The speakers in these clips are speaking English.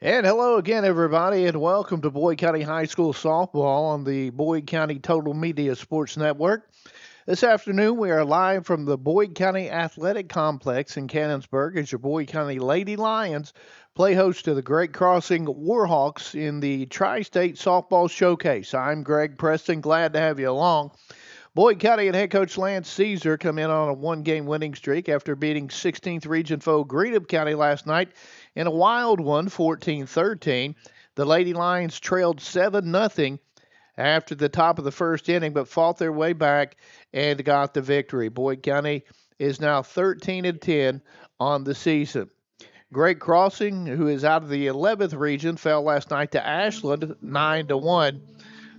And hello again, everybody, and welcome to Boyd County High School softball on the Boyd County Total Media Sports Network. This afternoon, we are live from the Boyd County Athletic Complex in Canonsburg as your Boyd County Lady Lions play host to the Great Crossing Warhawks in the Tri-State Softball Showcase. I'm Greg Preston, glad to have you along. Boyd County and head coach Lance Caesar come in on a one-game winning streak after beating 16th region foe Greenup County last night in a wild one, 14-13. The Lady Lions trailed 7-0 after the top of the first inning, but fought their way back and got the victory. Boyd County is now 13-10 on the season. Great Crossing, who is out of the 11th region, fell last night to Ashland 9-1.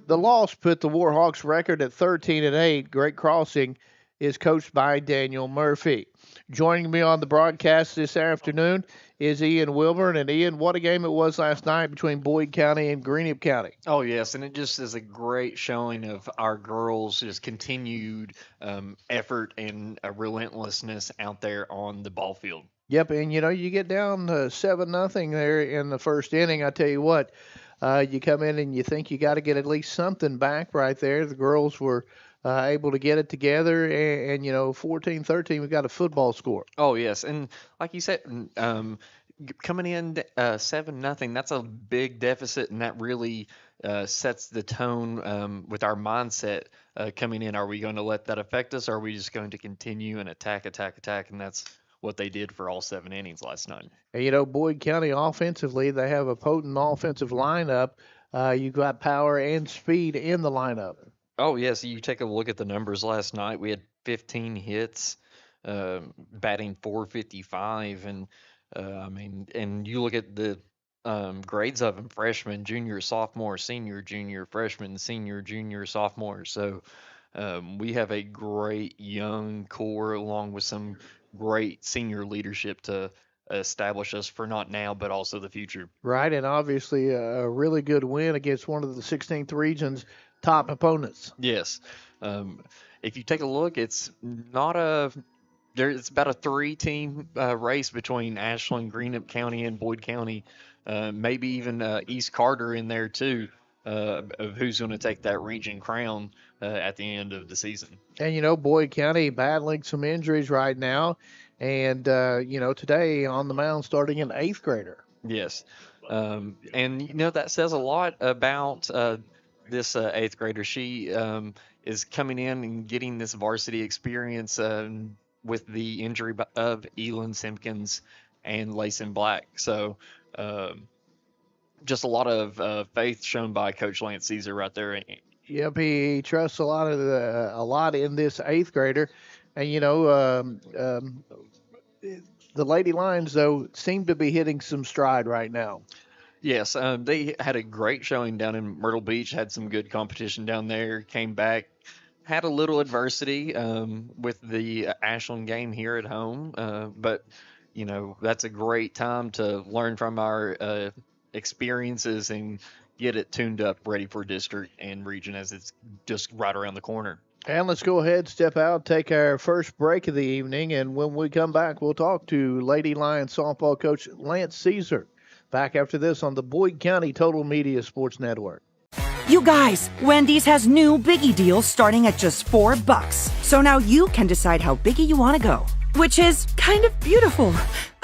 The loss put the Warhawks record at 13-8. Great Crossing is coached by Daniel Murphy. Joining me on the broadcast this afternoon is Ian Wilburn. And Ian, what a game it was last night between Boyd County and Greenup County. Oh, yes, and it just is a great showing of our girls' just continued effort and relentlessness out there on the ball field. Yep, and you get down 7-0 there in the first inning. I tell you what, you come in and you think you got to get at least something back right there. The girls were able to get it together, and 14-13, we got a football score. Oh, yes, and like you said, coming in 7-0, that's a big deficit, and that really sets the tone with our mindset coming in. Are we going to let that affect us, or are we just going to continue and attack, and that's what they did for all 7 innings last night. And Boyd County offensively, they have a potent offensive lineup. You've got power and speed in the lineup. Oh, yes. You take a look at the numbers last night. We had 15 hits, batting .455. And, and you look at the grades of them, freshman, junior, sophomore, senior, junior, freshman, senior, junior, sophomore. So we have a great young core along with some great senior leadership to establish us for not now, but also the future. Right, and obviously a really good win against one of the 16th region's top opponents. Yes. If you take a look, it's not it's about a 3-team race between Ashland, Greenup County, and Boyd County. Maybe even East Carter in there too, of who's going to take that region crown at the end of the season. And Boyd County battling some injuries right now, and today on the mound starting an 8th grader. Yes, and that says a lot about this 8th grader. She is coming in and getting this varsity experience with the injury of Elin Simpkins and Layson Black. So just a lot of faith shown by Coach Lance Caesar right there. Yep, he trusts a lot in this 8th grader, and the Lady Lions though seem to be hitting some stride right now. Yes, they had a great showing down in Myrtle Beach. Had some good competition down there. Came back, had a little adversity with the Ashland game here at home, but that's a great time to learn from our experiences and get it tuned up, ready for district and region as it's just right around the corner. And let's go ahead, step out, take our first break of the evening, and when we come back, we'll talk to Lady Lions softball coach Lance Caesar. Back after this on the Boyd County Total Media Sports Network. You guys, Wendy's has new Biggie deals starting at just $4. So now you can decide how biggie you want to go, which is kind of beautiful.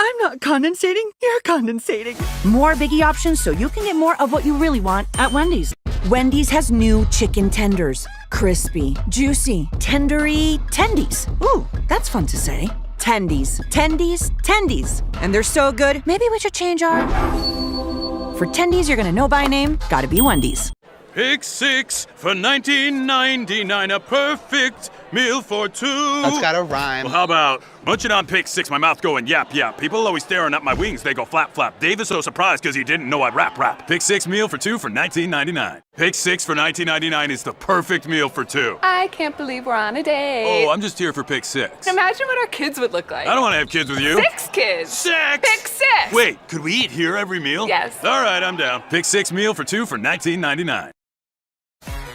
I'm not condensating, you're condensating. More Biggie options so you can get more of what you really want at Wendy's. Wendy's has new chicken tenders. Crispy, juicy, tendery tendies. Ooh, that's fun to say. Tendies, tendies, tendies. And they're so good, maybe we should change our... For tendies you're gonna know by name, gotta be Wendy's. Pick 6 for $19.99, a perfect meal for two. That's gotta rhyme. Well, how about munching on Pick 6, my mouth going yap, yap. People always staring at my wings, they go flap, flap. Dave is so surprised because he didn't know I'd rap. Pick 6 meal for two for $19.99. Pick 6 for $19.99 is the perfect meal for two. I can't believe we're on a date. Oh, I'm just here for Pick 6. Imagine what our kids would look like. I don't want to have kids with you. 6 kids. 6! Pick 6! Wait, could we eat here every meal? Yes. All right, I'm down. Pick 6 meal for two for $19.99.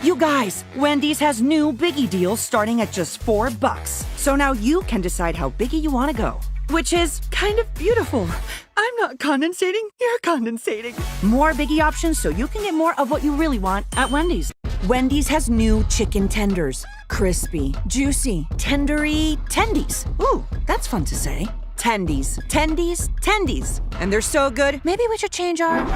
You guys, Wendy's has new Biggie deals starting at just $4. So now you can decide how biggie you want to go, which is kind of beautiful. I'm not condensating, you're condensating. More Biggie options so you can get more of what you really want at Wendy's. Wendy's has new chicken tenders. Crispy, juicy, tendery tendies. Ooh, that's fun to say. Tendies, tendies, tendies. And they're so good, maybe we should change our...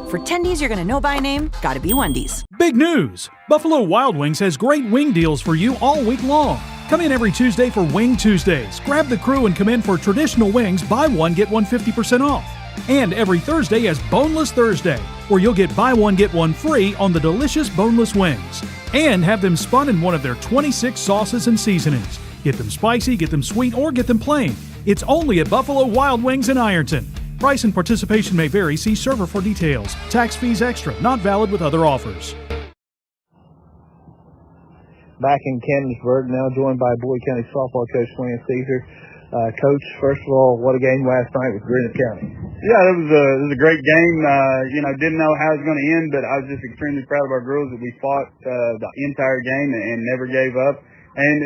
For tendies you're gonna know by name, gotta be Wendy's. Big news! Buffalo Wild Wings has great wing deals for you all week long. Come in every Tuesday for Wing Tuesdays. Grab the crew and come in for traditional wings, buy one, get one 50% off. And every Thursday is Boneless Thursday, where you'll get buy one, get one free on the delicious boneless wings. And have them spun in one of their 26 sauces and seasonings. Get them spicy, get them sweet, or get them plain. It's only at Buffalo Wild Wings in Ironton. Price and participation may vary. See server for details. Tax fees extra. Not valid with other offers. Back in Cannonsburg, now joined by Boyd County softball coach Lance Caesar. Coach, first of all, what a game last night with Gwinnett County. Yeah, it was a great game. Didn't know how it was going to end, but I was just extremely proud of our girls that we fought the entire game and never gave up. And,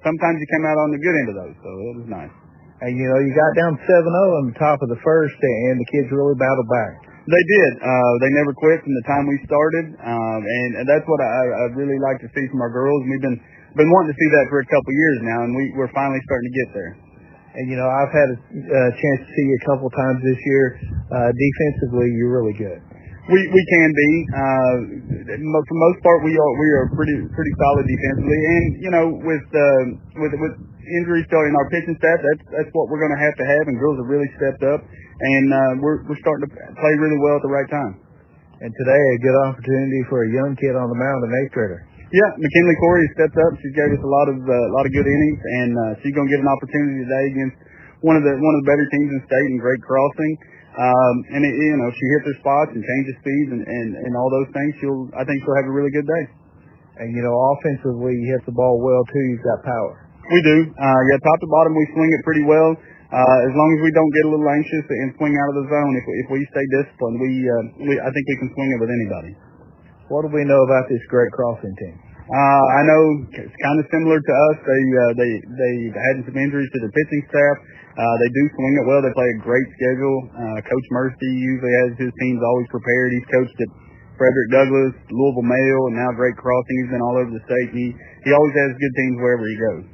sometimes you came out on the good end of those, so it was nice. And, you got down 7-0 on the top of the first, and the kids really battled back. They did. They never quit from the time we started, and that's what I really like to see from our girls. We've been wanting to see that for a couple years now, and we're finally starting to get there. And, I've had a chance to see you a couple times this year. Defensively, you're really good. We can be. For the most part, we are pretty solid defensively, and with injuries still in our pitching staff, that's what we're going to have, and girls have really stepped up, and we're starting to play really well at the right time. And today, a good opportunity for a young kid on the mound, an eighth grader. Yeah, McKinley Corey stepped up. She gave us a lot of good innings, and she's going to get an opportunity today against one of the better teams in the state in Great Crossing. She hits her spots and changes speeds and all those things. I think she'll have a really good day. And offensively, you hit the ball well too. You've got power. We do. Top to bottom, we swing it pretty well. As long as we don't get a little anxious and swing out of the zone, if we stay disciplined, I think we can swing it with anybody. What do we know about this Great Crossing team? I know it's kind of similar to us. They had some injuries to their pitching staff. They do swing it well. They play a great schedule. Coach Mercy usually has his teams always prepared. He's coached at Frederick Douglass, Louisville Mayo, and now Great Crossing. He's been all over the state. He always has good teams wherever he goes.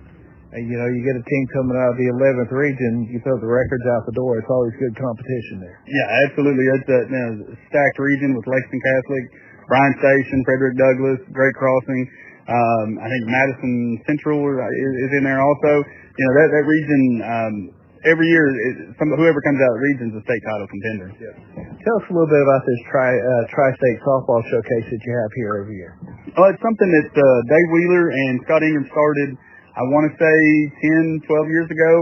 And, you get a team coming out of the 11th region, you throw the records out the door. It's always good competition there. Yeah, absolutely. It's a stacked region with Lexington Catholic, Bryan Station, Frederick Douglass, Great Crossing. I think Madison Central is in there also. That region, every year, whoever comes out of the region is a state title contender. Yeah. Tell us a little bit about this tri-state softball showcase that you have here every year. Well, it's something that Dave Wheeler and Scott Ingram started, I want to say 10, 12 years ago.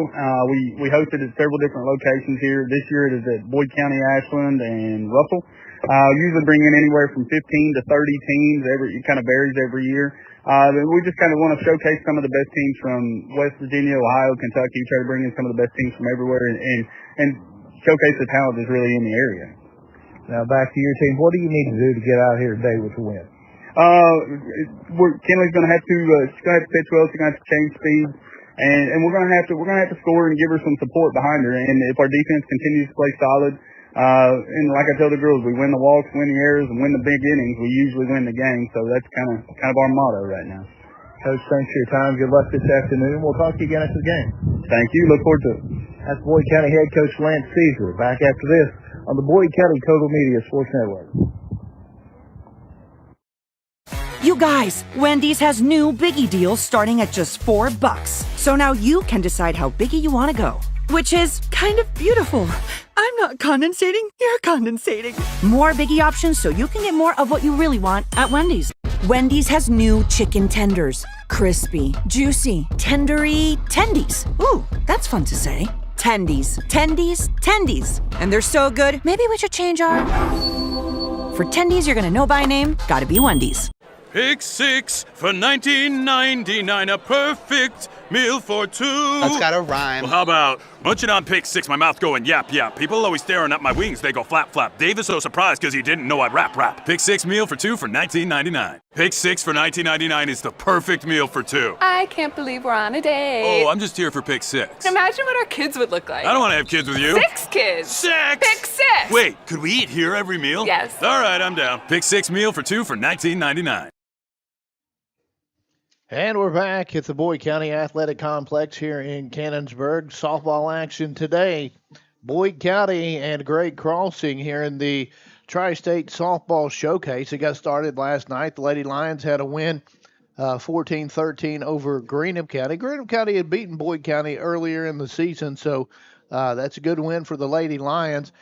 We hosted at several different locations here. This year it is at Boyd County, Ashland, and Russell. Usually bring in anywhere from 15 to 30 teams. It kind of varies every year. We just kind of want to showcase some of the best teams from West Virginia, Ohio, Kentucky. Try to bring in some of the best teams from everywhere and showcase the talent that's really in the area. Now back to your team. What do you need to do to get out here today with the win? Kinley's going to have to she's going to have to pitch well. She's going to have to change speed, and we're going to have to score and give her some support behind her. And if our defense continues to play solid, and like I tell the girls, we win the walks, win the errors, and win the big innings. We usually win the game. So that's kind of our motto right now. Coach, thanks for your time. Good luck this afternoon. We'll talk to you again after the game. Thank you. Look forward to it. That's Boyd County head coach Lance Caesar. Back after this on the Boyd County Total Media Sports Network. You guys, Wendy's has new Biggie deals starting at just $4. So now you can decide how Biggie you want to go, which is kind of beautiful. I'm not condensating, you're condensating. More Biggie options so you can get more of what you really want at Wendy's. Wendy's has new chicken tenders. Crispy, juicy, tendery tendies. Ooh, that's fun to say. Tendies, tendies, tendies. And they're so good, maybe we should change our... For tendies you're gonna know by name, gotta be Wendy's. Pick six for $19.99, a perfect meal for two. That's gotta rhyme. Well, how about munching on pick six, my mouth going yap, yap. People always staring at my wings, they go flap, flap. Dave is so surprised because he didn't know I'd rap, rap. Pick six meal for two for $19.99. Pick six for $19.99 is the perfect meal for two. I can't believe we're on a date. Oh, I'm just here for pick six. Imagine what our kids would look like. I don't want to have kids with you. 6 kids. Six! Pick 6! Wait, could we eat here every meal? Yes. All right, I'm down. Pick six meal for two for $19.99. And we're back at the Boyd County Athletic Complex here in Cannonsburg. Softball action today. Boyd County and Great Crossing here in the Tri-State Softball Showcase. It got started last night. The Lady Lions had a win 14-13 over Greenup County. Greenup County had beaten Boyd County earlier in the season, so that's a good win for the Lady Lions.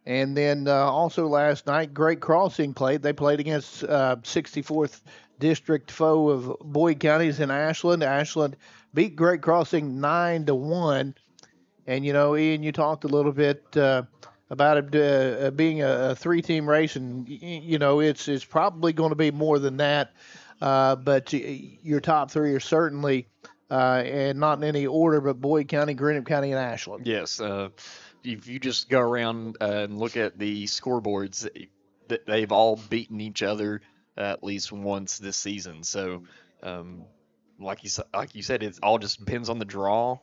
And then also last night, Great Crossing played. They played against 64th district foe of Boyd County's in Ashland. Ashland beat Great Crossing 9-1. And, you know, Ian, you talked a little bit about it being a three-team race, and, you know, it's probably going to be more than that. But your top three are certainly, and not in any order, but Boyd County, Greenup County, and Ashland. Yes. If you just go around and look at the scoreboards, they've all beaten each other at least once this season. So, like you said, it all just depends on the draw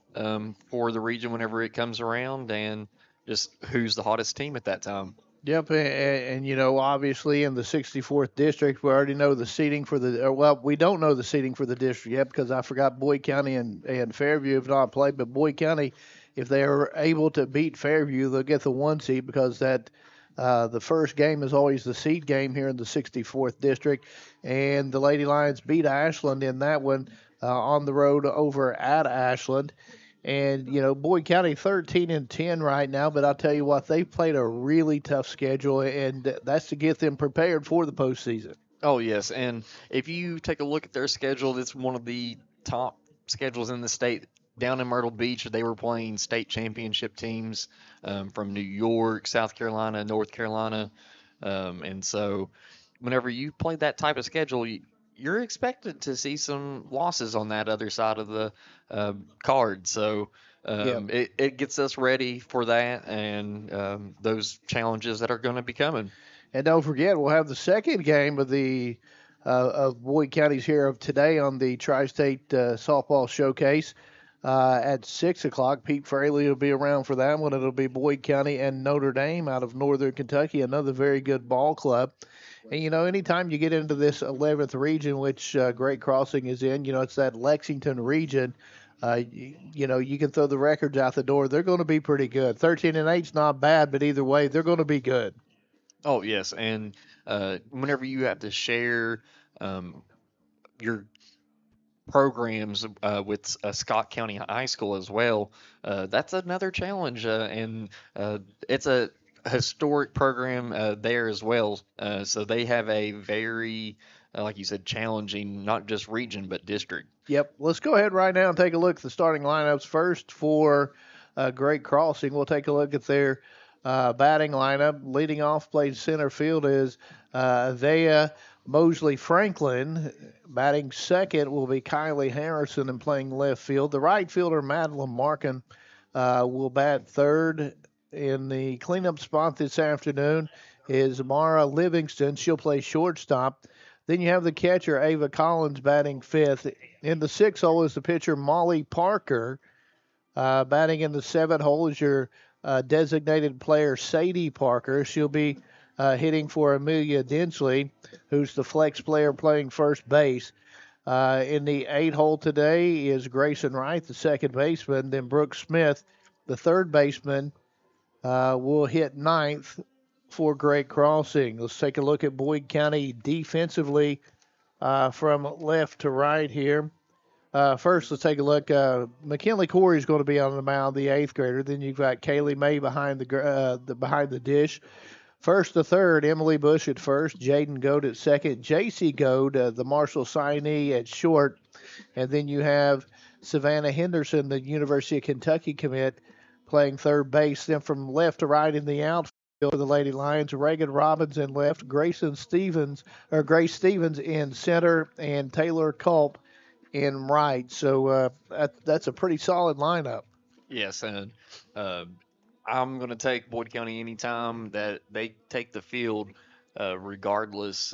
for the region whenever it comes around, and just who's the hottest team at that time. Yep, and you know, obviously in the 64th district, we already know the seating for well, we don't know the seating for the district yet because I forgot Boyd County and Fairview have not played, but Boyd County, if they are able to beat Fairview, they'll get the 1 seed because that the first game is always the seed game here in the 64th district, and the Lady Lions beat Ashland in that one on the road over at Ashland. And, you know, Boyd County 13-10 right now, but I'll tell you what, they've played a really tough schedule, and that's to get them prepared for the postseason. Oh, yes, and if you take a look at their schedule, it's one of the top schedules in the state. Down in Myrtle Beach, they were playing state championship teams from New York, South Carolina, North Carolina. And so whenever you play that type of schedule, you're expected to see some losses on that other side of the card. So it gets us ready for that and those challenges that are going to be coming. And don't forget, we'll have the second game of the of Boyd County's here of today on the Tri-State Softball Showcase. At 6 o'clock, Pete Fraley will be around for that one. It'll be Boyd County and Notre Dame out of Northern Kentucky, another very good ball club. And, you know, anytime you get into this 11th region, which Great Crossing is in, you know, it's that Lexington region, you know, you can throw the records out the door. They're going to be pretty good. 13-8 is not bad, but either way, they're going to be good. Oh, yes, and whenever you have to share your programs with Scott County High School as well, that's another challenge, and it's a historic program there as well. So they have a very, like you said, challenging, not just region, but district. Yep. Let's go ahead right now and take a look at the starting lineups first for Great Crossing. We'll take a look at their batting lineup. Leading off, playing center field is Thea Mosley Franklin. Batting second will be Kylie Harrison, and playing left field. The right fielder, Madeline Markin, will bat third. In the cleanup spot this afternoon is Mara Livingston. She'll play shortstop. Then you have the catcher, Ava Collins, batting fifth. In the sixth hole is the pitcher, Molly Parker. Batting in the seventh hole is your designated player, Sadie Parker. She'll be hitting for Amelia Dinsley, who's the flex player playing first base. In the eighth hole today is Grayson Wright, the second baseman. Then Brooke Smith, the third baseman, will hit ninth for Great Crossing. Let's take a look at Boyd County defensively from left to right here. First, let's take a look. McKinley Corey is going to be on the mound, the eighth grader. Then you've got Kaylee May behind the dish. First to third, Emily Bush at first, Jaden Goad at second, J.C. Goad, the Marshall signee, at short. And then you have Savannah Henderson, the University of Kentucky commit, playing third base. Then from left to right in the outfield for the Lady Lions, Reagan Robbins in left, Grace Stevens in center, and Taylor Culp and Wright. So that's a pretty solid lineup. Yes, and uh, I'm going to take Boyd County anytime that they take the field, regardless,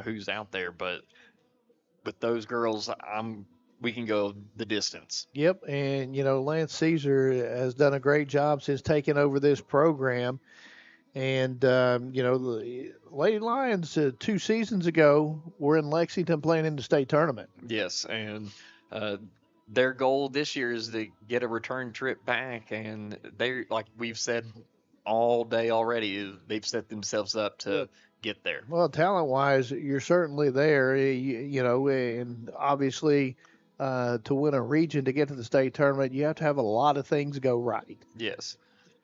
who's out there. But with those girls, we can go the distance. Yep, and Lance Caesar has done a great job since taking over this program. And the Lady Lions 2 seasons ago were in Lexington playing in the state tournament. Yes, and their goal this year is to get a return trip back, and they, like we've said all day already, they've set themselves up to get there. Well, talent-wise, you're certainly there. And obviously, to win a region to get to the state tournament, you have to have a lot of things go right. Yes.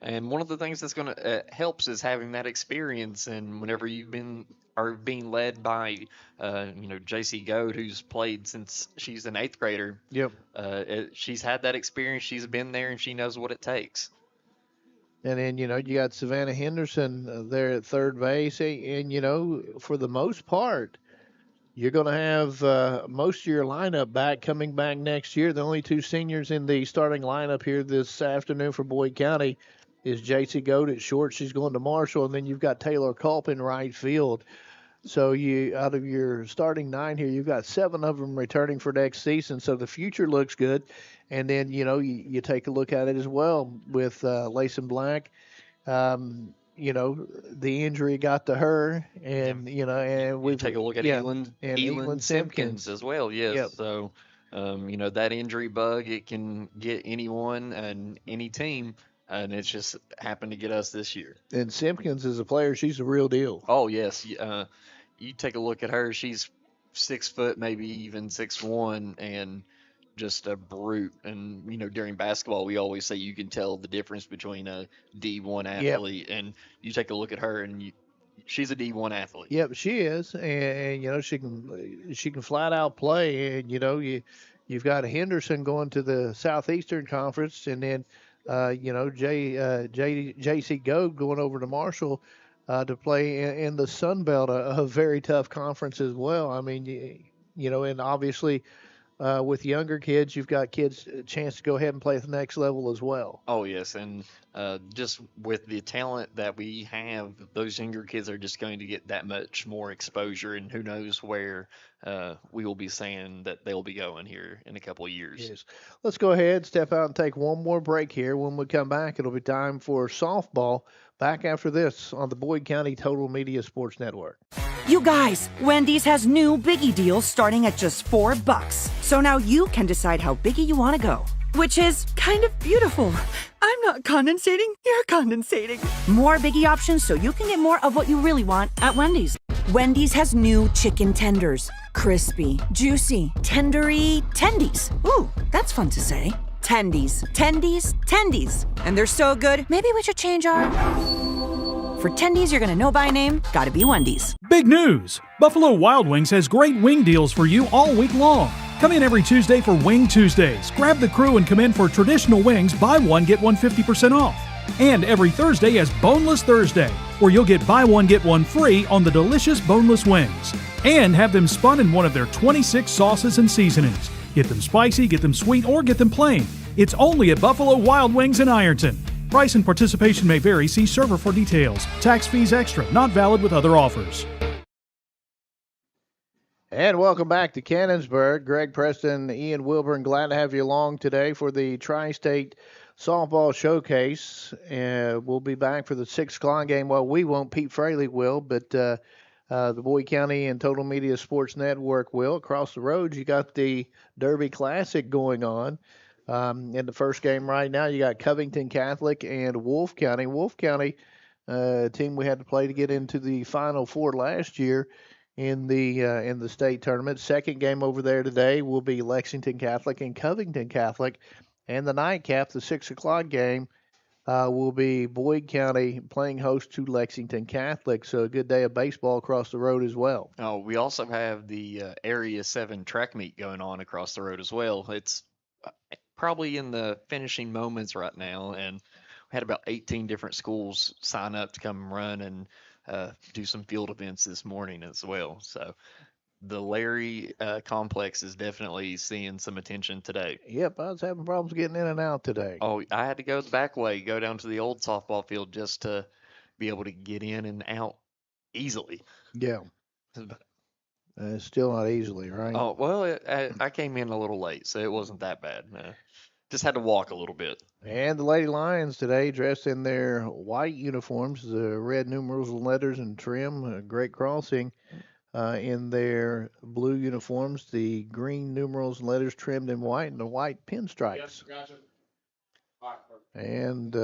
And one of the things that's going to helps is having that experience. And whenever are being led by, JC Goad, who's played since she's an eighth grader. Yep. She's had that experience. She's been there, and she knows what it takes. And then, you got Savannah Henderson there at third base. And, for the most part, you're going to have most of your lineup coming back next year. The only two seniors in the starting lineup here this afternoon for Boyd County is J.C. Goad at short. She's going to Marshall. And then you've got Taylor Culp in right field. So out of your starting 9 here, you've got 7 of them returning for next season. So the future looks good. And then, you take a look at it as well with Layson Black. The injury got to her, and and we take a look at Elin Simpkins as well. Yes, yep. So that injury bug, it can get anyone and any team, and it's just happened to get us this year. And Simpkins is a player; she's the real deal. Oh yes, you take a look at her; she's 6 foot, maybe even 6'1", and just a brute. And during basketball, we always say you can tell the difference between a D1 athlete, and you take a look at her, and she's a D1 athlete. Yep, she is, and she can flat out play. And you've got Henderson going to the Southeastern Conference, and then J.C. Goad going over to Marshall to play in the Sun Belt, a very tough conference as well. I mean, and obviously. With younger kids, you've got kids a chance to go ahead and play at the next level as well. Oh, yes. And just with the talent that we have, those younger kids are just going to get that much more exposure. And who knows where we will be saying that they'll be going here in a couple of years. Yes. Let's go ahead, step out, and take one more break here. When we come back, it'll be time for softball. Back after this on the Boyd County Total Media Sports Network. You guys, Wendy's has new Biggie deals starting at just $4. So now you can decide how biggie you want to go. Which is kind of beautiful. I'm not condensating, you're condensating. More Biggie options so you can get more of what you really want at Wendy's. Wendy's has new chicken tenders. Crispy, juicy, tendery, tendies. Ooh, that's fun to say. Tendies, tendies, tendies. And they're so good, maybe we should change our... For tendies you're gonna know by name, gotta be Wendy's. Big news! Buffalo Wild Wings has great wing deals for you all week long. Come in every Tuesday for Wing Tuesdays. Grab the crew and come in for traditional wings, buy one, get one 50% off. And every Thursday is Boneless Thursday, where you'll get buy one, get one free on the delicious boneless wings. And have them spun in one of their 26 sauces and seasonings. Get them spicy, get them sweet, or get them plain. It's only at Buffalo Wild Wings in Ironton. Price and participation may vary. See server for details. Tax fees extra. Not valid with other offers. And welcome back to Cannonsburg. Greg Preston, Ian Wilburn, glad to have you along today for the Tri-State Softball Showcase. We'll be back for the 6 o'clock game. Well, we won't. Pete Fraley will, but the Boyd County and Total Media Sports Network will. Across the road, you got the Derby Classic going on. In the first game right now, you got Covington Catholic and Wolfe County. Wolfe County, team we had to play to get into the Final Four last year in the state tournament. Second game over there today will be Lexington Catholic and Covington Catholic. And the nightcap, the 6 o'clock game, will be Boyd County playing host to Lexington Catholic. So a good day of baseball across the road as well. Oh, we also have the Area 7 track meet going on across the road as well. It's probably in the finishing moments right now, and we had about 18 different schools sign up to come run and do some field events this morning as well. So the Larry complex is definitely seeing some attention today. Yep, I was having problems getting in and out today. Oh, I had to go the back way, go down to the old softball field just to be able to get in and out easily. Yeah, still not easily, right? Oh, well, I came in a little late, so it wasn't that bad. Just had to walk a little bit. And the Lady Lions today, dressed in their white uniforms, the red numerals and letters and trim, Great Crossing in their blue uniforms, the green numerals and letters trimmed in white, and the white pinstripes. And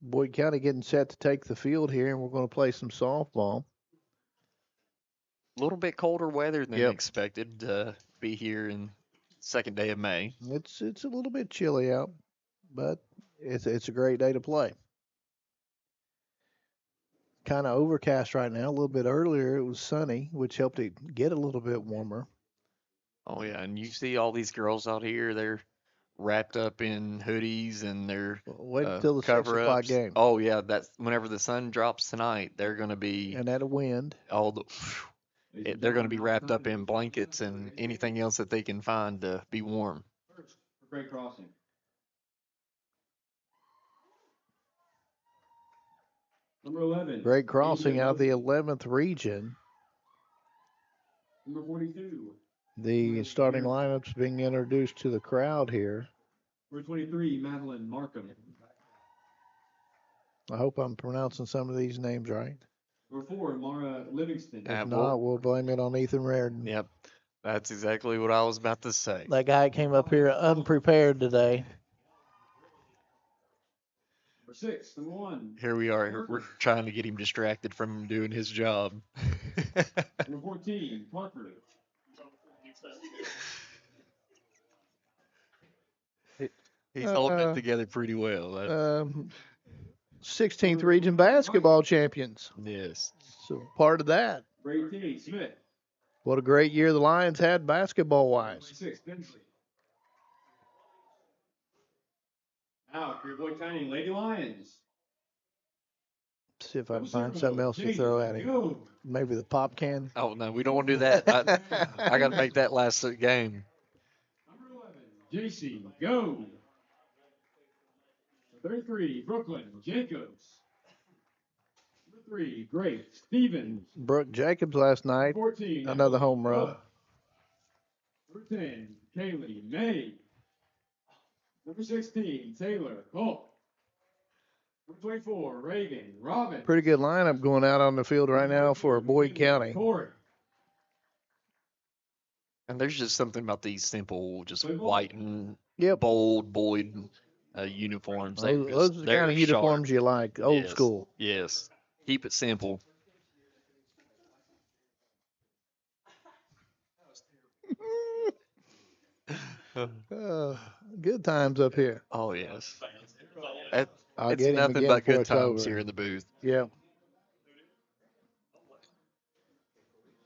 Boyd County getting set to take the field here, and we're going to play some softball. A little bit colder weather than Yep. expected to be here in second day of May. It's a little bit chilly out, but it's a great day to play. Kind of overcast right now. A little bit earlier it was sunny, which helped it get a little bit warmer. Oh yeah, and you see all these girls out here, they're wrapped up in hoodies and their Wait until the 6 o'clock cover-ups. game. Oh yeah, that's whenever the sun drops tonight, they're going to be And that wind. all the they're going to be wrapped up in blankets and anything else that they can find to be warm. Great crossing. Number 11. Great Crossing out of the 11th region. Number 42. The starting lineups being introduced to the crowd here. Number 23, Madeline Markham. I hope I'm pronouncing some of these names right. Number 4, Mara Livingston. If not, we'll blame it on Ethan Reardon. Yep, that's exactly what I was about to say. That guy came up here unprepared today. Number 6, number 1. Here we are. We're trying to get him distracted from doing his job. Number 14, Parker. He's holding it together pretty well. 16th region basketball champions. Yes. So part of that. Number 18, Smith. What a great year the Lions had basketball-wise. 26, Bensley. Now, for your Boyd County Lady Lions. See if I can find something else to throw at him. Go. Maybe the pop can. Oh, no, we don't want to do that. I got to make that last game. Number 11, JC. Go. 33, Brooklyn Jacobs. Number 3, Grace Stevens. Brooke Jacobs last night. 14, Another home run. Cook. Number 10, Kaylee May. Number 16, Taylor Culp. Number 24, Reagan Robin. Pretty good lineup going out on the field right now for Boyd County. Corey. And there's just something about these simple, just white and Yep. bold Boyd uniforms. Those are the they're kind of sharp. uniforms you like, old Yes. school. Yes. Keep it simple. Good times up here. Oh, yes. I'll It's get him nothing again but before good it's times over. here in the booth. Yeah.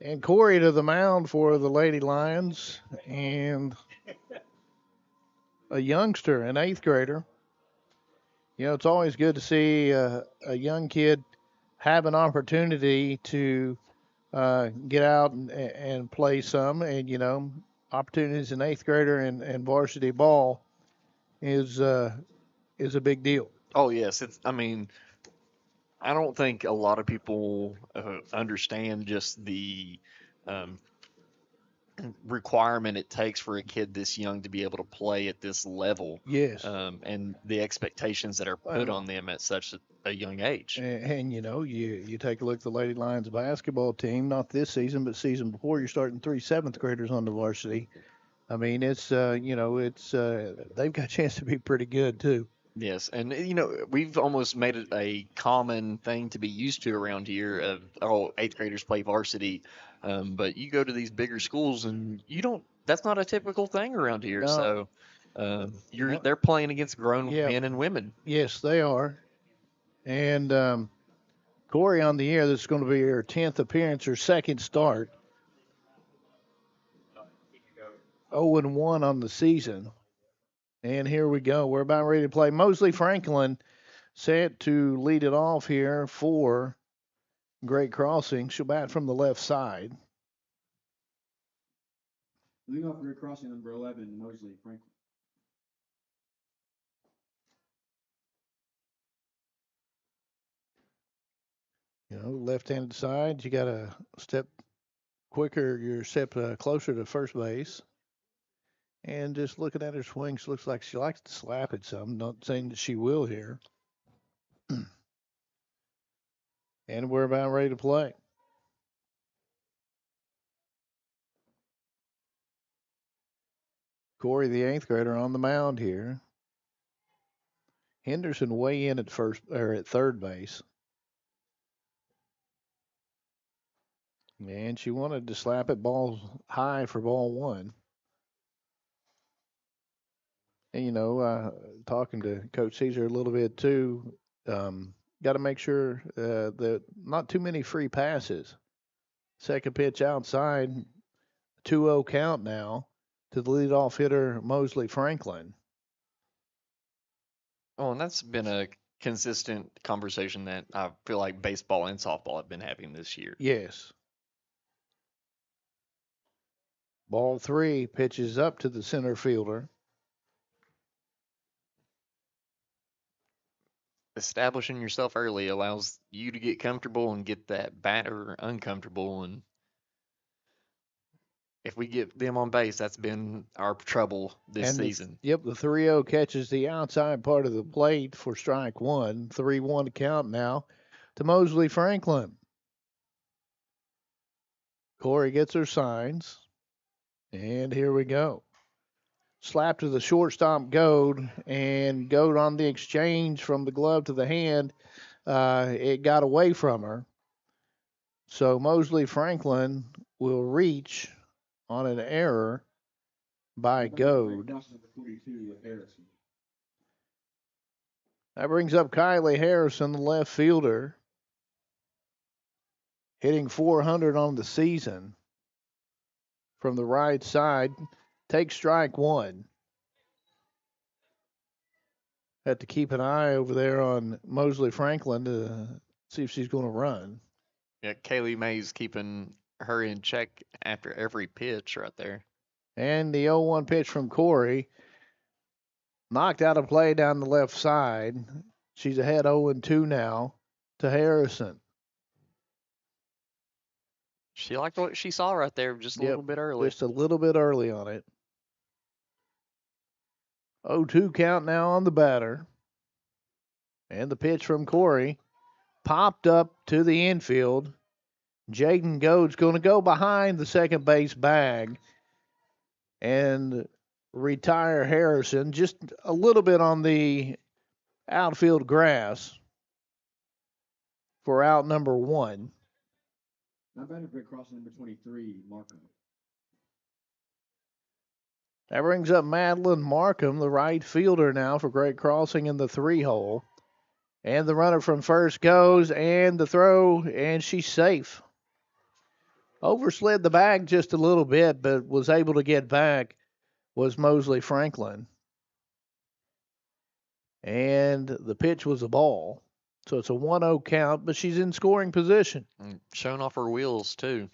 And Corey to the mound for the Lady Lions, and a youngster, an 8th grader. You know, it's always good to see a young kid have an opportunity to get out and play some. And, you know, opportunities in 8th grader and varsity ball is a big deal. Oh, yes. I mean, I don't think a lot of people understand just the requirement it takes for a kid this young to be able to play at this level. Yes. And the expectations that are put on them at such a young age. And you know, you take a look at the Lady Lions basketball team, not this season, but season before, you're starting 3 7th graders on the varsity. I mean, it's, you know, it's, they've got a chance to be pretty good, too. Yes, and you know, we've almost made it a common thing to be used to around here of, oh, 8th graders play varsity. But you go to these bigger schools and that's not a typical thing around here. No. So they're playing against grown men and women. Yes, they are. And Corey on the year, this is going to be her 10th appearance, her second start. 0-1 on the season. And here we go. We're about ready to play. Mosley Franklin set to lead it off here for Great Crossing. She'll bat from the left side. Leading off rear crossing number 11, Mosley Franklin. Left-handed side, you got to step quicker, you're step closer to first base. And just looking at her swing, she looks like she likes to slap it some. Not saying that she will here. And we're about ready to play. Corey, the 8th grader, on the mound here. Henderson way in at third base. And she wanted to slap it ball high for ball one. And, talking to Coach Caesar a little bit too, got to make sure that not too many free passes. Second pitch outside, 2-0 count now to the leadoff hitter, Mosley Franklin. Oh, and that's been a consistent conversation that I feel like baseball and softball have been having this year. Yes. Ball 3 pitches up to the center fielder. Establishing yourself early allows you to get comfortable and get that batter uncomfortable. And if we get them on base, that's been our trouble this season. The 3-0 catches the outside part of the plate for strike one. 3-1 count now to Mosley Franklin. Corey gets her signs. And here we go. Slap to the shortstop, Goad, and Goad on the exchange from the glove to the hand. It got away from her. So Mosley Franklin will reach on an error by Goad. That brings up Kylie Harrison, the left fielder, hitting 400 on the season from the right side. Takes strike one. Have to keep an eye over there on Mosley Franklin to see if she's going to run. Yeah, Kaylee Mays keeping her in check after every pitch right there. And the 0-1 pitch from Corey. Knocked out of play down the left side. She's ahead 0-2 now to Harrison. She liked what she saw right there just a little bit early. Just a little bit early on it. 0-2 count now on the batter. And the pitch from Corey popped up to the infield. Jaden Goad's going to go behind the second base bag and retire Harrison just a little bit on the outfield grass for out number one. Not bad for crossing number 23, Markham. That brings up Madeline Markham, the right fielder now for great crossing in the 3-hole. And the runner from first goes, and the throw, and she's safe. Overslid the bag just a little bit, but was able to get back was Mosley Franklin. And the pitch was a ball. So it's a 1-0 count, but she's in scoring position. Showing off her wheels, too.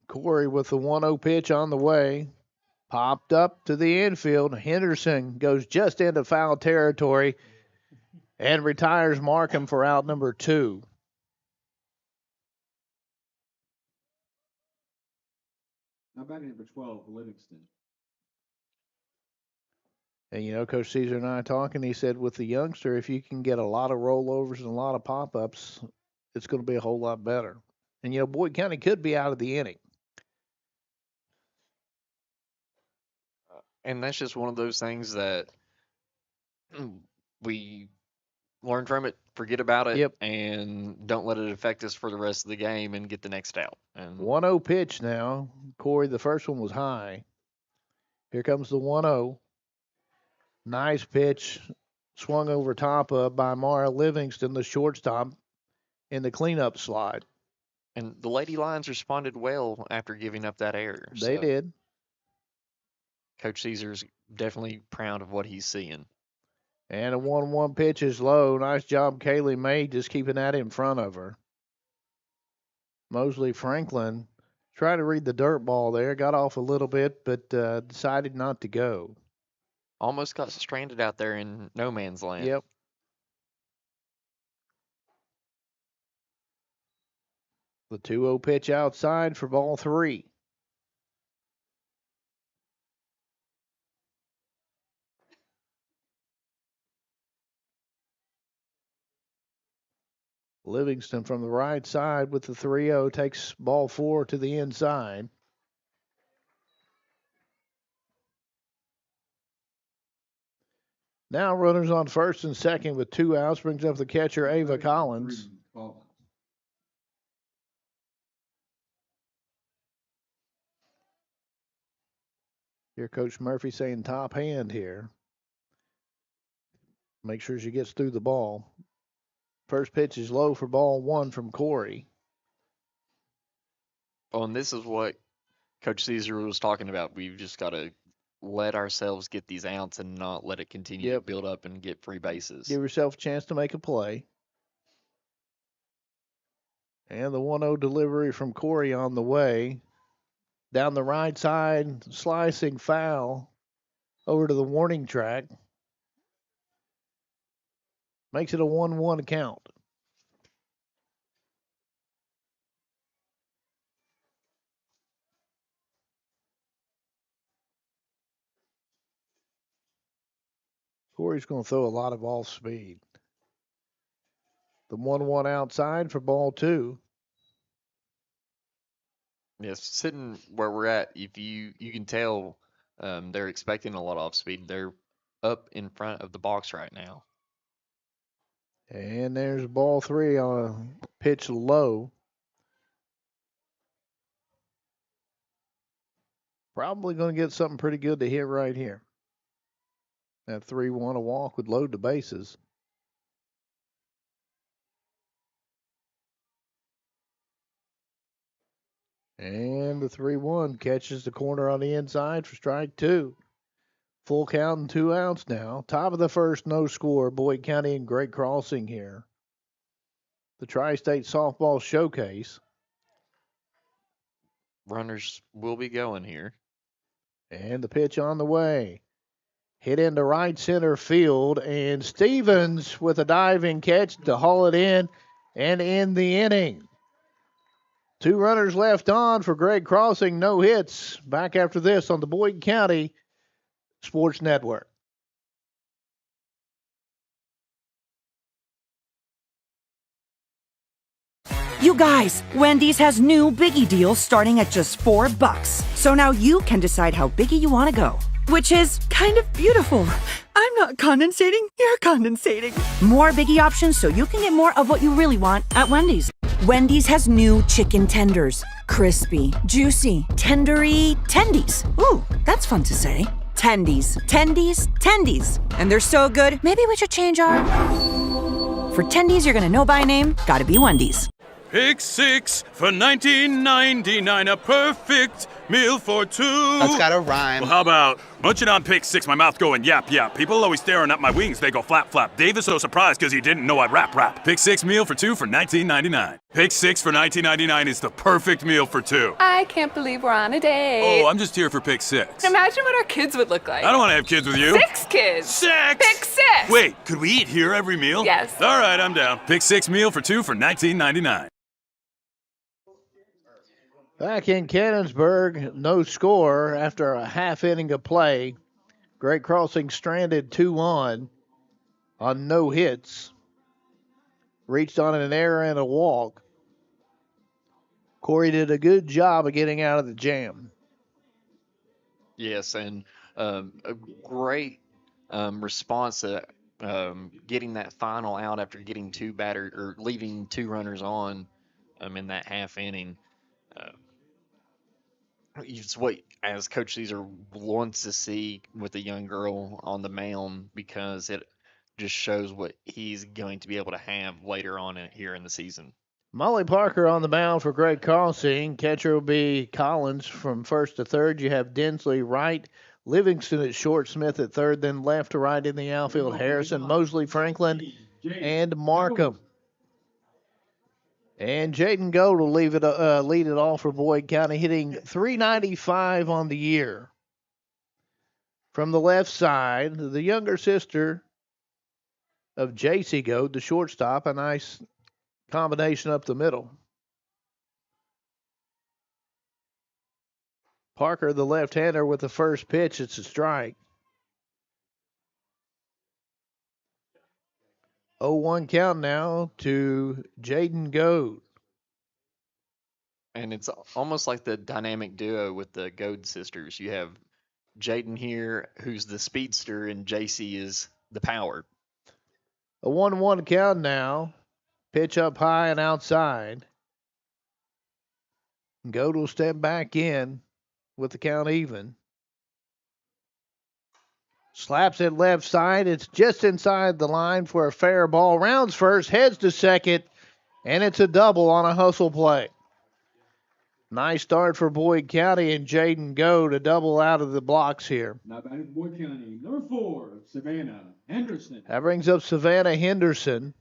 Corey with the 1-0 pitch on the way. Popped up to the infield. Henderson goes just into foul territory and retires Markham for out number two. Now batting number 12, Livingston. And, Coach Caesar and I talking, he said with the youngster, if you can get a lot of rollovers and a lot of pop-ups, it's going to be a whole lot better. And, Boyd County could be out of the inning. And that's just one of those things that we learn from it, forget about it, and don't let it affect us for the rest of the game and get the next out. And 1-0 pitch now. Corey, the first one was high. Here comes the 1-0. Nice pitch, swung over top of by Mara Livingston, the shortstop, in the cleanup slide. And the Lady Lions responded well after giving up that error. They did. Coach Caesar's definitely proud of what he's seeing. And a 1-1 pitch is low. Nice job, Kaylee May, just keeping that in front of her. Mosley Franklin tried to read the dirt ball there, got off a little bit, but decided not to go. Almost got stranded out there in no man's land. Yep. The 2-0 pitch outside for ball 3. Livingston from the right side with the 3-0 takes ball 4 to the inside. Now runners on first and second with 2 outs, brings up the catcher Ava Collins. Here Coach Murphy saying top hand here. Make sure she gets through the ball. First pitch is low for ball 1 from Corey. Oh, and this is what Coach Caesar was talking about. We've just got to let ourselves get these outs and not let it continue to build up and get free bases. Give yourself a chance to make a play. And the 1-0 delivery from Corey on the way. Down the right side, slicing foul over to the warning track. Makes it a 1-1 count. Corey's going to throw a lot of off speed. The 1-1 outside for ball 2. Yes, sitting where we're at, if you can tell they're expecting a lot of off speed. They're up in front of the box right now. And there's ball 3 on a pitch low. Probably going to get something pretty good to hit right here. That 3-1, a walk would load the bases. And the 3-1 catches the corner on the inside for strike 2. Full count and 2 outs now. Top of the first, no score. Boyd County and Great Crossing here. The Tri-State Softball Showcase. Runners will be going here. And the pitch on the way. Hit into right center field. And Stevens with a diving catch to haul it in and end the inning. 2 runners left on for Great Crossing. No hits. Back after this on the Boyd County Sports Network. You guys, Wendy's has new Biggie deals starting at just $4. So now you can decide how biggie you want to go, which is kind of beautiful. I'm not condensating, you're condensating. More Biggie options so you can get more of what you really want at Wendy's. Wendy's has new chicken tenders. Crispy, juicy, tendery tendies. Ooh, that's fun to say. Tendies, tendies, tendies. And they're so good, maybe we should change our... For tendies you're gonna know by name, gotta be Wendy's. Pick 6 for $19.99, a perfect meal for 2. That's gotta rhyme. Well, how about munching on Pick 6, my mouth going yap yap. People always staring at my wings, they go flap flap. Dave is so surprised because he didn't know I'd rap. Pick 6 meal for 2 for $19.99. Pick 6 for $19.99 is the perfect meal for 2. I can't believe we're on a date. Oh, I'm just here for Pick 6. Imagine what our kids would look like. I don't want to have kids with you. 6 kids. 6! Pick 6! Wait, could we eat here every meal? Yes. All right, I'm down. Pick 6 meal for 2 for $19.99. Back in Cannonsburg, no score after a half inning of play. Great Crossing stranded 2 on no hits. Reached on an error and a walk. Corey did a good job of getting out of the jam. Yes, and a great response to getting that final out after getting leaving 2 runners on in that half inning. It's what, as Coach Caesar wants to see with a young girl on the mound, because it just shows what he's going to be able to have later on here in the season. Molly Parker on the mound for Great Crossing. Catcher will be Collins from first to third. You have Dinsley right, Livingston at short, Smith at third, then left to right in the outfield, Harrison, Mosley, Franklin, and Markham. And Jaden Gold will lead it off for Boyd County, hitting .395 on the year. From the left side, the younger sister of J.C. Goad, the shortstop, a nice combination up the middle. Parker, the left-hander, with the first pitch. It's a strike. 0-1 count now to Jaden Goad. And it's almost like the dynamic duo with the Goad sisters. You have Jaden here, who's the speedster, and JC is the power. A 1-1 count now. Pitch up high and outside. Goad will step back in with the count even. Slaps it left side. It's just inside the line for a fair ball. Rounds first, heads to second, and it's a double on a hustle play. Nice start for Boyd County and Jaden Goad, a double out of the blocks here. Now batting for Boyd County, number 4, Savannah Henderson. That brings up Savannah Henderson.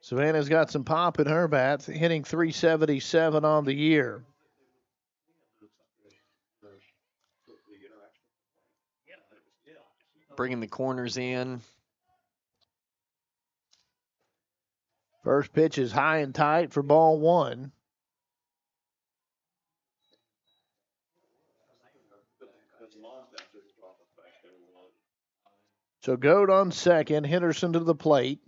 Savannah's got some pop in her bat, hitting .377 on the year. Bringing the corners in. First pitch is high and tight for ball one. So Goad on second, Henderson to the plate.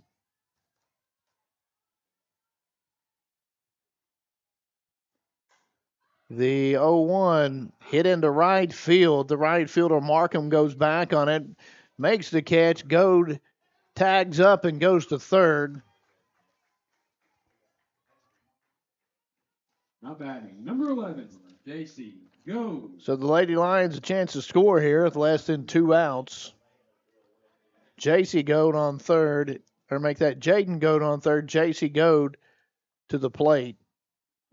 The 0-1 hit into right field. The right fielder Markham goes back on it, makes the catch. Goad tags up and goes to third. Now batting, number 11, JC Goad. So the Lady Lions a chance to score here with less than 2 outs. JC Goad on third, or make that Jaden Goad on third, JC Goad to the plate.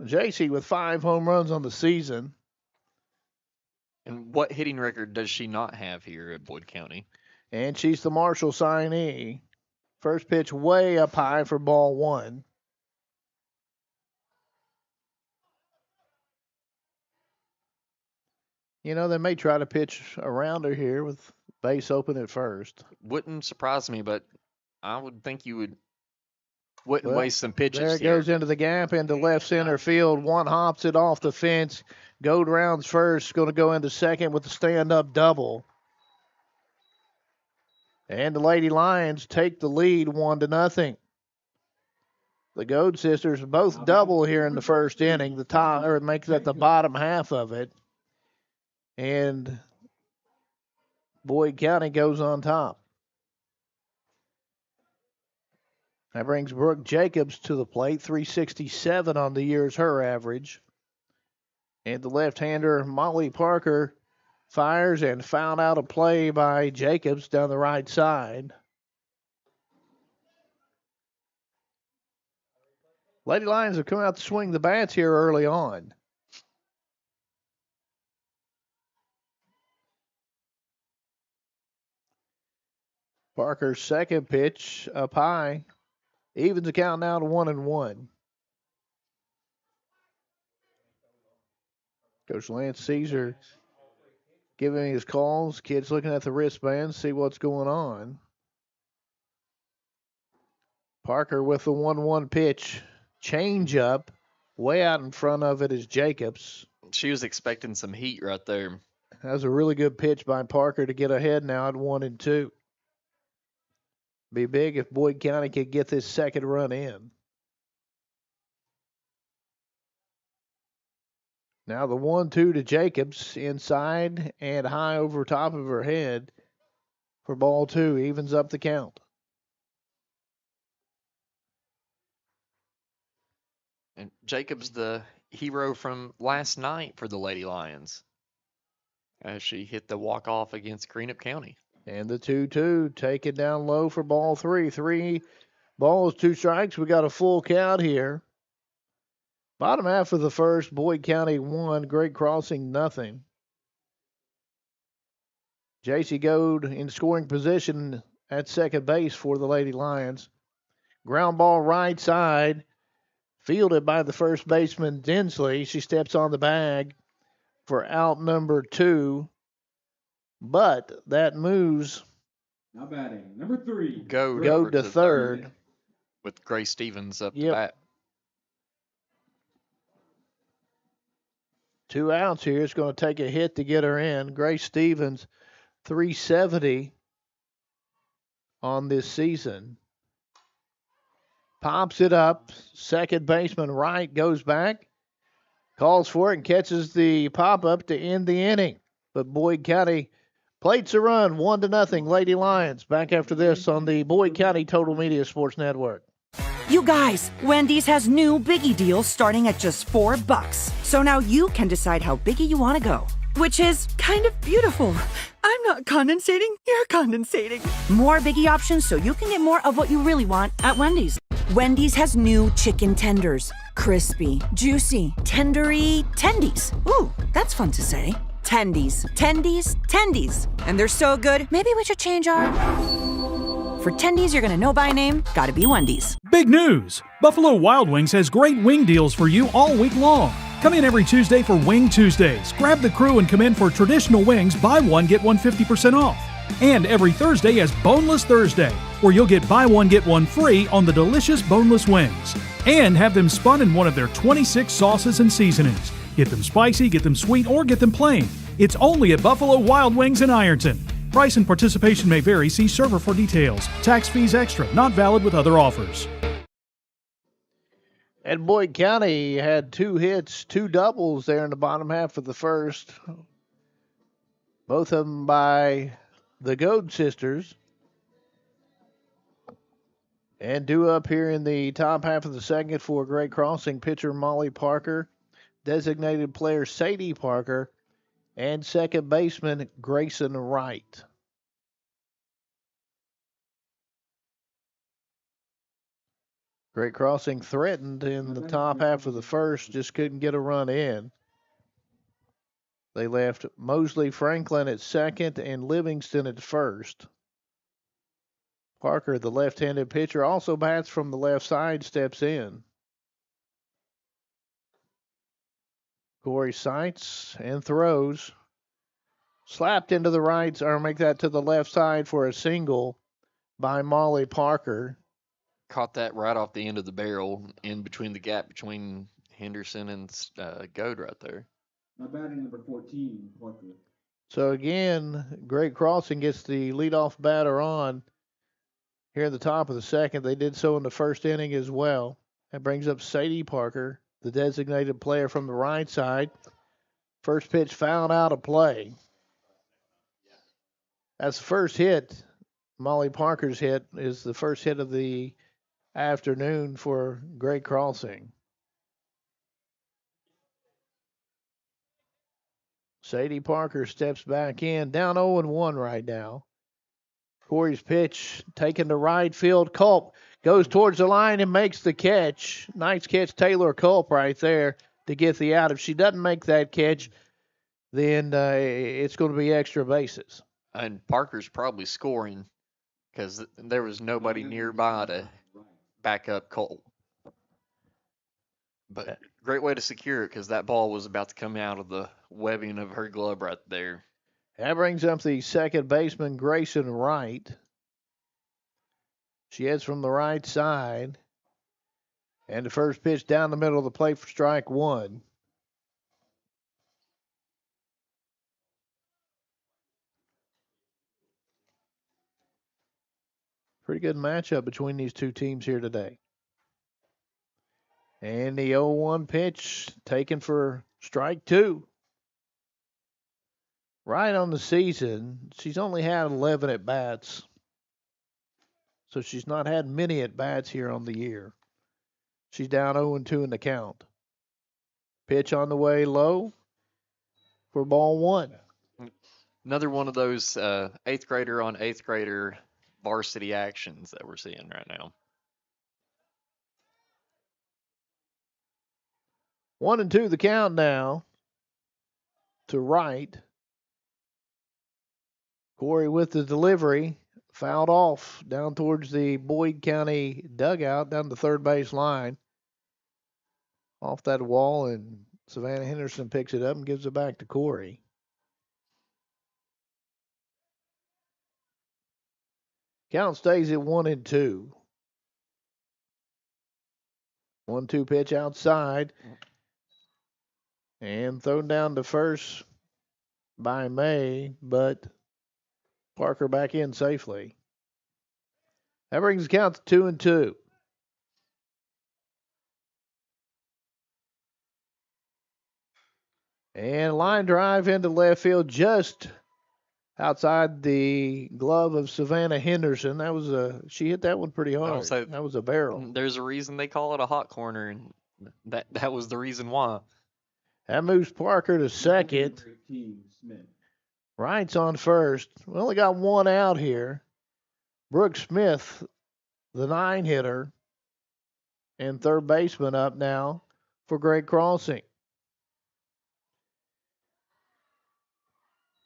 JC with 5 home runs on the season. And what hitting record does she not have here at Boyd County? And she's the Marshall signee. First pitch way up high for ball one. You know, they may try to pitch around her here with base open at first. Wouldn't surprise me, but I would think you wouldn't waste some pitches there it here. goes into the gap into left center field. One hops it off the fence. Goad rounds first. Going to go into second with the stand-up double. And the Lady Lions take the lead 1-0. The Goad sisters both double here in the first inning. The top, or makes that the bottom half of it. And Boyd County goes on top. That brings Brooke Jacobs to the plate. .367 on the year is her average. And the left-hander, Molly Parker, fires and fouled out a play by Jacobs down the right side. Lady Lions have come out to swing the bats here early on. Parker's second pitch up high. Evens the count now to 1-1. Coach Lance Caesar giving his calls. Kids looking at the wristband, see what's going on. Parker with the 1-1 pitch. Change up. Way out in front of it is Jacobs. She was expecting some heat right there. That was a really good pitch by Parker to get ahead now at 1-2. Be big if Boyd County could get this second run in. Now the 1-2 to Jacobs, inside and high over top of her head for ball two. Evens up the count. And Jacobs, the hero from last night for the Lady Lions, as she hit the walk-off against Greenup County. And the 2-2 taken down low for ball three. 3 balls, 2 strikes. We got a full count here. Bottom half of the first, Boyd County 1, Great Crossing nothing. J.C. Goad in scoring position at second base for the Lady Lions. Ground ball right side, fielded by the first baseman Dinsley. She steps on the bag for out number 2, but that moves Now batting, number 3. Go Go to third. with Grace Stevens up to Yep. bat. 2 outs here. It's going to take a hit to get her in. Grace Stevens, 370 on this season. Pops it up. Second baseman Wright goes back, calls for it, and catches the pop-up to end the inning. But Boyd County plates a run, 1-0, Lady Lions. Back after this on the Boyd County Total Media Sports Network. You guys, Wendy's has new biggie deals starting at just $4. So now you can decide how biggie you want to go, which is kind of beautiful. I'm not condensating, you're condensating. More biggie options so you can get more of what you really want at Wendy's. Wendy's has new chicken tenders. Crispy, juicy, tendery tendies. Ooh, that's fun to say. Tendies, tendies, tendies. And they're so good, maybe we should change our... For tendies you're gonna know by name, gotta be Wendy's. Big news! Buffalo Wild Wings has great wing deals for you all week long. Come in every Tuesday for Wing Tuesdays. Grab the crew and come in for traditional wings, buy one, get one 50% off. And every Thursday is Boneless Thursday, where you'll get buy one, get one free on the delicious boneless wings. And have them spun in one of their 26 sauces and seasonings. Get them spicy, get them sweet, or get them plain. It's only at Buffalo Wild Wings in Ironton. Price and participation may vary. See server for details. Tax fees extra. Not valid with other offers. And Boyd County had 2 hits, 2 doubles there in the bottom half of the first. Both of them by the Goad sisters. And due up here in the top half of the second for Great Crossing, pitcher Molly Parker, designated player Sadie Parker, and second baseman Grayson Wright. Great Crossing threatened in the top half of the first, just couldn't get a run in. They left Mosley Franklin at second and Livingston at first. Parker, the left-handed pitcher, also bats from the left side, steps in. Corey sights and throws. Slapped into the right, or make that to the left side for a single by Molly Parker. Caught that right off the end of the barrel, in between the gap between Henderson and Goad right there. Now batting, number 14, Parker. So again, Great Crossing gets the leadoff batter on here at the top of the second. They did so in the first inning as well. That brings up Sadie Parker, the designated player from the right side. First pitch fouled out of play. That's the first hit. Molly Parker's hit is the first hit of the afternoon for Great Crossing. Sadie Parker steps back in, down 0-1 right now. Corey's pitch taken to right field. Culp goes towards the line and makes the catch. Nice catch, Taylor Culp, right there to get the out. If she doesn't make that catch, then it's going to be extra bases. And Parker's probably scoring because there was nobody nearby to back up Cole. But great way to secure it because that ball was about to come out of the webbing of her glove right there. That brings up the second baseman, Grayson Wright. She heads from the right side. And the first pitch down the middle of the plate for strike one. Pretty good matchup between these two teams here today. And the 0-1 pitch taken for strike two. Right on the season, she's only had 11 at-bats. So she's not had many at-bats here on the year. She's down 0-2 in the count. Pitch on the way low for ball one. Another one of those eighth grader on eighth grader varsity actions that we're seeing right now. 1-2 the count now to Wright. Corey with the delivery. fouled off down towards the Boyd County dugout, down the third base line. Off that wall, and Savannah Henderson picks it up and gives it back to Corey. Count stays at 1-2. 1-2 pitch outside. And thrown down to first by May, but Parker back in safely. That brings the count to 2-2. And line drive into left field just outside the glove of Savannah Henderson. She hit that one pretty hard. That was a barrel. There's a reason they call it a hot corner, and that was the reason why. That moves Parker to second. Wright's on first. We only got one out here. Brooke Smith, the 9-hitter, and third baseman up now for Greg Crossing.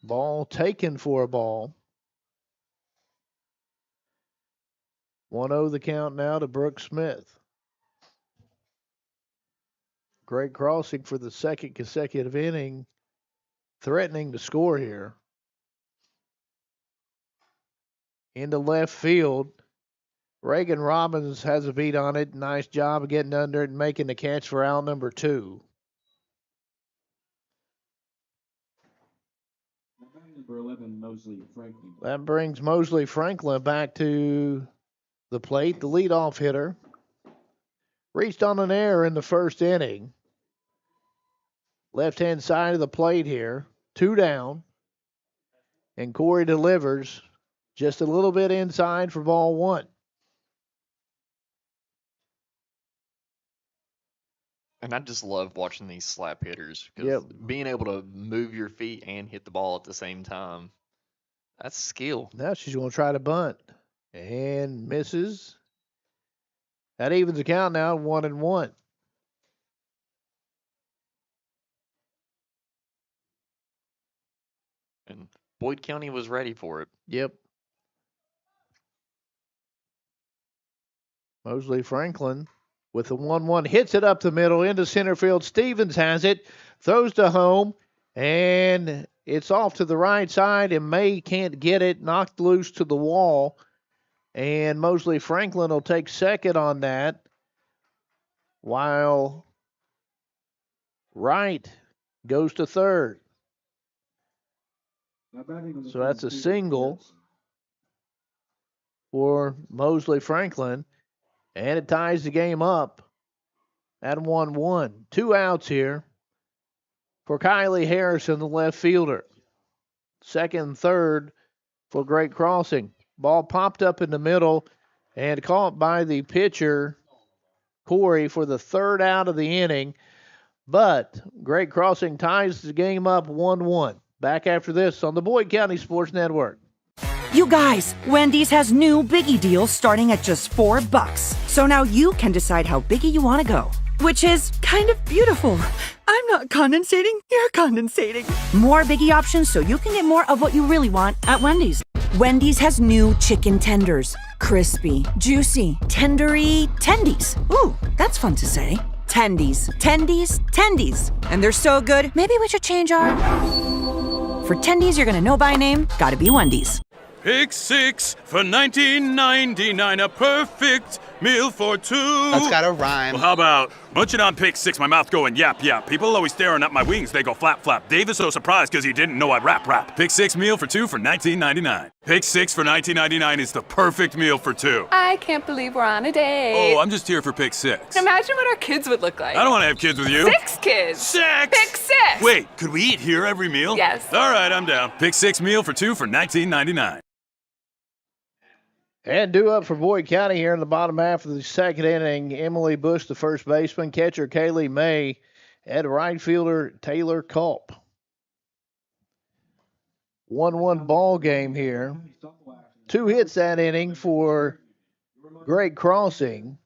Ball taken for a ball. 1-0 the count now to Brooke Smith. Greg Crossing for the second consecutive inning, threatening to score here. Into left field. Reagan Robbins has a beat on it. Nice job of getting under it and making the catch for out number 2. Number 11, Mosley Franklin. That brings Mosley Franklin back to the plate, the leadoff hitter. Reached on an error in the first inning. Left-hand side of the plate here. 2 down. And Corey delivers just a little bit inside for ball 1. And I just love watching these slap hitters because being able to move your feet and hit the ball at the same time, that's skill. Now she's going to try to bunt and misses. That evens the count now, 1-1. And Boyd County was ready for it. Yep. Mosley Franklin with the 1-1 hits it up the middle into center field. Stevens has it, throws to home, and it's off to the right side, and May can't get it, knocked loose to the wall. And Mosley Franklin will take second on that, while Wright goes to third. So that's a single for Mosley Franklin, and it ties the game up at 1-1. 2 outs here for Kylie Harrison, the left fielder. Second and third for Great Crossing. Ball popped up in the middle and caught by the pitcher, Corey, for the third out of the inning. But Great Crossing ties the game up 1-1. Back after this on the Boyd County Sports Network. You guys, Wendy's has new Biggie deals starting at just $4. So now you can decide how biggie you want to go, which is kind of beautiful. I'm not condensating, you're condensating. More Biggie options so you can get more of what you really want at Wendy's. Wendy's has new chicken tenders. Crispy, juicy, tendery tendies. Ooh, that's fun to say. Tendies, tendies, tendies. And they're so good, maybe we should change our... For tendies you're gonna know by name, gotta be Wendy's. Pick 6 for $19.99, a perfect meal for 2. That's gotta rhyme. Well, how about munching on Pick 6, my mouth going yap yap. People always staring at my wings, they go flap flap. Dave is so surprised because he didn't know I'd rap. Pick 6 meal for 2 for $19.99. Pick 6 for $19.99 is the perfect meal for 2. I can't believe we're on a date. Oh, I'm just here for Pick 6. Imagine what our kids would look like. I don't want to have kids with you. 6 kids. 6! Pick 6! Wait, could we eat here every meal? Yes. All right, I'm down. Pick 6 meal for 2 for $19.99. And due up for Boyd County here in the bottom half of the second inning, Emily Bush, the first baseman, catcher Kaylee May, and right fielder Taylor Culp. 1-1 ball game here. 2 hits that inning for Great Crossing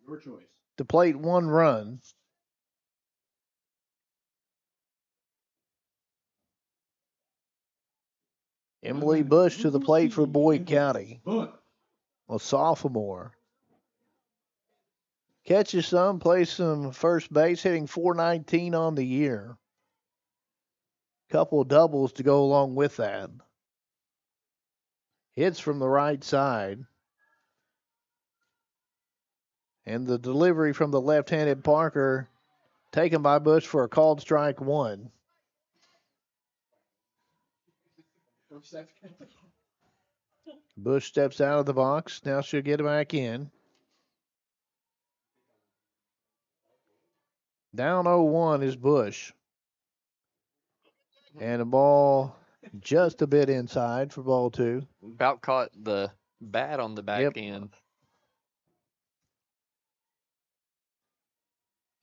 to plate 1 run. Emily Bush to the plate for Boyd County. a sophomore. Catches some, plays some first base, hitting .419 on the year. Couple of doubles to go along with that. Hits from the right side. And the delivery from the left-handed Parker taken by Bush for a called strike one. Bush steps out of the box. Now she'll get it back in. Down 0-1 is Bush. And the ball just a bit inside for ball two. About caught the bat on the back end.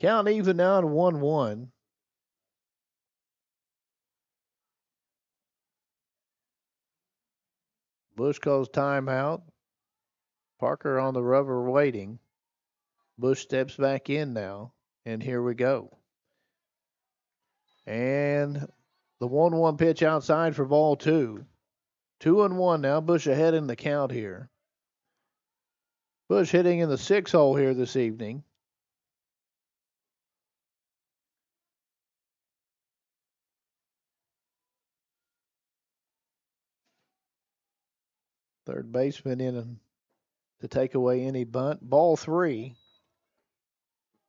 Count even now to 1-1. Bush calls timeout. Parker on the rubber waiting. Bush steps back in now. And here we go. And the 1-1 pitch outside for ball two. 2-1 now. Bush ahead in the count here. Bush hitting in the 6 hole here this evening. Third baseman in to take away any bunt. Ball three.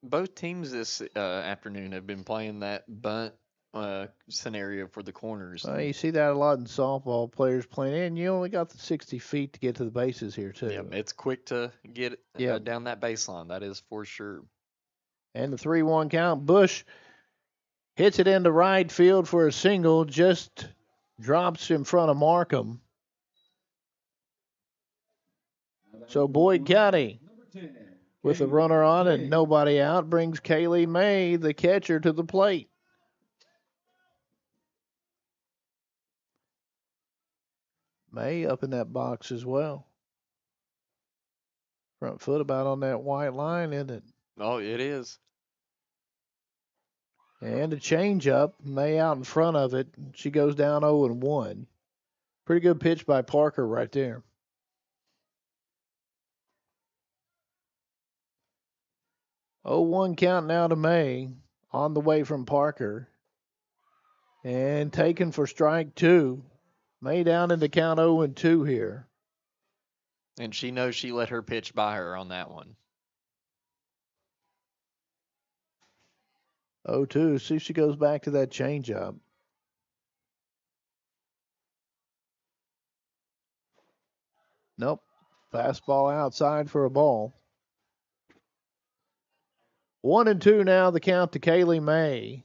Both teams this afternoon have been playing that bunt scenario for the corners. You see that a lot in softball, players playing in. You only got the 60 feet to get to the bases here, too. Yeah, it's quick to get down that baseline. That is for sure. And the 3-1 count. Bush hits it into right field for a single. Just drops in front of Markham. So Boyd County, with a runner on and nobody out, brings Kaylee May, the catcher, to the plate. May up in that box as well. Front foot about on that white line, isn't it? Oh, it is. And a changeup. May out in front of it. She goes down 0-1. Pretty good pitch by Parker right there. 0-1 count now to May. On the way from Parker. And taken for strike two. May down in the count 0-2 here. And she knows she let her pitch by her on that one. 0-2. See if she goes back to that changeup. Nope. Fastball outside for a ball. 1-2 now, the count to Kaylee May.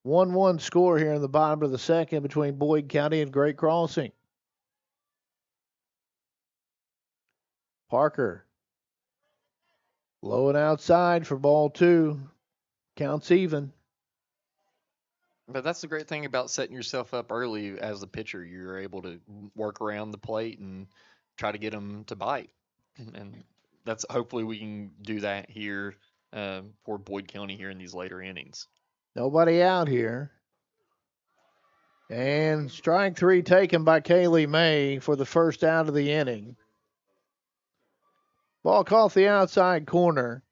1-1 score here in the bottom of the second between Boyd County and Great Crossing. Parker. Low and outside for ball two. Counts even. But that's the great thing about setting yourself up early as the pitcher. You're able to work around the plate and try to get them to bite. And that's hopefully we can do that here for Boyd County here in these later innings. Nobody out here. And strike three taken by Kaylee May for the first out of the inning. Ball caught the outside corner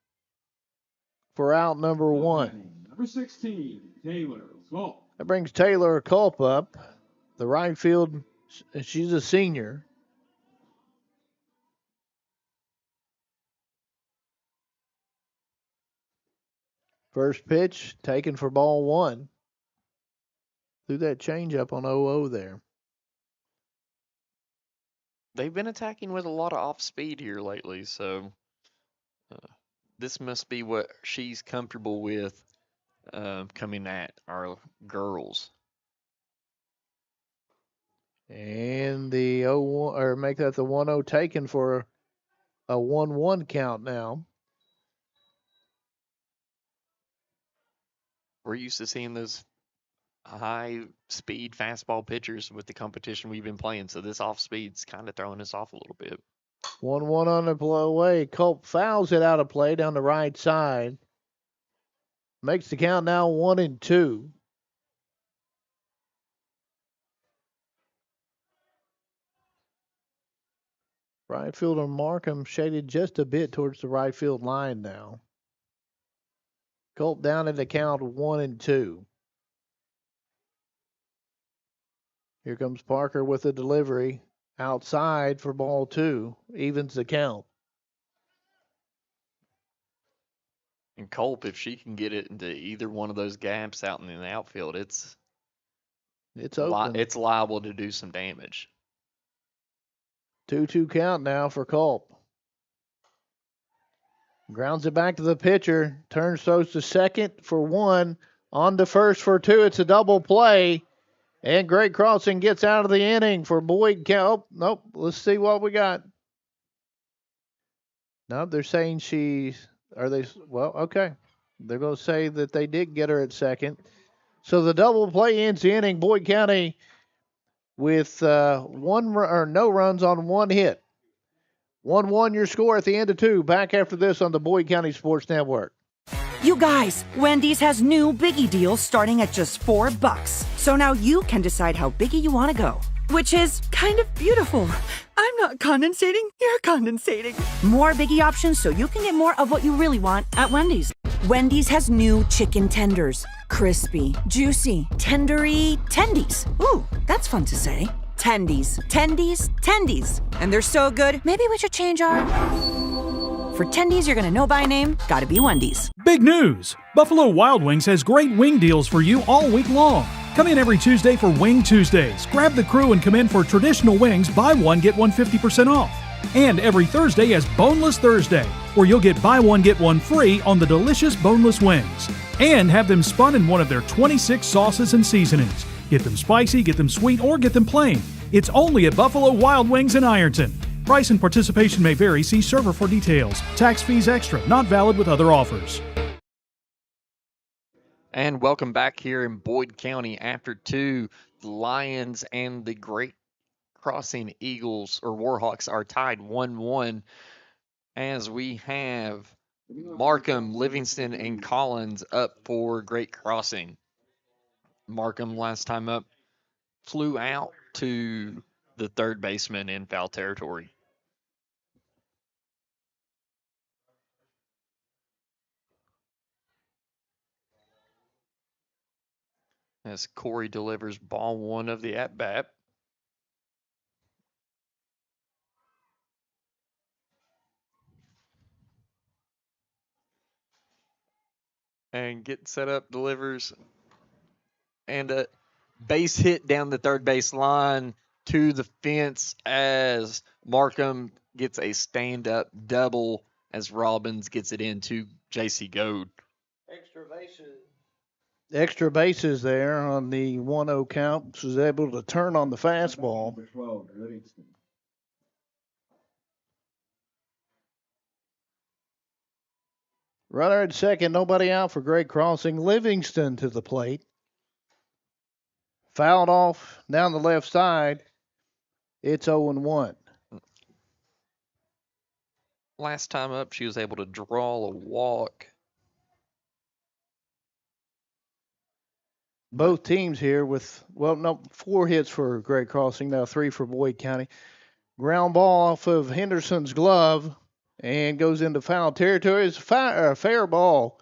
for out number one. Number 16, Taylor Culp. That brings Taylor Culp up. The right field, she's a senior. First pitch taken for ball one. Threw that changeup on 0-0 there. They've been attacking with a lot of off speed here lately, so this must be what she's comfortable with coming at our girls. And the 0-1, or make that the 1-0 taken for a 1-1 count now. We're used to seeing those high speed fastball pitchers with the competition we've been playing, so this off speed's kind of throwing us off a little bit. 1-1 on the play. Culp fouls it out of play down the right side. Makes the count now 1-2. Right fielder Markham shaded just a bit towards the right field line now. Culp down in the count 1-2. Here comes Parker with a delivery outside for ball 2. Evens the count. And Culp, if she can get it into either one of those gaps out in the outfield, it's open. It's liable to do some damage. 2-2 count now for Culp. Grounds it back to the pitcher. Turns throws to second for 1. On to first for 2. It's a double play. And Great Crossing gets out of the inning for Boyd County. Nope. Let's see what we got. No, they're saying okay. They're going to say that they did get her at second. So the double play ends the inning. Boyd County with no runs on 1 hit. 1-1 your score at the end of 2. Back after this on the Boyd County Sports Network. You guys, Wendy's has new Biggie deals starting at just $4. So now you can decide how biggie you want to go. Which is kind of beautiful. I'm not condensating, you're condensating. More Biggie options so you can get more of what you really want at Wendy's. Wendy's has new chicken tenders. Crispy, juicy, tendery tendies. Ooh, that's fun to say. Tendies, tendies, tendies. And they're so good, maybe we should change our... For tendies you're gonna know by name, gotta be Wendy's. Big news! Buffalo Wild Wings has great wing deals for you all week long. Come in every Tuesday for Wing Tuesdays. Grab the crew and come in for traditional wings, buy one, get one 50% off. And every Thursday is Boneless Thursday, where you'll get buy one, get one free on the delicious boneless wings. And have them spun in one of their 26 sauces and seasonings. Get them spicy, get them sweet, or get them plain. It's only at Buffalo Wild Wings in Ironton. Price and participation may vary. See server for details. Tax fees extra. Not valid with other offers. And welcome back here in Boyd County after 2. The Lions and the Great Crossing Eagles or Warhawks are tied 1-1 as we have Markham, Livingston, and Collins up for Great Crossing. Markham last time up flew out to the third baseman in foul territory. As Corey delivers ball 1 of the at-bat. And gets set up, delivers, and a base hit down the third base line to the fence as Markham gets a stand-up double as Robbins gets it into J.C. Goad. Extra bases there on the 1-0 count. Was able to turn on the fastball. Runner at second, nobody out for Great Crossing. Livingston to the plate. Fouled off down the left side. It's 0-1. Last time up, she was able to draw a walk. Both teams here with, 4 hits for Great Crossing, now 3 for Boyd County. Ground ball off of Henderson's glove and goes into foul territory. It's a fair ball.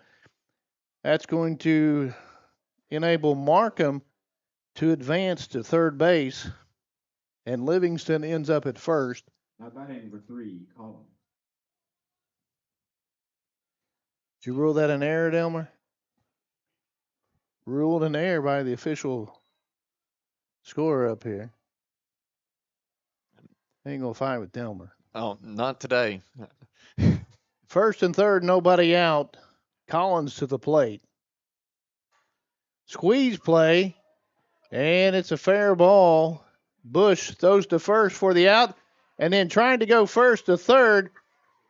That's going to enable Markham to advance to third base, and Livingston ends up at first. Not batting number 3, Collins. Did you rule that an error, Delmer? Ruled an error by the official scorer up here. Ain't gonna fight with Delmer. Oh, not today. First and third, nobody out. Collins to the plate. Squeeze play, and it's a fair ball. Bush throws to first for the out, and then trying to go first to third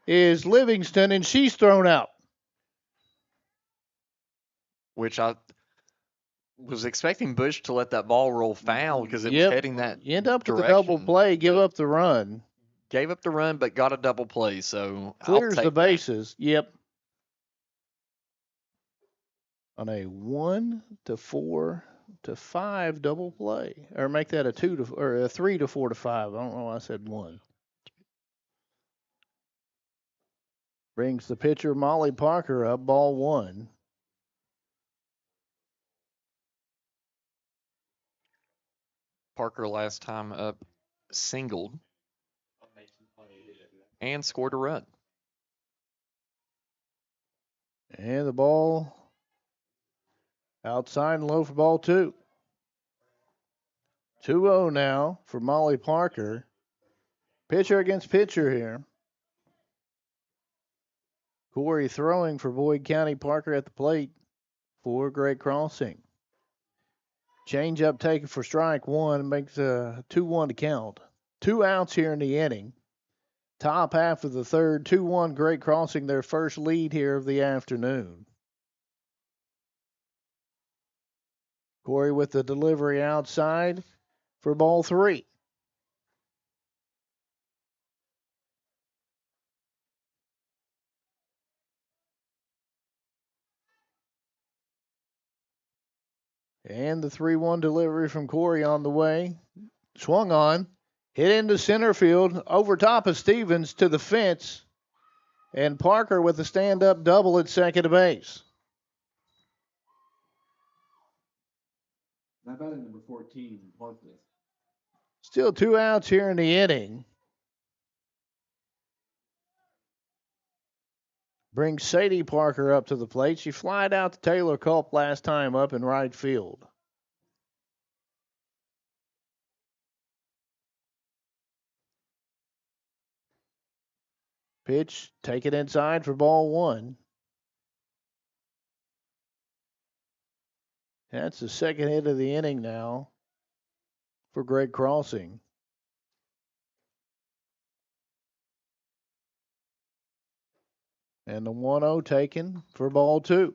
is Livingston, and she's thrown out. Which I was expecting Bush to let that ball roll foul because it was heading that You end up with a direction. double play, give up the run. Gave up the run, but got a double play, so Clears I'll the take bases. Yep. On a 1 to 4 to 5 double play, or make that a 3 to 4 to 5. I don't know why I said 1. Brings the pitcher Molly Parker up, ball one. Parker last time up singled and scored a run. And the ball outside and low for ball two. 2-0 now for Molly Parker. Pitcher against pitcher here. Corey throwing for Boyd County. Parker at the plate for Great Crossing. Change up taken for strike one, makes a 2-1 to count. 2 outs here in the inning. Top half of the third, 2-1 Great Crossing, their first lead here of the afternoon. Corey with the delivery outside for ball three. And the 3-1 delivery from Corey on the way. Swung on, hit into center field, over top of Stevens to the fence. And Parker with a stand-up double at second base. Now batting number 14, Barkley. Still 2 outs here in the inning. Brings Sadie Parker up to the plate. She flied out to Taylor Culp last time up in right field. Pitch, take it inside for ball one. That's the second hit of the inning now for Great Crossing. And the 1-0 taken for ball two.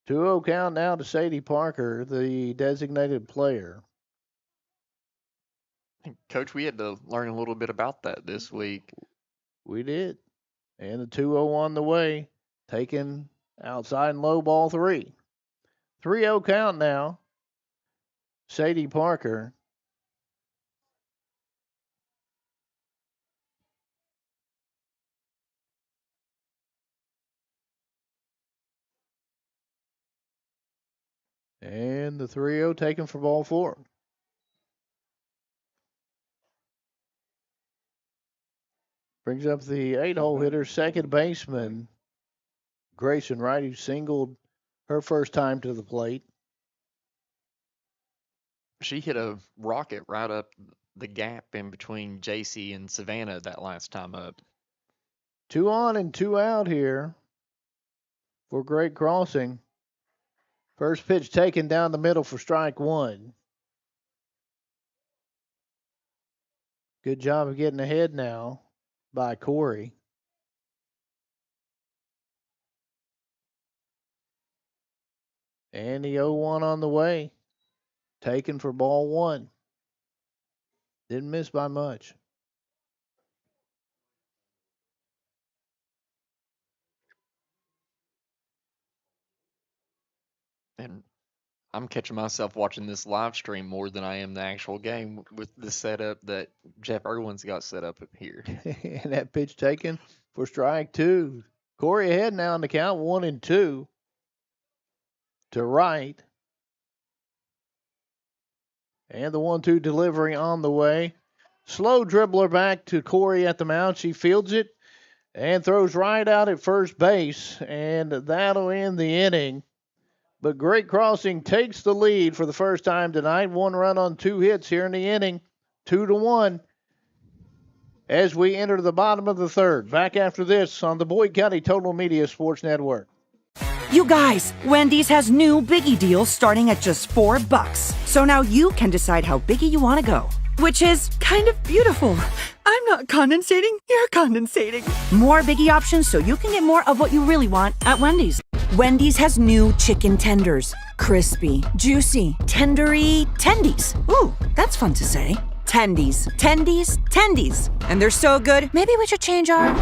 2-0 count now to Sadie Parker, the designated player. Coach, we had to learn a little bit about that this week. We did. And the 2-0 on the way, taken outside and low, ball three. 3-0 count now. Sadie Parker. And the 3-0 taken for ball four. Brings up the 8-hole hitter, second baseman, Grayson Wright, who singled her first time to the plate. She hit a rocket right up the gap in between JC and Savannah that last time up. 2 on and 2 out here for Great Crossing. First pitch taken down the middle for strike one. Good job of getting ahead now by Corey. And the 0-1 on the way. Taken for ball one. Didn't miss by much. And I'm catching myself watching this live stream more than I am the actual game with the setup that Jeff Irwin's got set up here. And that pitch taken for strike two. Corey ahead now in the count, 1-2 to Wright. And the 1-2 delivery on the way. Slow dribbler back to Corey at the mound. She fields it and throws right out at first base. And that'll end the inning. But Great Crossing takes the lead for the first time tonight. 1 run on 2 hits here in the inning. 2-1 as we enter the bottom of the third. Back after this on the Boyd County Total Media Sports Network. You guys, Wendy's has new Biggie deals starting at just $4. So now you can decide how biggie you want to go. Which is kind of beautiful. I'm not condensating, you're condensating. More Biggie options so you can get more of what you really want at Wendy's. Wendy's has new chicken tenders. Crispy, juicy, tendery, tendies. Ooh, that's fun to say. Tendies, tendies, tendies. And they're so good, maybe we should change our...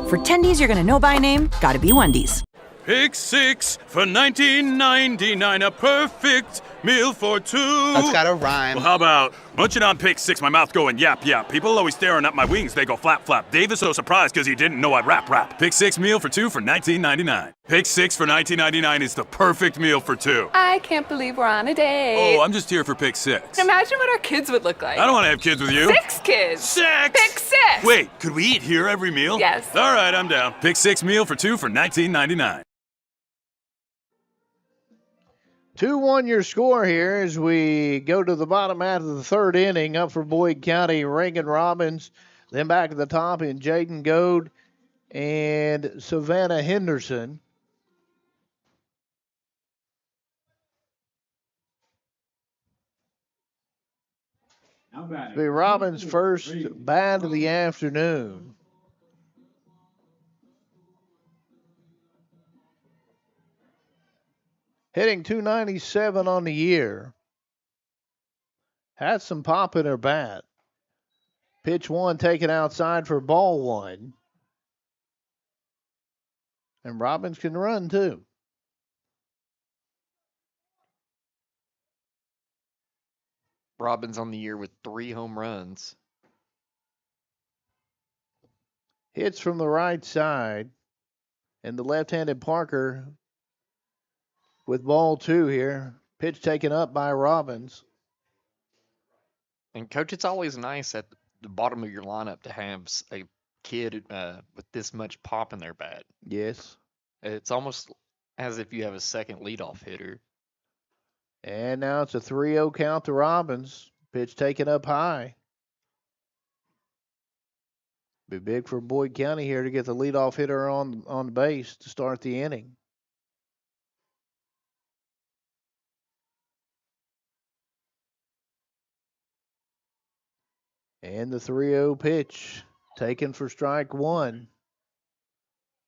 For tendies you're gonna know by name, gotta be Wendy's. Pick six for $19.99, a perfect meal for two. That's got a rhyme. Well, how about munching on pick six, my mouth going yap, yap. People always staring at my wings, they go flap, flap. Dave is so surprised because he didn't know I'd rap, rap. Pick six meal for two for $19.99. Pick six for $19.99 is the perfect meal for two. I can't believe we're on a date. Oh, I'm just here for pick six. Imagine what our kids would look like. I don't want to have kids with you. 6 kids. 6! Pick 6! Wait, could we eat here every meal? Yes. All right, I'm down. Pick six meal for two for $19.99. 2-1 your score here as we go to the bottom half of the third inning. Up for Boyd County, Reagan Robbins. Then back at the top in Jaden Goad and Savannah Henderson. Now batting. Be Robbins' first bat of the afternoon. Hitting .297 on the year. Had some pop in her bat. Pitch one taken outside for ball one. And Robbins can run too. Robbins on the year with 3 home runs. Hits from the right side. And the left-handed Parker with ball two here. Pitch taken up by Robbins. And, Coach, it's always nice at the bottom of your lineup to have a kid with this much pop in their bat. Yes. It's almost as if you have a second leadoff hitter. And now it's a 3-0 count to Robbins. Pitch taken up high. Be big for Boyd County here to get the leadoff hitter on the base to start the inning. And the 3-0 pitch taken for strike one.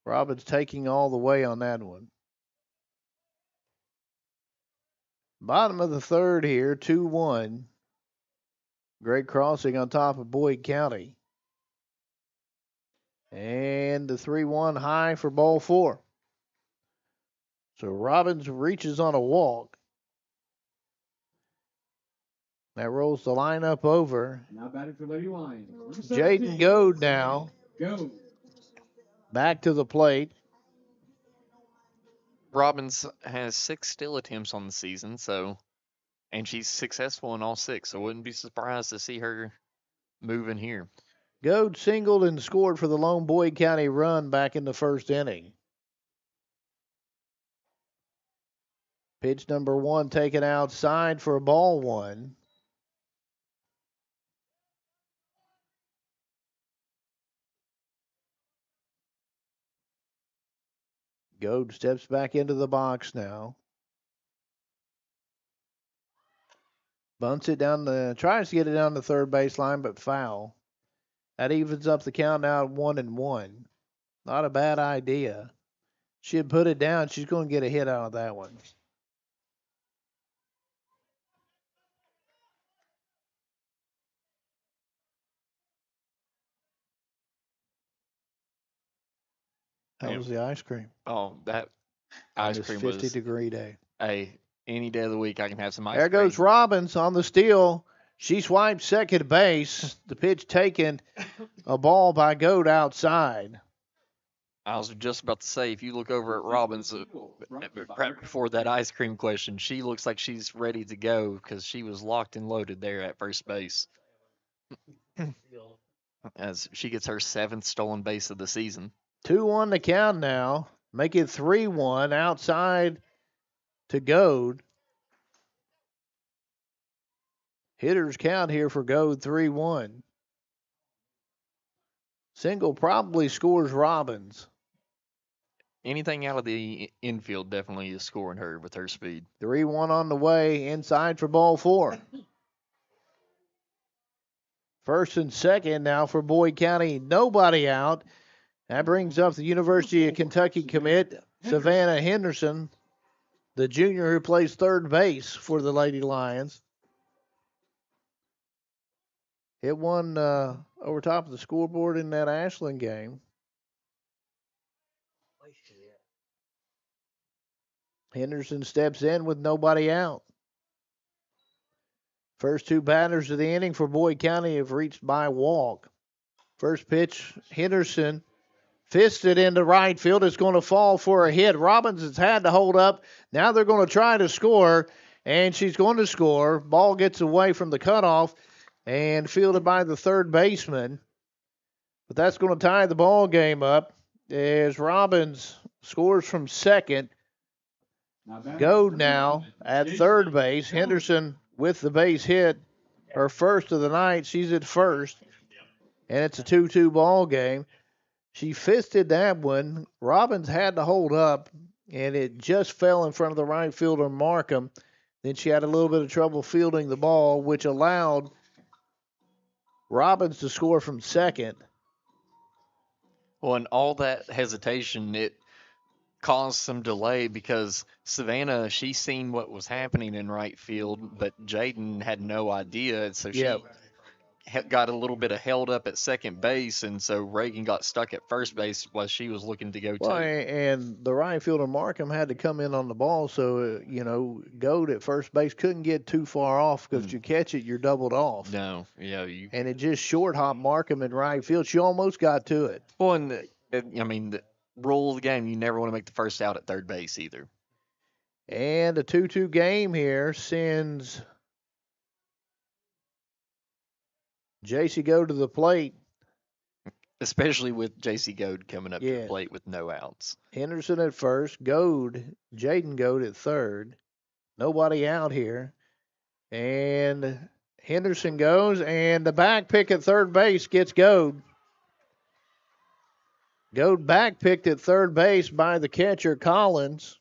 Robbins taking all the way on that one. Bottom of the third here, 2-1. Great crossing on top of Boyd County. And the 3-1 high for ball four. So Robbins reaches on a walk. That rolls the lineup over. Now batting for Lady Lions. Jaden Goad now. Go. Back to the plate. Robbins has 6 steal attempts on the season, and she's successful in all 6, so wouldn't be surprised to see her moving here. Goad singled and scored for the lone Boyd County run back in the first inning. Pitch number one taken outside for a ball one. Goad steps back into the box now. Bunts it down tries to get it down the third baseline, but foul. That evens up the count now at 1-1. Not a bad idea. She'd put it down. She's going to get a hit out of that one. How was the ice cream? Oh, that ice This cream 50-degree day. Any day of the week I can have some ice There cream. goes Robbins on the steal. She swipes second base. The pitch taken, a ball by Goad outside. I was just about to say, if you look over at Robbins right before that ice cream question, she looks like she's ready to go because she was locked and loaded there at first base. As she gets her 7th stolen base of the season. 2-1 the count now. Make it 3-1 outside to Goad. Hitters count here for Goad 3-1. Single probably scores Robbins. Anything out of the infield definitely is scoring her with her speed. 3-1 on the way inside for ball four. First and second now for Boyd County. Nobody out. That brings up the University of Kentucky commit, Savannah Henderson, the junior who plays third base for the Lady Lions. Hit one over top of the scoreboard in that Ashland game. Henderson steps in with nobody out. First two batters of the inning for Boyd County have reached by walk. First pitch, Henderson fisted into right field. It's going to fall for a hit. Robbins has had to hold up. Now they're going to try to score, and she's going to score. Ball gets away from the cutoff and fielded by the third baseman. But that's going to tie the ball game up as Robbins scores from second. Goad now at third base. Henderson with the base hit, her first of the night. She's at first, and it's a 2-2 ball game. She fisted that one. Robbins had to hold up, and it just fell in front of the right fielder, Markham. Then she had a little bit of trouble fielding the ball, which allowed Robbins to score from second. Well, and all that hesitation, it caused some delay because Savannah, she seen what was happening in right field, but Jaden had no idea, and so she got a little bit of held up at second base, and so Reagan got stuck at first base while she was looking to go Well, to. and the right fielder Markham had to come in on the ball, so Goad at first base couldn't get too far off because if you catch it, you're doubled off. No, And it just short hopped Markham in right field. She almost got to it. Well, and the rule of the game, you never want to make the first out at third base either. And a 2-2 game here sends JC Goad to the plate. Especially with JC Goad coming up to the plate with no outs. Henderson at first, Jaden Goad at third. Nobody out here. And Henderson goes, and the back pick at third base gets Goad. Goad back picked at third base by the catcher, Collins.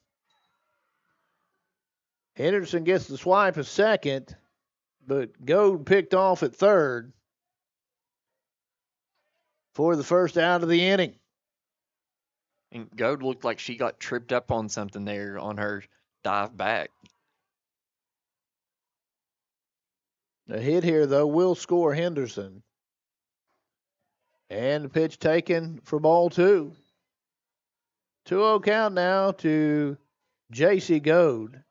Henderson gets the swipe at second, but Goad picked off at third for the first out of the inning. And Goad looked like she got tripped up on something there on her dive back. A hit here, though, will score Henderson. And the pitch taken for ball two. 2-0 count now to JC Goad.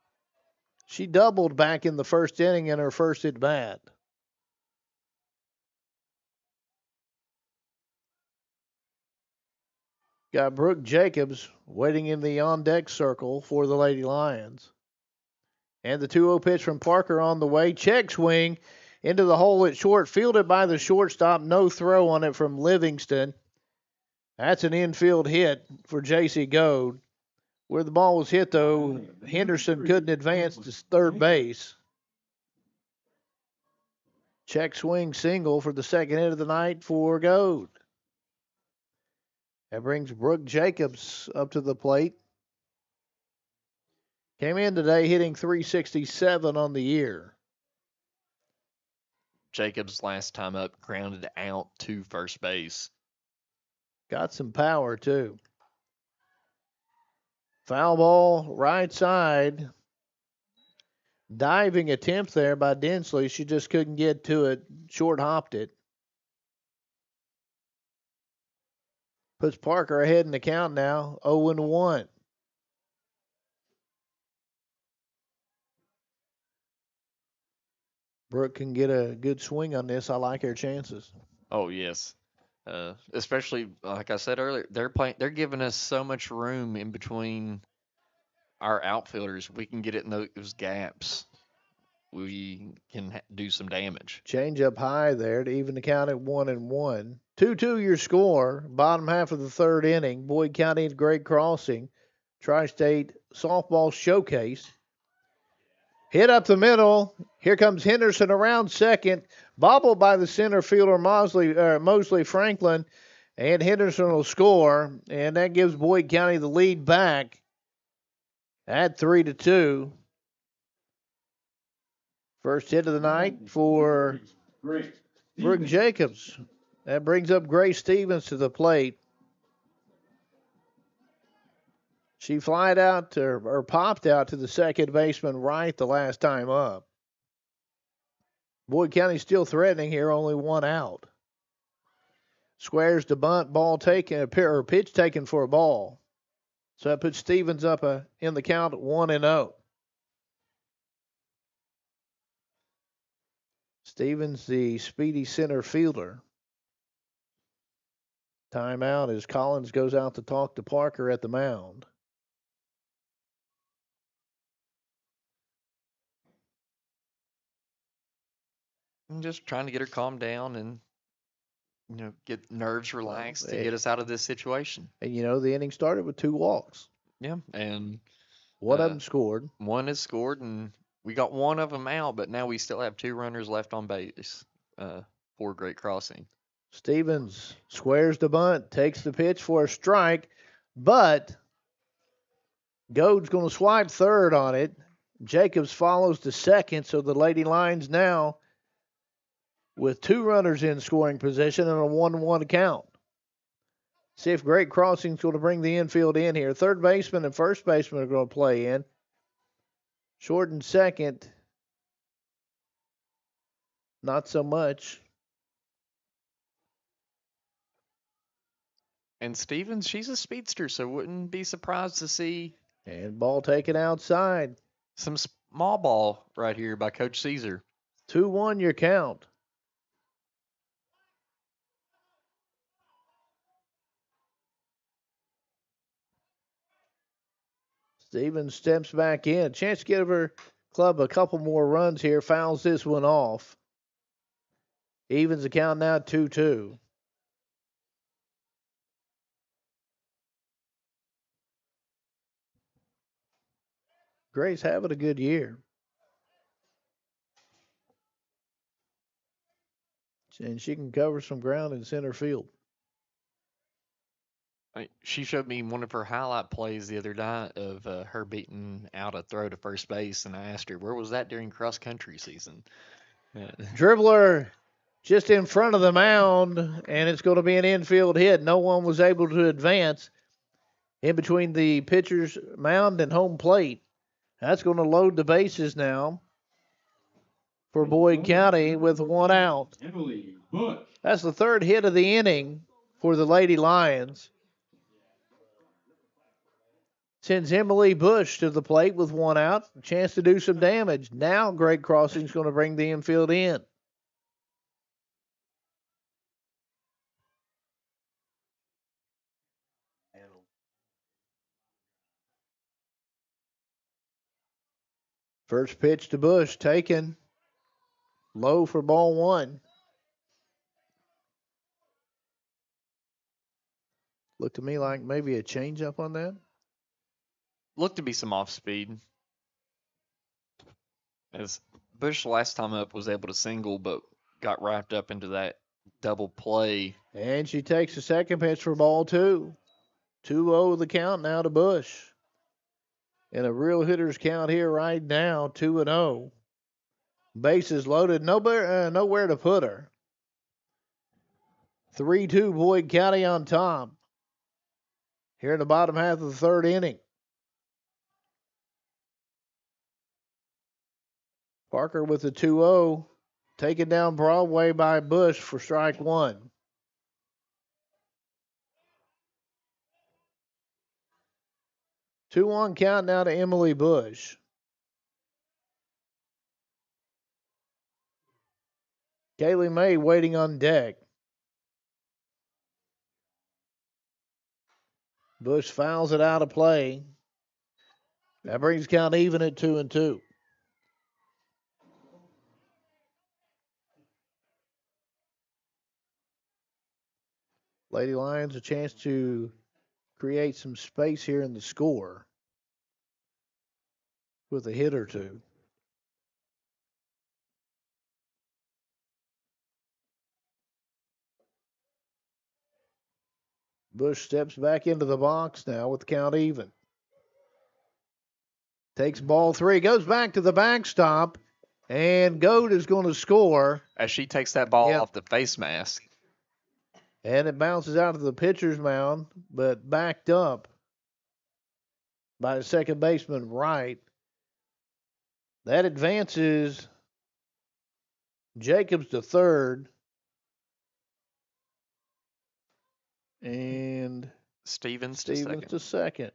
She doubled back in the first inning in her first at bat. Got Brooke Jacobs waiting in the on-deck circle for the Lady Lions. And the 2-0 pitch from Parker on the way. Check swing into the hole at short. Fielded by the shortstop. No throw on it from Livingston. That's an infield hit for J.C. Goad. Where the ball was hit, though, Henderson couldn't advance to third base. Check swing single for the second hit of the night for Goad. That brings Brooke Jacobs up to the plate. Came in today hitting .367 on the year. Jacobs last time up grounded out to first base. Got some power, too. Foul ball, right side. Diving attempt there by Dinsley. She just couldn't get to it. Short hopped it. Puts Parker ahead in the count now. 0-1. Brooke can get a good swing on this. I like her chances. Oh, yes. Especially, like I said earlier, they're giving us so much room in between our outfielders. We can get it in those gaps. We can do some damage. Change up high there to even the count at 1-1. 2-2 your score. Bottom half of the third inning. Boyd County at Great Crossing. Tri-State Softball Showcase. Hit up the middle. Here comes Henderson around second. Bobbled by the center fielder Mosley Franklin. And Henderson will score. And that gives Boyd County the lead back at 3-2. First hit of the night for Brooke Jacobs. That brings up Grace Stevens to the plate. She popped out to the second baseman right the last time up. Boyd County still threatening here, only one out. Squares to bunt, ball taken, or pitch taken for a ball. So that puts Stevens up in the count at 1-0. Stevens, the speedy center fielder. Timeout as Collins goes out to talk to Parker at the mound. I'm just trying to get her calmed down and get nerves relaxed to Well, get us out of this situation. And the inning started with 2 walks. Yeah, and One of them scored. one is scored, and we got one of them out, but now we still have 2 runners left on base for Great Crossing. Stevens squares the bunt, takes the pitch for a strike, but Gode's going to swipe third on it. Jacobs follows to second, so the Lady Lions now with 2 runners in scoring position and a 1-1 count. See if Great Crossing's going to bring the infield in here. Third baseman and first baseman are going to play in. Short and second, not so much. And Stevens, she's a speedster, so wouldn't be surprised to see. And ball taken outside. Some small ball right here by Coach Caesar. 2-1 your count. Stevens steps back in. Chance to give her club a couple more runs here. Fouls this one off. Evens the count now 2-2. Grace having a good year. And she can cover some ground in center field. She showed me one of her highlight plays the other night of her beating out a throw to first base, and I asked her, where was that during cross-country season? Dribbler just in front of the mound, and it's going to be an infield hit. No one was able to advance in between the pitcher's mound and home plate. That's going to load the bases now for Boyd County with 1 out. Emily Bush. That's the 3rd hit of the inning for the Lady Lions. Sends Emily Bush to the plate with 1 out. A chance to do some damage. Now Great Crossing's going to bring the infield in. First pitch to Bush, taken. Low for ball 1. Looked to me like maybe a changeup on that. Looked to be some off speed. As Bush last time up was able to single, but got wrapped up into that double play. And she takes the second pitch for ball 2. 2-0 the count now to Bush. And a real hitter's count here right now, 2-0. Bases loaded, nowhere to put her. 3-2 Boyd County on top. Here in the bottom half of the 3rd inning. Parker with the 2-0. Taken down Broadway by Bush for strike 1. Two-one count now to Emily Bush. Kaylee May waiting on deck. Bush fouls it out of play. That brings count even at 2-2. Lady Lions a chance to create some space here in the score with a hit or two. Bush steps back into the box now with the count even. Takes ball 3, goes back to the backstop, and Goat is going to score. As she takes that ball off the face mask. And it bounces out to the pitcher's mound, but backed up by the second baseman, Wright. That advances Jacobs to third. And Stevens to second.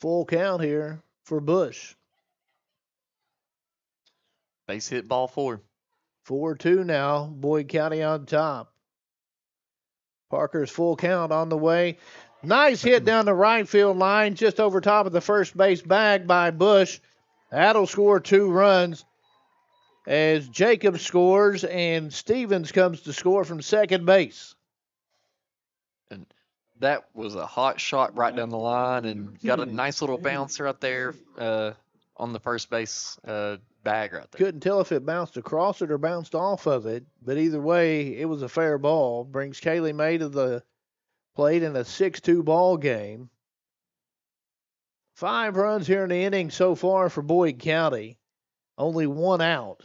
Full count here for Bush. Base hit, ball 4. 4-2 now. Boyd County on top. Parker's full count on the way. Nice hit down the right field line, just over top of the first base bag by Bush. That'll score 2 runs as Jacob scores and Stevens comes to score from second base. And that was a hot shot right down the line and got a nice little bounce right there on the first base bag right there. Couldn't tell if it bounced across it or bounced off of it, but either way, it was a fair ball. Brings Kaylee May to the plate in a 6-2 ball game. 5 runs here in the inning so far for Boyd County. Only 1 out.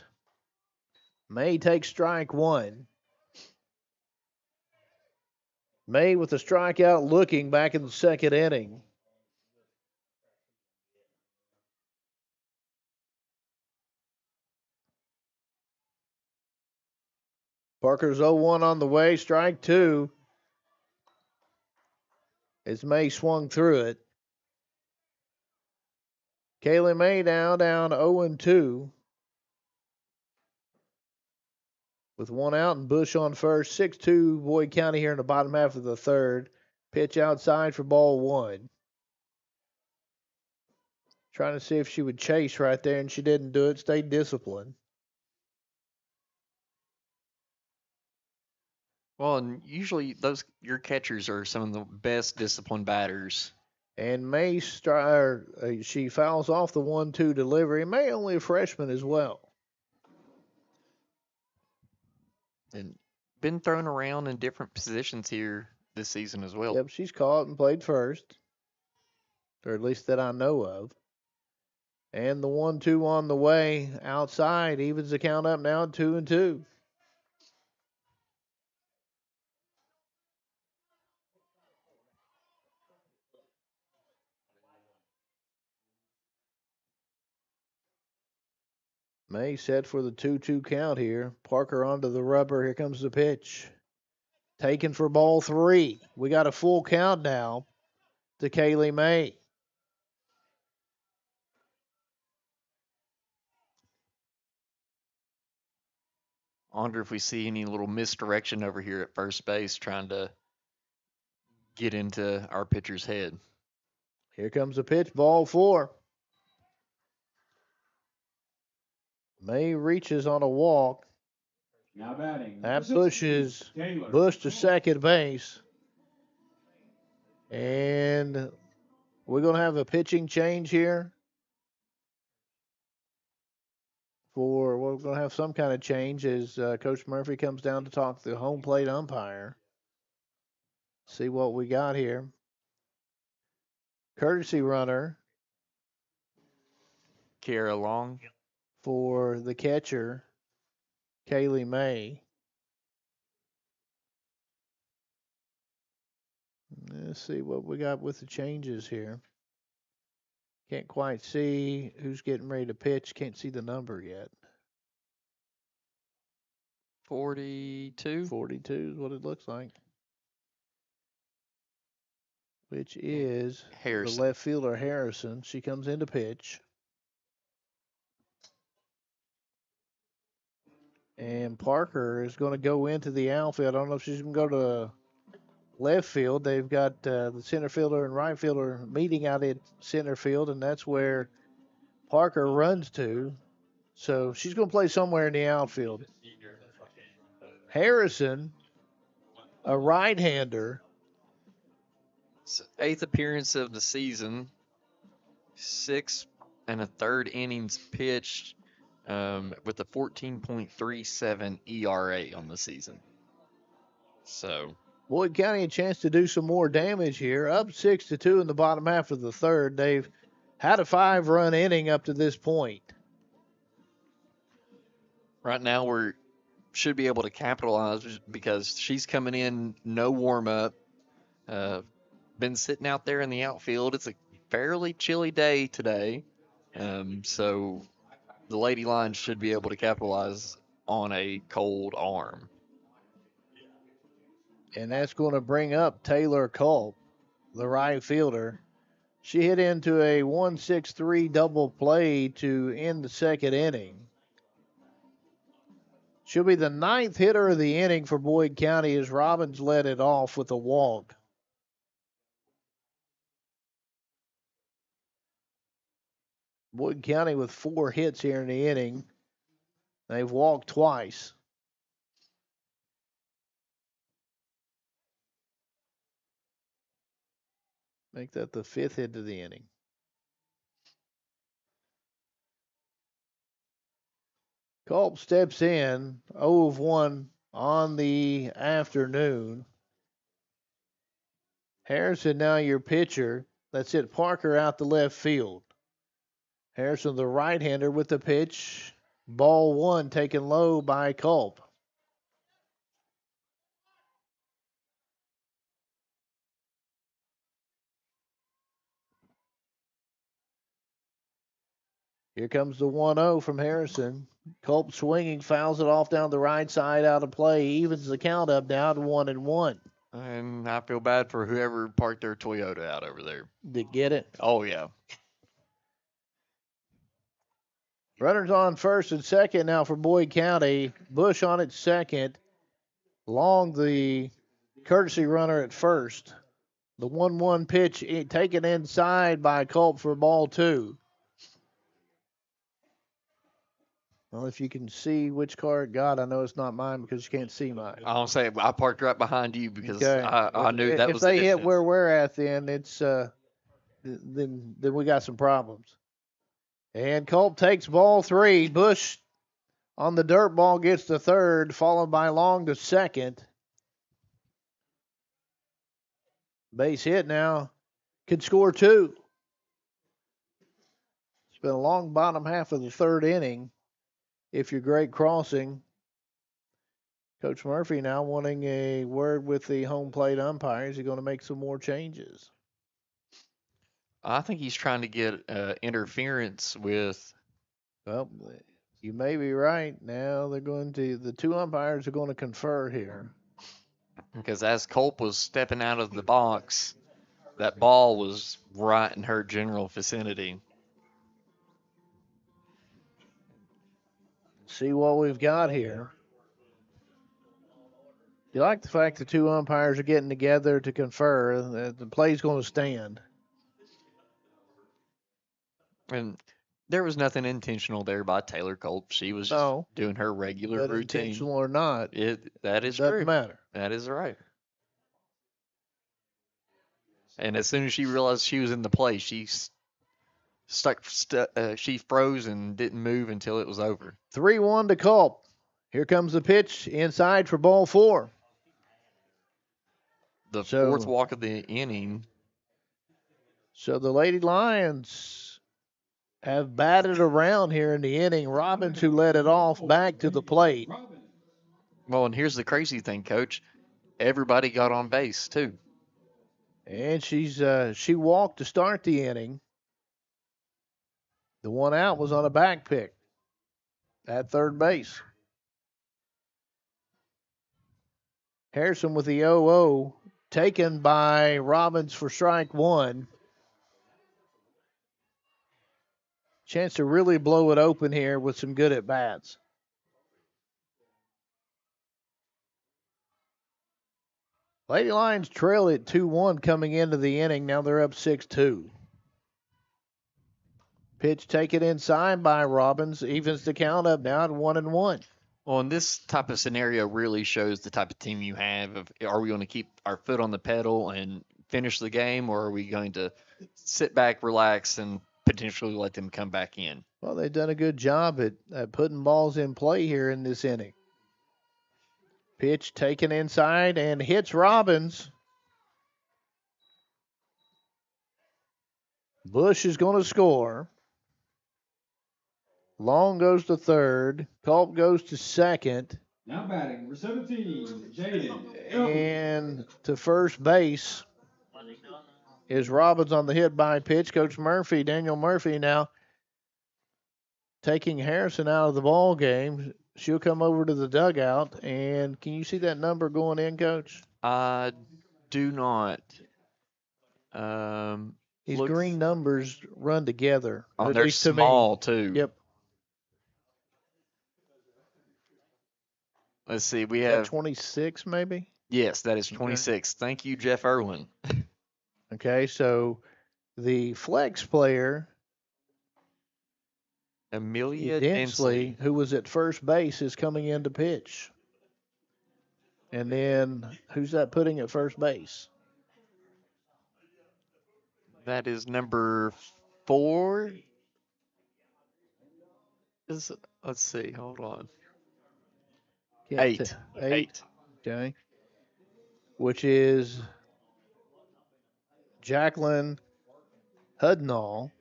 May takes strike 1. May with a strikeout looking back in the second inning. Parker's 0-1 on the way, strike 2. As May swung through it. Kaylee May down 0-2. With 1 out and Bush on first. 6-2 Boyd County here in the bottom half of the third. Pitch outside for ball 1. Trying to see if she would chase right there, and she didn't do it. Stayed disciplined. Well, and usually your catchers are some of the best disciplined batters. And May, she fouls off the 1-2 delivery. May only a freshman as well. And been thrown around in different positions here this season as well. Yep, she's caught and played first. Or at least that I know of. And the 1-2 on the way outside evens the count up now at 2-2. May set for the 2-2 count here. Parker onto the rubber. Here comes the pitch. Taken for ball 3. We got a full count now to Kaylee May. I wonder if we see any little misdirection over here at first base trying to get into our pitcher's head. Here comes the pitch, ball 4. May reaches on a walk. Now batting. That pushes Bush to second base. And we're going to have a pitching change here. We're going to have some kind of change as Coach Murphy comes down to talk to the home plate umpire. See what we got here. Courtesy runner. Kiara Long. For the catcher, Kaylee May. Let's see what we got with the changes here. Can't quite see who's getting ready to pitch. Can't see the number yet. 42? 42 is what it looks like. Which is Harrison. The left fielder, Harrison. She comes in to pitch. And Parker is going to go into the outfield. I don't know if she's going to go to left field. They've got the center fielder and right fielder meeting out at center field, and that's where Parker runs to. So she's going to play somewhere in the outfield. Harrison, a right-hander. 8th appearance of the season. 6 1/3 innings pitched. With a 14.37 ERA on the season. So Boyd County a chance to do some more damage here. Up 6-2 in the bottom half of the third. They've had a 5-run inning up to this point. Right now we should be able to capitalize because she's coming in no warm-up. Been sitting out there in the outfield. It's a fairly chilly day today. So the Lady Lions should be able to capitalize on a cold arm. And that's going to bring up Taylor Culp, the right fielder. She hit into a 1-6-3 double play to end the second inning. She'll be the 9th hitter of the inning for Boyd County as Robbins led it off with a walk. Boyd County with 4 hits here in the inning. They've walked twice. Make that the 5th hit of the inning. Culp steps in, 0 of 1 on the afternoon. Harrison now your pitcher. That's it. Parker out to left field. Harrison, the right-hander with the pitch. Ball 1 taken low by Culp. Here comes the 1-0 from Harrison. Culp swinging, fouls it off down the right side, out of play. Evens the count up now to 1-1. And I feel bad for whoever parked their Toyota out over there. Did get it? Oh, yeah. Runners on first and second now for Boyd County. Bush on at second. Long, the courtesy runner at first. The 1-1 pitch taken inside by Culp for ball 2. Well, if you can see which car it got, I know it's not mine because you can't see mine. I'll say I parked right behind you because I knew that if was they the hit distance. where we're at, then it's then we got some problems. And Culp takes ball 3. Bush on the dirt ball gets the third, followed by Long to second. Base hit now. Could score 2. It's been a long bottom half of the third inning. If you're Great Crossing, Coach Murphy now wanting a word with the home plate umpires. Is he going to make some more changes? I think he's trying to get interference with. Well, you may be right. Now the 2 umpires are going to confer here. Because as Culp was stepping out of the box, that ball was right in her general vicinity. See what we've got here. You like the fact the 2 umpires are getting together to confer that the play's going to stand. And there was nothing intentional there by Taylor Culp. She was just doing her regular but routine. Intentional or not, that is doesn't true. matter. That is right. And as soon as she realized she was in the play, she she froze and didn't move until it was over. 3-1 to Culp. Here comes the pitch inside for ball 4. The 4th walk of the inning. So the Lady Lions have batted around here in the inning. Robbins, who led it off, back to the plate. Well, and here's the crazy thing, Coach. Everybody got on base, too. And she walked to start the inning. The one out was on a back pick at third base. Harrison with the 0-0, taken by Robbins for strike 1. Chance to really blow it open here with some good at-bats. Lady Lions trail at 2-1 coming into the inning. Now they're up 6-2. Pitch taken inside by Robbins. Evens the count up now at 1-1. Well, and this type of scenario really shows the type of team you have. Are we going to keep our foot on the pedal and finish the game, or are we going to sit back, relax, and potentially let them come back in? Well, they've done a good job at putting balls in play here in this inning. Pitch taken inside and hits Robbins. Bush is going to score. Long goes to third. Culp goes to second. Now batting, number 17, Jaden. And to first base is Robbins on the hit by pitch. Coach Murphy, Daniel Murphy, now taking Harrison out of the ball game. She'll come over to the dugout. And can you see that number going in, Coach? I do not. These green numbers run together. Oh, they're small, too. Yep. Let's see. We Is that have 26 maybe? yes, that is 26. Thank you, Jeff Irwin. Okay, so the flex player, Amelia Dinsley, Dinsley. who was at first base, is coming in to pitch. And then who's that putting at first base? That is number 4. Let's see. Hold on. Can't 8. 8. Okay. Which is Jacqueline Hudnall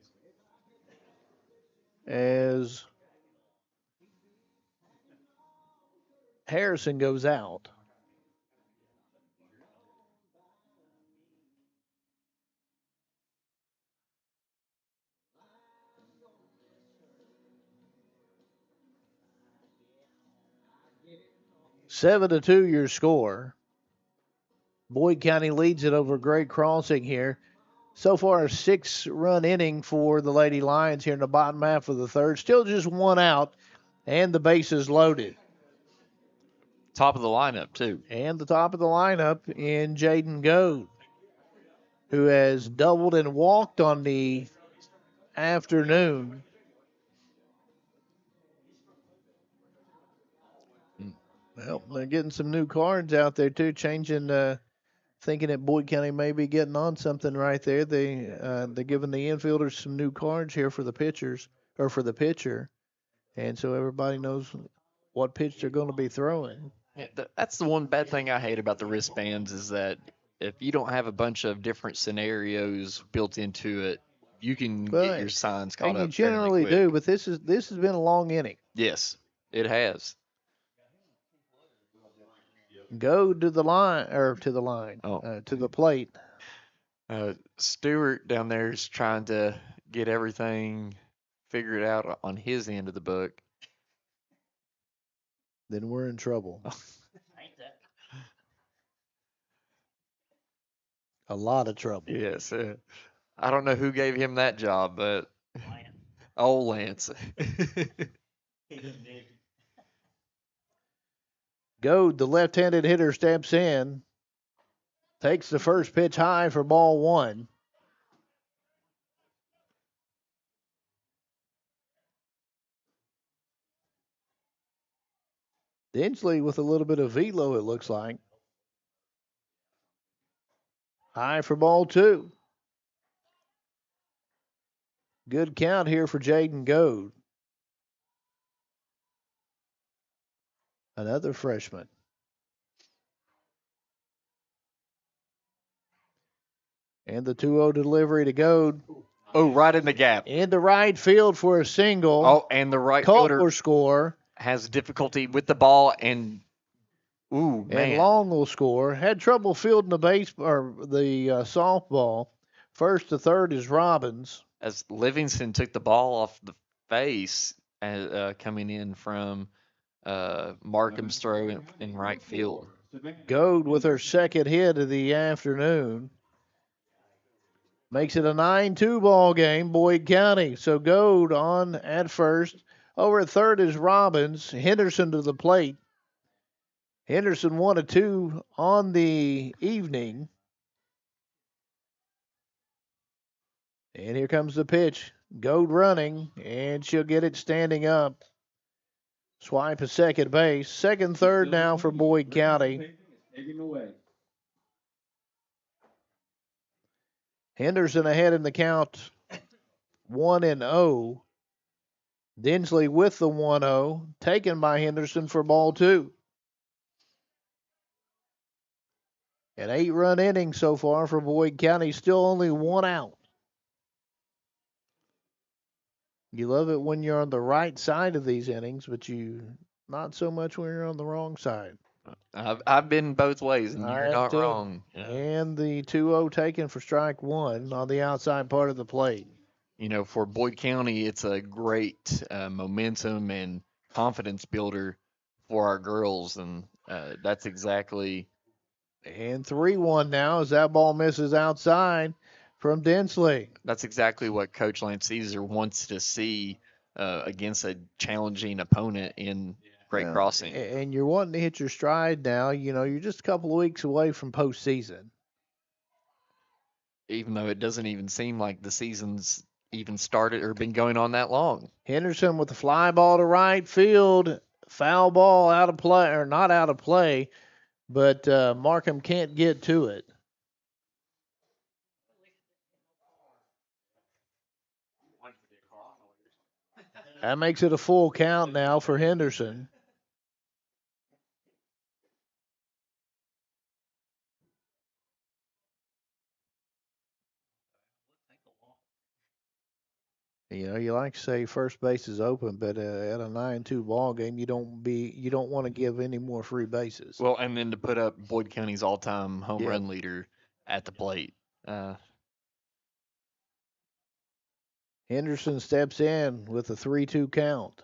as Harrison goes out. Seven to 2 your score. Boyd County leads it over Great Crossing here. So far, a 6-run inning for the Lady Lions here in the bottom half of the third. Still just one out, and the bases loaded. Top of the lineup, too. And the top of the lineup in Jaden Goad, who has doubled and walked on the afternoon. Well, they're getting some new cards out there, too, changing, thinking that Boyd County may be getting on something right there. They're giving the infielders some new cards here for the pitchers, or for the pitcher. And so everybody knows what pitch they're going to be throwing. Yeah, that's the one bad thing I hate about the wristbands is that if you don't have a bunch of different scenarios built into it, you can get your signs caught and up. You generally fairly quick. do, but this has been a long inning. Yes, it has. Go to the line, to the plate. Stewart down there is trying to get everything figured out on his end of the book. Then we're in trouble. A lot of trouble. Yes. I don't know who gave him that job, but old Lance. Goad, the left-handed hitter, steps in. Takes the first pitch high for ball 1. Dinsley with a little bit of velo, it looks like. High for ball 2. Good count here for Jaden Goad. Another freshman. And the 2-0 delivery to Goad. Oh, right in the gap. Into right field for a single. Oh, and the right fielder fielder score. Has difficulty with the ball, and ooh, man. And Long will score. Had trouble fielding the softball. First to third is Robbins. As Livingston took the ball off the face, coming in from Markham's throw in right field. Goad with her second hit of the afternoon. Makes it a 9-2 ball game, Boyd County. So Goad on at first. Over at third is Robbins. Henderson to the plate. Henderson 1 of 2 on the evening. And here comes the pitch. Goad running, and she'll get it standing up. Swipe to second base. Second, third now for Boyd County. Henderson ahead in the count, 1-0. Dinsley with the 1-0, taken by Henderson for ball 2. An 8-run inning so far for Boyd County, still only 1 out. You love it when you're on the right side of these innings, but not so much when you're on the wrong side. I've been both ways, and you're not wrong. Yeah. And the 2-0 taken for strike 1 on the outside part of the plate. You know, for Boyd County, it's a great momentum and confidence builder for our girls, and that's exactly. And 3-1 now as that ball misses outside from Dinsley. That's exactly what Coach Lance Caesar wants to see against a challenging opponent in Great crossing. And you're wanting to hit your stride now. You're just a couple of weeks away from postseason. Even though it doesn't even seem like the season's even started or been going on that long. Henderson with the fly ball to right field. Foul ball out of play, or not out of play, but Markham can't get to it. That makes it a full count now for Henderson. You like to say first base is open, but at a 9-2 ball game, you don't want to give any more free bases. Well, and then to put up Boyd County's all-time home run leader at the plate. Henderson steps in with a 3-2 count.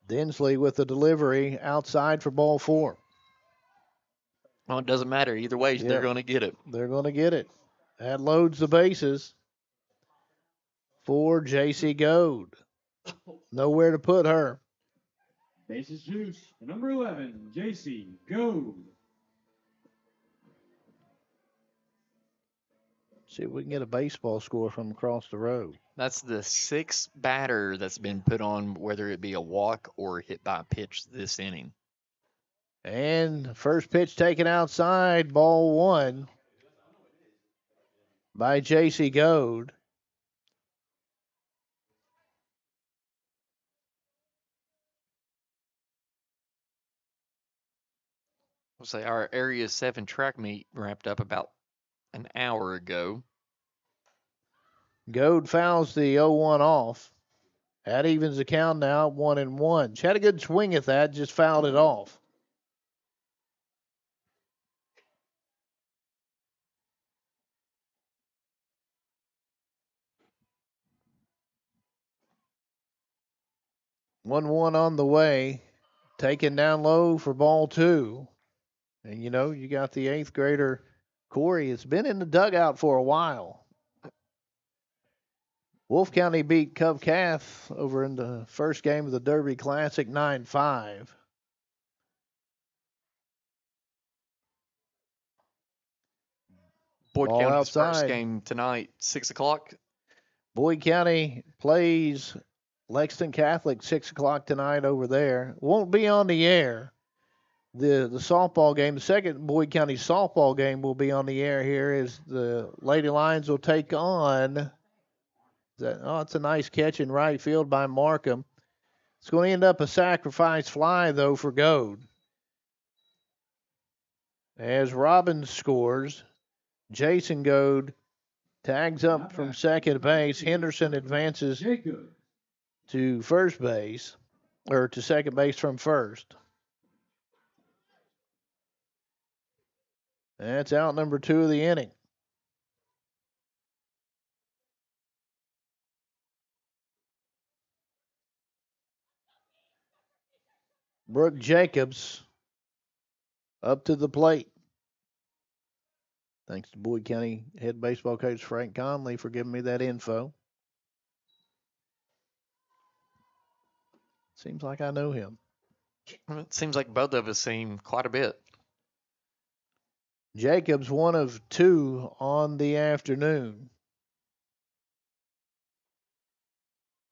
Dinsley with the delivery outside for ball 4. Well, it doesn't matter. Either way, they're going to get it. They're going to get it. That loads the bases for J.C. Goad. Nowhere to put her. Bases juice, number 11, J.C. Goad. See if we can get a baseball score from across the road. That's the 6th batter that's been put on, whether it be a walk or hit by a pitch this inning. And first pitch taken outside, ball 1 by J.C. Goad. We'll say our Area 7 track meet wrapped up about an hour ago. Goad fouls the 0-1 off. That evens the count now, 1-1. She had a good swing at that, just fouled it off. One on the way. Taken down low for ball 2. And you got the 8th grader, Corey. It's been in the dugout for a while. Wolf County beat Cove Cath over in the first game of the Derby Classic 9-5. Boyd County's first game tonight, 6 o'clock. Boyd County plays Lexington Catholic 6 o'clock tonight over there. Won't be on the air. The softball game, the second Boyd County softball game will be on the air here as the Lady Lions will take on. It's a nice catch in right field by Markham. It's going to end up a sacrifice fly, though, for Goad. As Robbins scores, Jason Goad tags up from second base. Henderson advances to first base, or to second base from first. That's out number 2 of the inning. Brooke Jacobs up to the plate. Thanks to Boyd County head baseball coach Frank Conley for giving me that info. Seems like I know him. It seems like both of us seen quite a bit. Jacobs, 1 of 2 on the afternoon.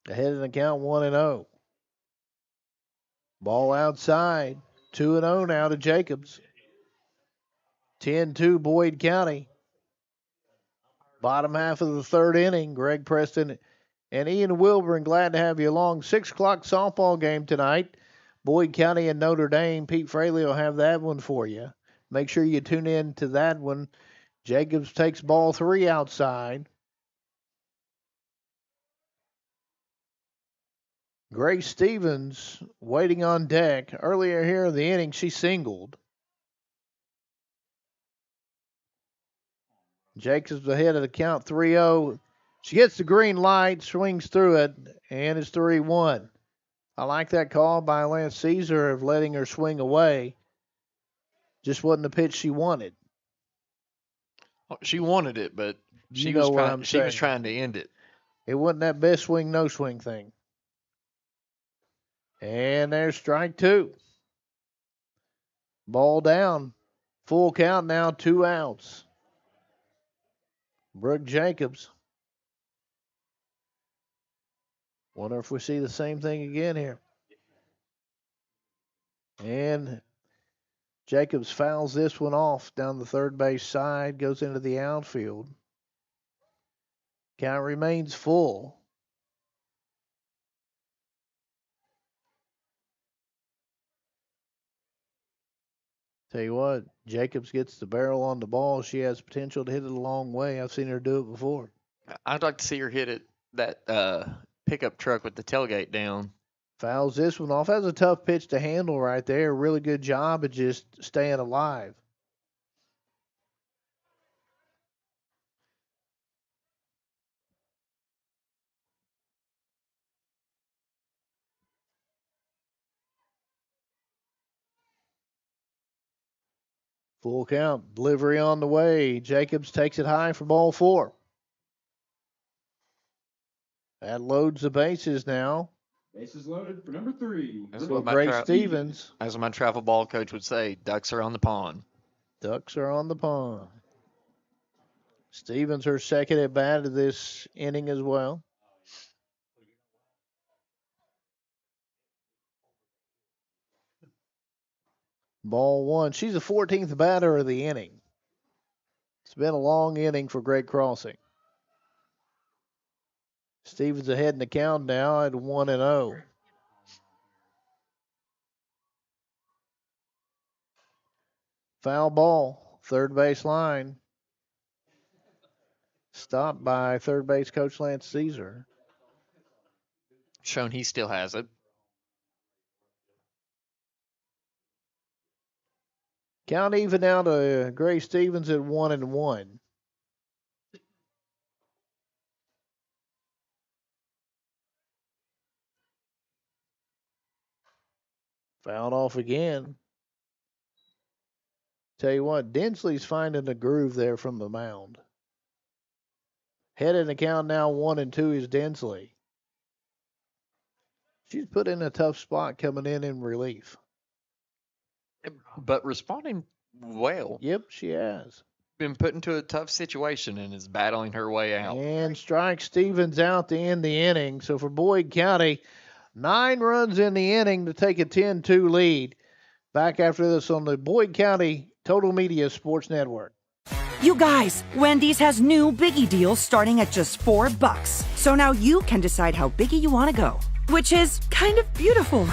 Ahead in the count, 1-0. Ball outside, 2-0 now to Jacobs. 10-2 Boyd County. Bottom half of the 3rd inning. Greg Preston and Ian Wilburn, glad to have you along. 6 o'clock softball game tonight. Boyd County and Notre Dame. Pete Fraley will have that one for you. Make sure you tune in to that one. Jacobs takes ball 3 outside. Grace Stevens waiting on deck. Earlier here in the inning, she singled. Jacobs ahead of the count, 3-0. She gets the green light, swings through it, and it's 3-1. I like that call by Lance Caesar of letting her swing away. Just wasn't the pitch she wanted. She wanted it, but she was trying to end it. It wasn't that best swing, no swing thing. And there's strike two. Ball down. Full count now, 2 outs. Brooke Jacobs. Wonder if we see the same thing again here. And Jacobs fouls this one off down the third base side, goes into the outfield. Count remains full. Tell you what, Jacobs gets the barrel on the ball. She has potential to hit it a long way. I've seen her do it before. I'd like to see her hit it that pickup truck with the tailgate down. Fouls this one off. That's a tough pitch to handle right there. Really good job at just staying alive. Full count. Delivery on the way. Jacobs takes it high for ball 4. That loads the bases now. Bases loaded for number 3. That's For what my Grace Stevens. As my travel ball coach would say, ducks are on the pond. Ducks are on the pond. Stevens, her second at bat of this inning as well. Ball 1. She's the 14th batter of the inning. It's been a long inning for Great Crossing. Stevens ahead in the count now at 1-0. Foul ball, third base line. Stopped by third base coach Lance Caesar. Shown he still has it. Count even now to Grace Stevens at 1-1. Fouled off again. Tell you what, Dinsley's finding a groove there from the mound. Head in the count now, 1-2 is Dinsley. She's put in a tough spot coming in relief. But responding well. Yep, she has. Been put into a tough situation and is battling her way out. And strike Stevens out to end the inning. So for Boyd County, 9 runs in the inning to take a 10-2 lead. Back after this on the Boyd County Total Media Sports Network. You guys, Wendy's has new Biggie deals starting at just $4. So now you can decide how biggie you want to go. Which is kind of beautiful.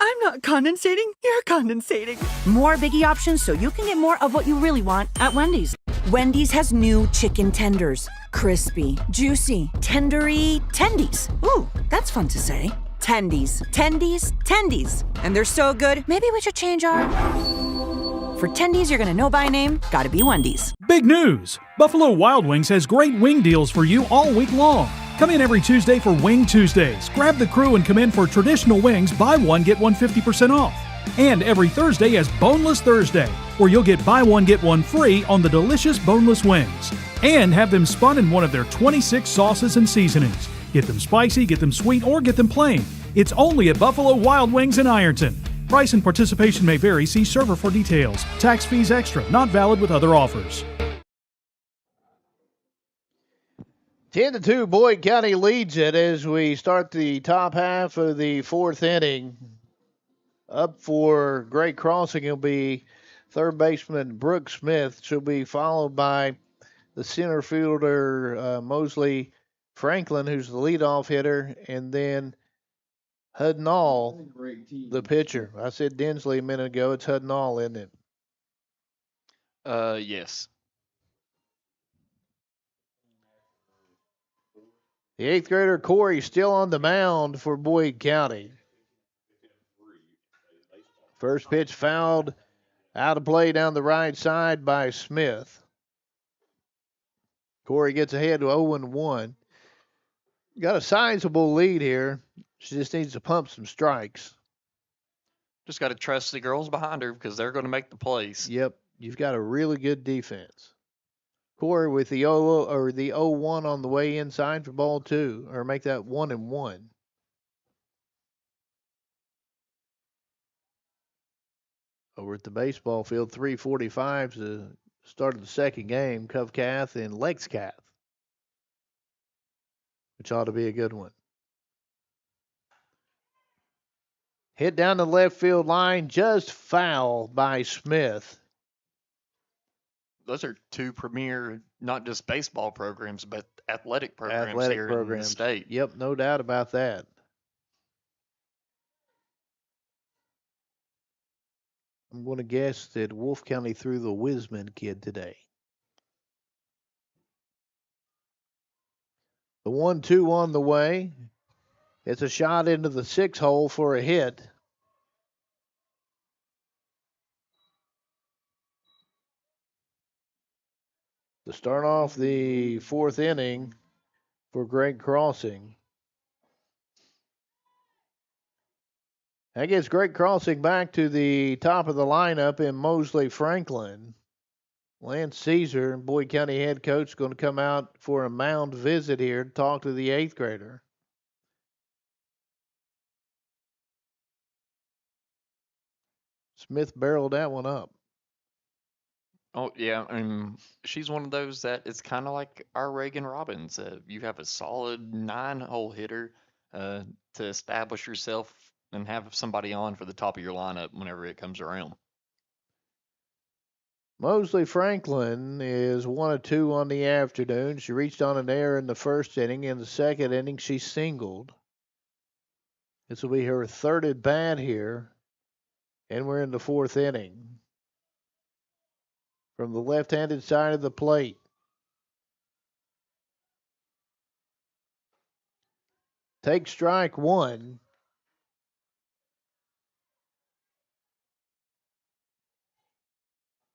I'm not condensating, you're condensating. More Biggie options so you can get more of what you really want at Wendy's. Wendy's has new chicken tenders. Crispy, juicy, tendery tendies. Ooh, that's fun to say. Tendies, tendies, tendies. And they're so good, maybe we should change our... For tendies you're gonna know by name, gotta be Wendy's. Big news! Buffalo Wild Wings has great wing deals for you all week long. Come in every Tuesday for Wing Tuesdays. Grab the crew and come in for traditional wings, buy one, get one 50% off. And every Thursday is Boneless Thursday, where you'll get buy one, get one free on the delicious boneless wings. And have them spun in one of their 26 sauces and seasonings. Get them spicy, get them sweet, or get them plain. It's only at Buffalo Wild Wings in Ironton. Price and participation may vary. See server for details. Tax fees extra. Not valid with other offers. 10-2, Boyd County leads it as we start the top half of the 4th inning. Up for Great Crossing will be third baseman Brooke Smith. She'll be followed by the center fielder Mosley Franklin, who's the leadoff hitter, and then Hudnall, the pitcher. I said Dinsley a minute ago. It's Hudnall, isn't it? Yes. The 8th grader Corey still on the mound for Boyd County. First pitch fouled out of play down the right side by Smith. Corey gets ahead to 0-1. Got a sizable lead here. She just needs to pump some strikes. Just got to trust the girls behind her because they're going to make the plays. Yep, you've got a really good defense. Corey with the 0-1 on the way inside for ball 2, or make that 1-1. Over at the baseball field, 3:45 to start of the second game, Covcath and Lexcath, which ought to be a good one. Hit down the left field line, just foul by Smith. Those are two premier, not just baseball programs, but athletic programs Athletic here programs. in the state. Yep, no doubt about that. I'm going to guess that Wolf County threw the Wisman kid today. The 1-2 on the way. It's a shot into the 6 hole for a hit. To start off the 4th inning for Greg Crossing. That gets Greg Crossing back to the top of the lineup in Mosley Franklin. Lance Caesar, Boyd County head coach, going to come out for a mound visit here to talk to the 8th grader. Smith barreled that one up. Oh, yeah. She's one of those that it's kind of like our Reagan Robbins. You have a solid 9-hole hitter to establish yourself and have somebody on for the top of your lineup whenever it comes around. Mosley Franklin is 1 of 2 on the afternoon. She reached on an error in the first inning. In the second inning, she singled. This will be her 3rd at bat here, and we're in the 4th inning. From the left-handed side of the plate. Take strike 1.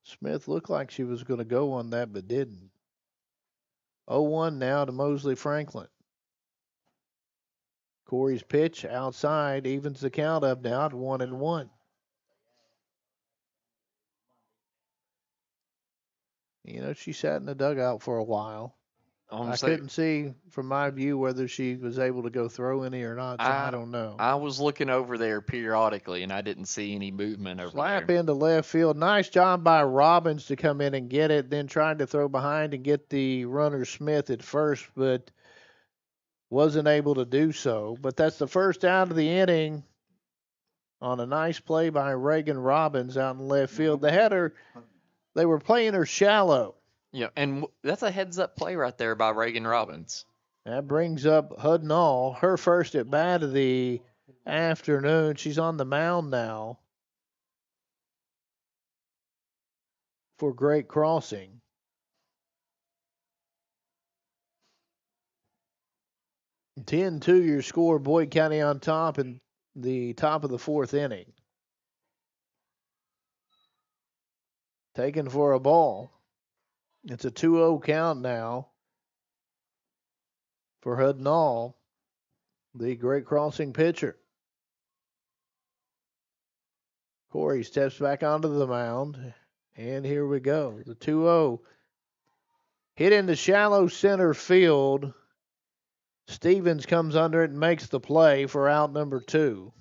Smith looked like she was going to go on that, but didn't. 0-1 now to Mosley Franklin. Corey's pitch outside evens the count up now at 1-1. You know, she sat in the dugout for a while. I couldn't see from my view whether she was able to go throw any or not, so I don't know. I was looking over there periodically, and I didn't see any movement over Slap there. into left field. Nice job by Robbins to come in and get it, then tried to throw behind and get the runner Smith at first, but wasn't able to do so. But that's the first out of the inning on a nice play by Reagan Robbins out in left field. They were playing her shallow. Yeah, and that's a heads-up play right there by Reagan Robbins. That brings up Hudnall, her first at bat of the afternoon. She's on the mound now for Great Crossing. 10-2 your score. Boyd County on top in the top of the 4th inning. Taken for a ball. It's a 2-0 count now for Hudnall, the Great Crossing pitcher. Corey steps back onto the mound, and here we go. The 2-0 hit into shallow center field. Stevens comes under it and makes the play for out number 2.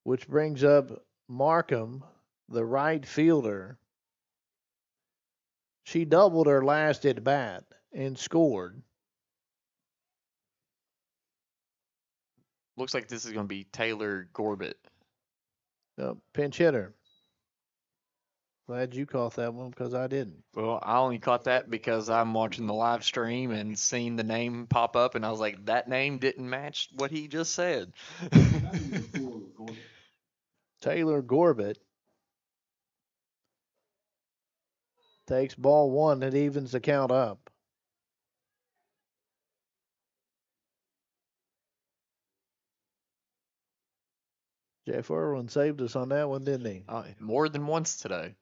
Which brings up Markham, the right fielder. She doubled her last at bat and scored. Looks like this is going to be Taylor Gorbett. Pinch hitter. Glad you caught that one because I didn't. Well, I only caught that because I'm watching the live stream and seeing the name pop up, and I was like, that name didn't match what he just said. Taylor Gorbett takes ball 1 that evens the count up. Jeff Irwin saved us on that one, didn't he? More than once today.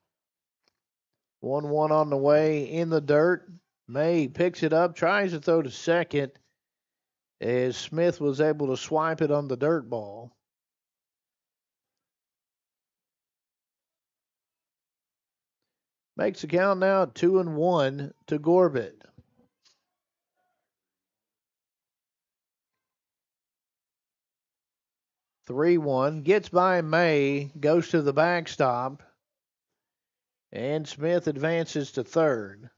1-1 on the way in the dirt. May picks it up, tries to throw to second as Smith was able to swipe it on the dirt ball. Makes the count now at 2-1 to Gorbett. 3-1. Gets by May, goes to the backstop, and Smith advances to third.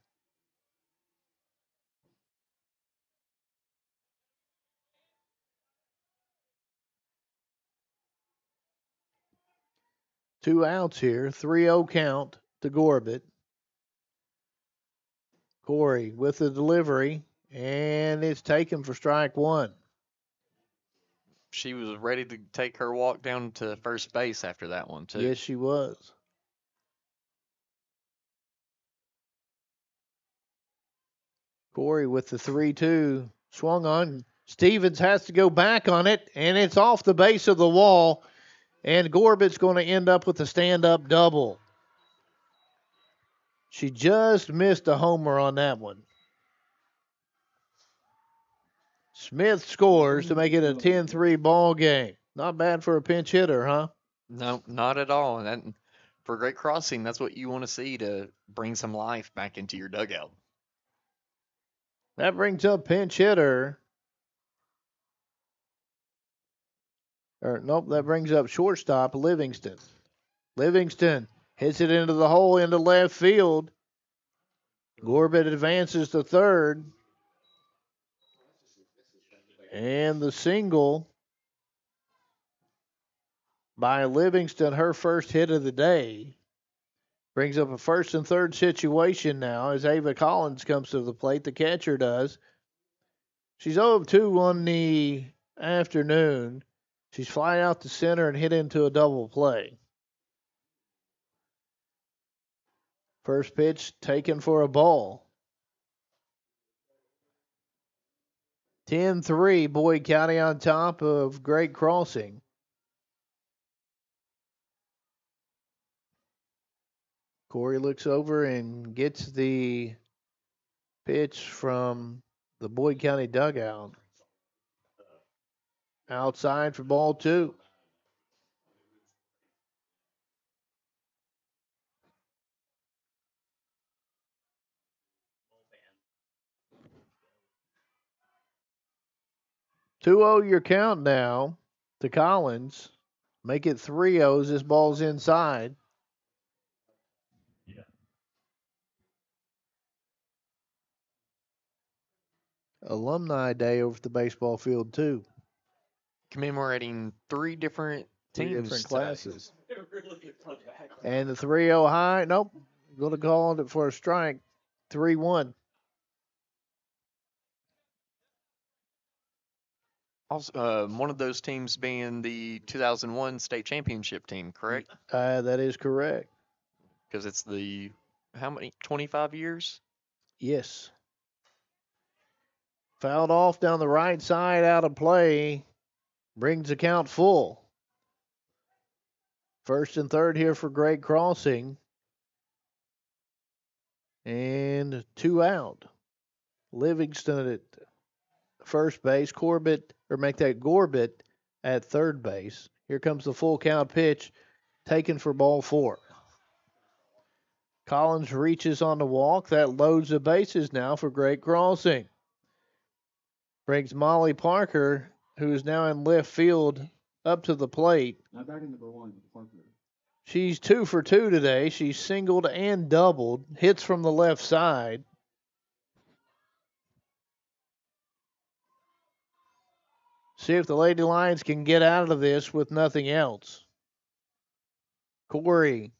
Two outs here. 3-0 count to Gorbett. Corey with the delivery, and it's taken for strike one. She was ready to take her walk down to first base after that one, too. Yes, she was. Corey with the 3-2. Swung on. Stevens has to go back on it, and it's off the base of the wall. And Gorbett's going to end up with a stand-up double. She just missed a homer on that one. Smith scores to make it a 10-3 ball game. Not bad for a pinch hitter, huh? No, not at all. And that, for Great Crossing, that's what you want to see to bring some life back into your dugout. That brings up pinch hitter. That brings up shortstop Livingston. Livingston hits it into the hole into left field. Gorbett advances to third. And the single by Livingston, her first hit of the day, brings up a first and third situation now as Ava Collins comes to the plate. The catcher does. She's 0-2 on the afternoon. She's flying out to center and hit into a double play. First pitch taken for a ball. 10-3, Boyd County on top of Great Crossing. Corey looks over and gets the pitch from the Boyd County dugout. Outside for ball two. Your count now to Collins. Make it 3-0. This ball's inside. Alumni Day over at the baseball field, too. Commemorating three different teams. Three different classes. And the 3-0 high, nope. Going to call it for a strike. 3-1. Also, one of those teams being the 2001 state championship team, correct? That is correct. Because it's how many, 25 years? Yes. Fouled off down the right side, out of play. Brings the count full. First and third here for Great Crossing. And 2 out. Livingston at first base. Gorbett at third base. Here comes the full count pitch taken for ball 4. Collins reaches on the walk. That loads the bases now for Great Crossing. Brings Molly Parker, who is now in left field, up to the plate. Not back in number 1, Parker. She's 2 for 2 today. She's singled and doubled. Hits from the left side. See if the Lady Lions can get out of this with nothing else. Corey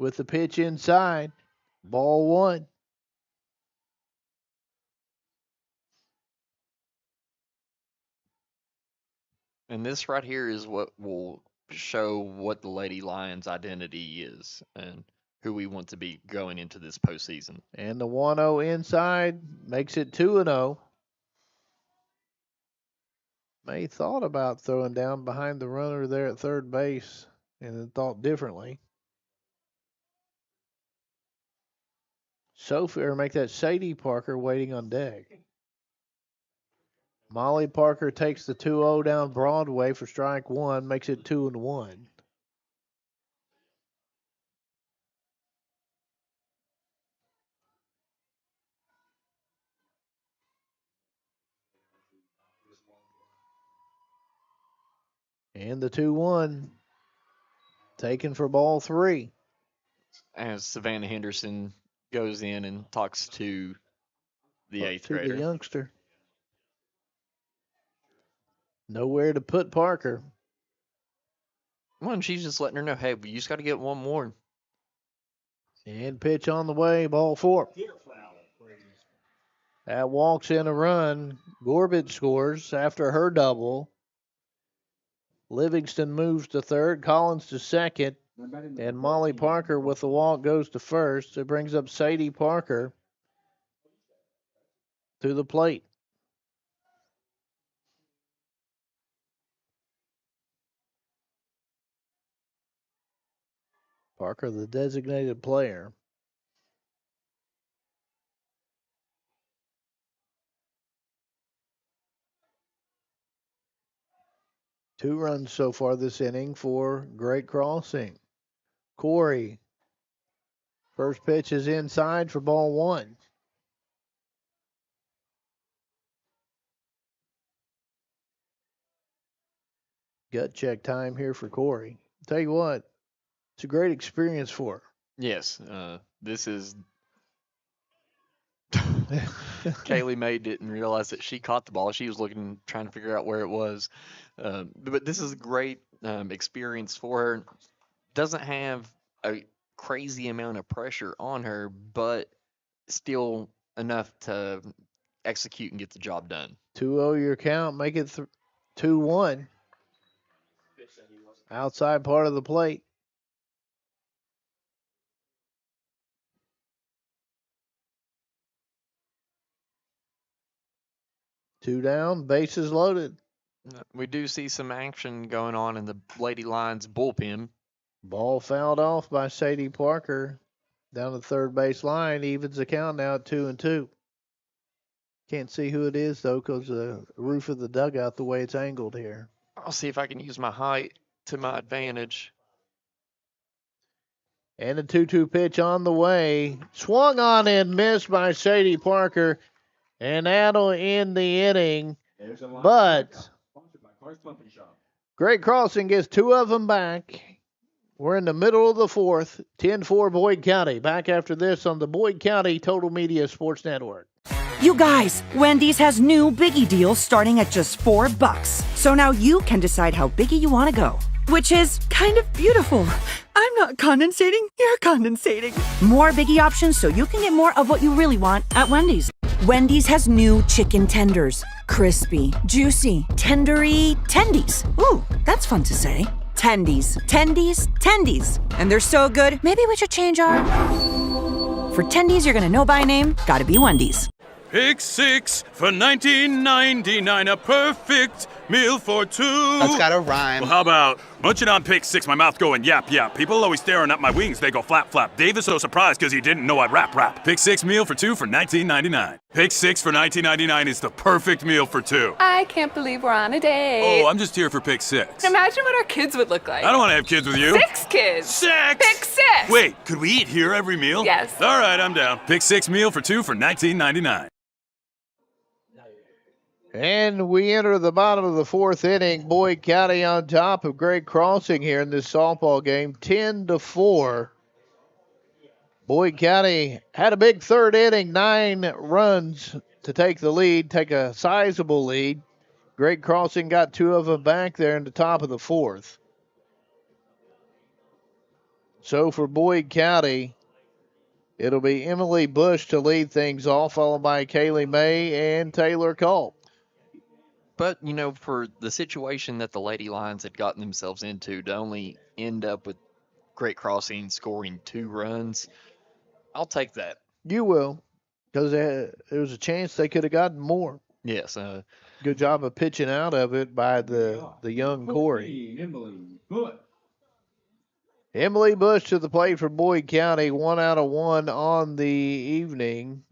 with the pitch inside. Ball 1. And this right here is what will show what the Lady Lions identity is and who we want to be going into this postseason. And the 1-0 inside makes it 2-0. May thought about throwing down behind the runner there at third base and then thought differently. Make that Sadie Parker waiting on deck. Molly Parker takes the 2-0 down Broadway for strike 1, makes it 2-1. And the 2-1 taken for ball 3. As Savannah Henderson goes in and talks to the eighth To the grader. youngster. Nowhere to put Parker. Well, and she's just letting her know, hey, you just got to get one more. And pitch on the way, ball 4. That walks in a run. Gorbit scores after her double. Livingston moves to third, Collins to second, and Molly Parker with the walk goes to first. It brings up Sadie Parker to the plate. Parker, the designated player. Two runs so far this inning for Great Crossing. Corey, first pitch is inside for ball 1. Gut check time here for Corey. Tell you what, it's a great experience for her. Yes, this is. Kaylee May didn't realize that she caught the ball. She was looking, trying to figure out where it was. But this is a great experience for her. Doesn't have a crazy amount of pressure on her, but still enough to execute and get the job done. 2-0 your count, make it 2-1. Outside part of the plate. Two down, bases loaded. We do see some action going on in the Lady Lions bullpen. Ball fouled off by Sadie Parker down the third base line. Evens the count now at 2-2. Can't see who it is, though, because the roof of the dugout, the way it's angled here. I'll see if I can use my height to my advantage. And a 2-2 pitch on the way. Swung on and missed by Sadie Parker. And that'll end the inning. But Great Crossing gets 2 of them back. We're in the middle of the 4th. 10-4 Boyd County. Back after this on the Boyd County Total Media Sports Network. You guys, Wendy's has new Biggie deals starting at just $4. So now you can decide how biggie you want to go. Which is kind of beautiful. I'm not condensating, you're condensating. More Biggie options so you can get more of what you really want at Wendy's. Wendy's has new chicken tenders. Crispy, juicy, tendery tendies. Ooh, that's fun to say. Tendies, tendies, tendies. And they're so good, maybe we should change our... For tendies you're gonna know by name, gotta be Wendy's. Pick 6 for $19.99, a perfect meal for 2. That's gotta rhyme. Well, how about munching on pick 6, my mouth going yap yap. People always staring at my wings, they go flap flap. Dave is so surprised because he didn't know I'd rap. Pick 6 meal for 2 for $19.99. Pick 6 for $19.99 is the perfect meal for 2. I can't believe we're on a date. Oh, I'm just here for pick 6. Imagine what our kids would look like. I don't want to have kids with you. 6 kids. 6! Pick 6! Wait, could we eat here every meal? Yes. All right, I'm down. Pick 6 meal for 2 for $19.99. And we enter the bottom of the 4th inning. Boyd County on top of Great Crossing here in this softball game, 10-4. Boyd County had a big 3rd inning, 9 runs to take the lead, take a sizable lead. Great Crossing got 2 of them back there in the top of the 4th. So for Boyd County, it'll be Emily Bush to lead things off, followed by Kaylee May and Taylor Culp. But, you know, for the situation that the Lady Lions had gotten themselves into to only end up with Great Crossing scoring 2 runs, I'll take that. You will, because there was a chance they could have gotten more. Yes. Good job of pitching out of it by the young Corey. Emily Bush to the plate for Boyd County, 1 out of 1 on the evening.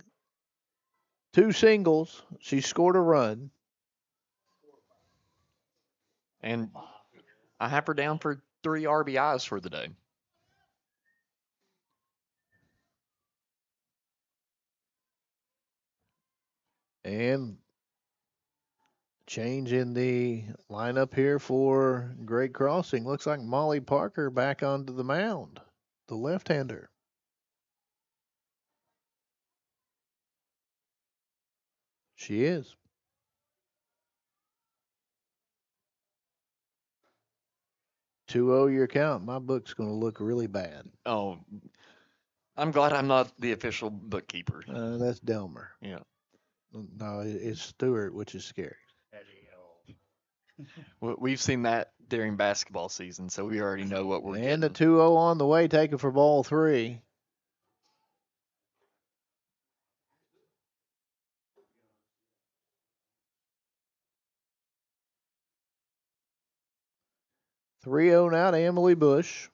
2 singles. She scored a run. And I have her down for 3 RBIs for the day. And Change in the lineup here for Great Crossing. Looks like Molly Parker back onto the mound, the left-hander. She is. 2-0 your count. My book's going to look really bad. Oh, I'm glad I'm not the official bookkeeper. That's Delmer. Yeah. No, it's Stewart, which is scary. We've seen that during basketball season, so we already know what we're And the getting. 2-0 on the way, taken for ball 3. .3-0 now to Emily Bush,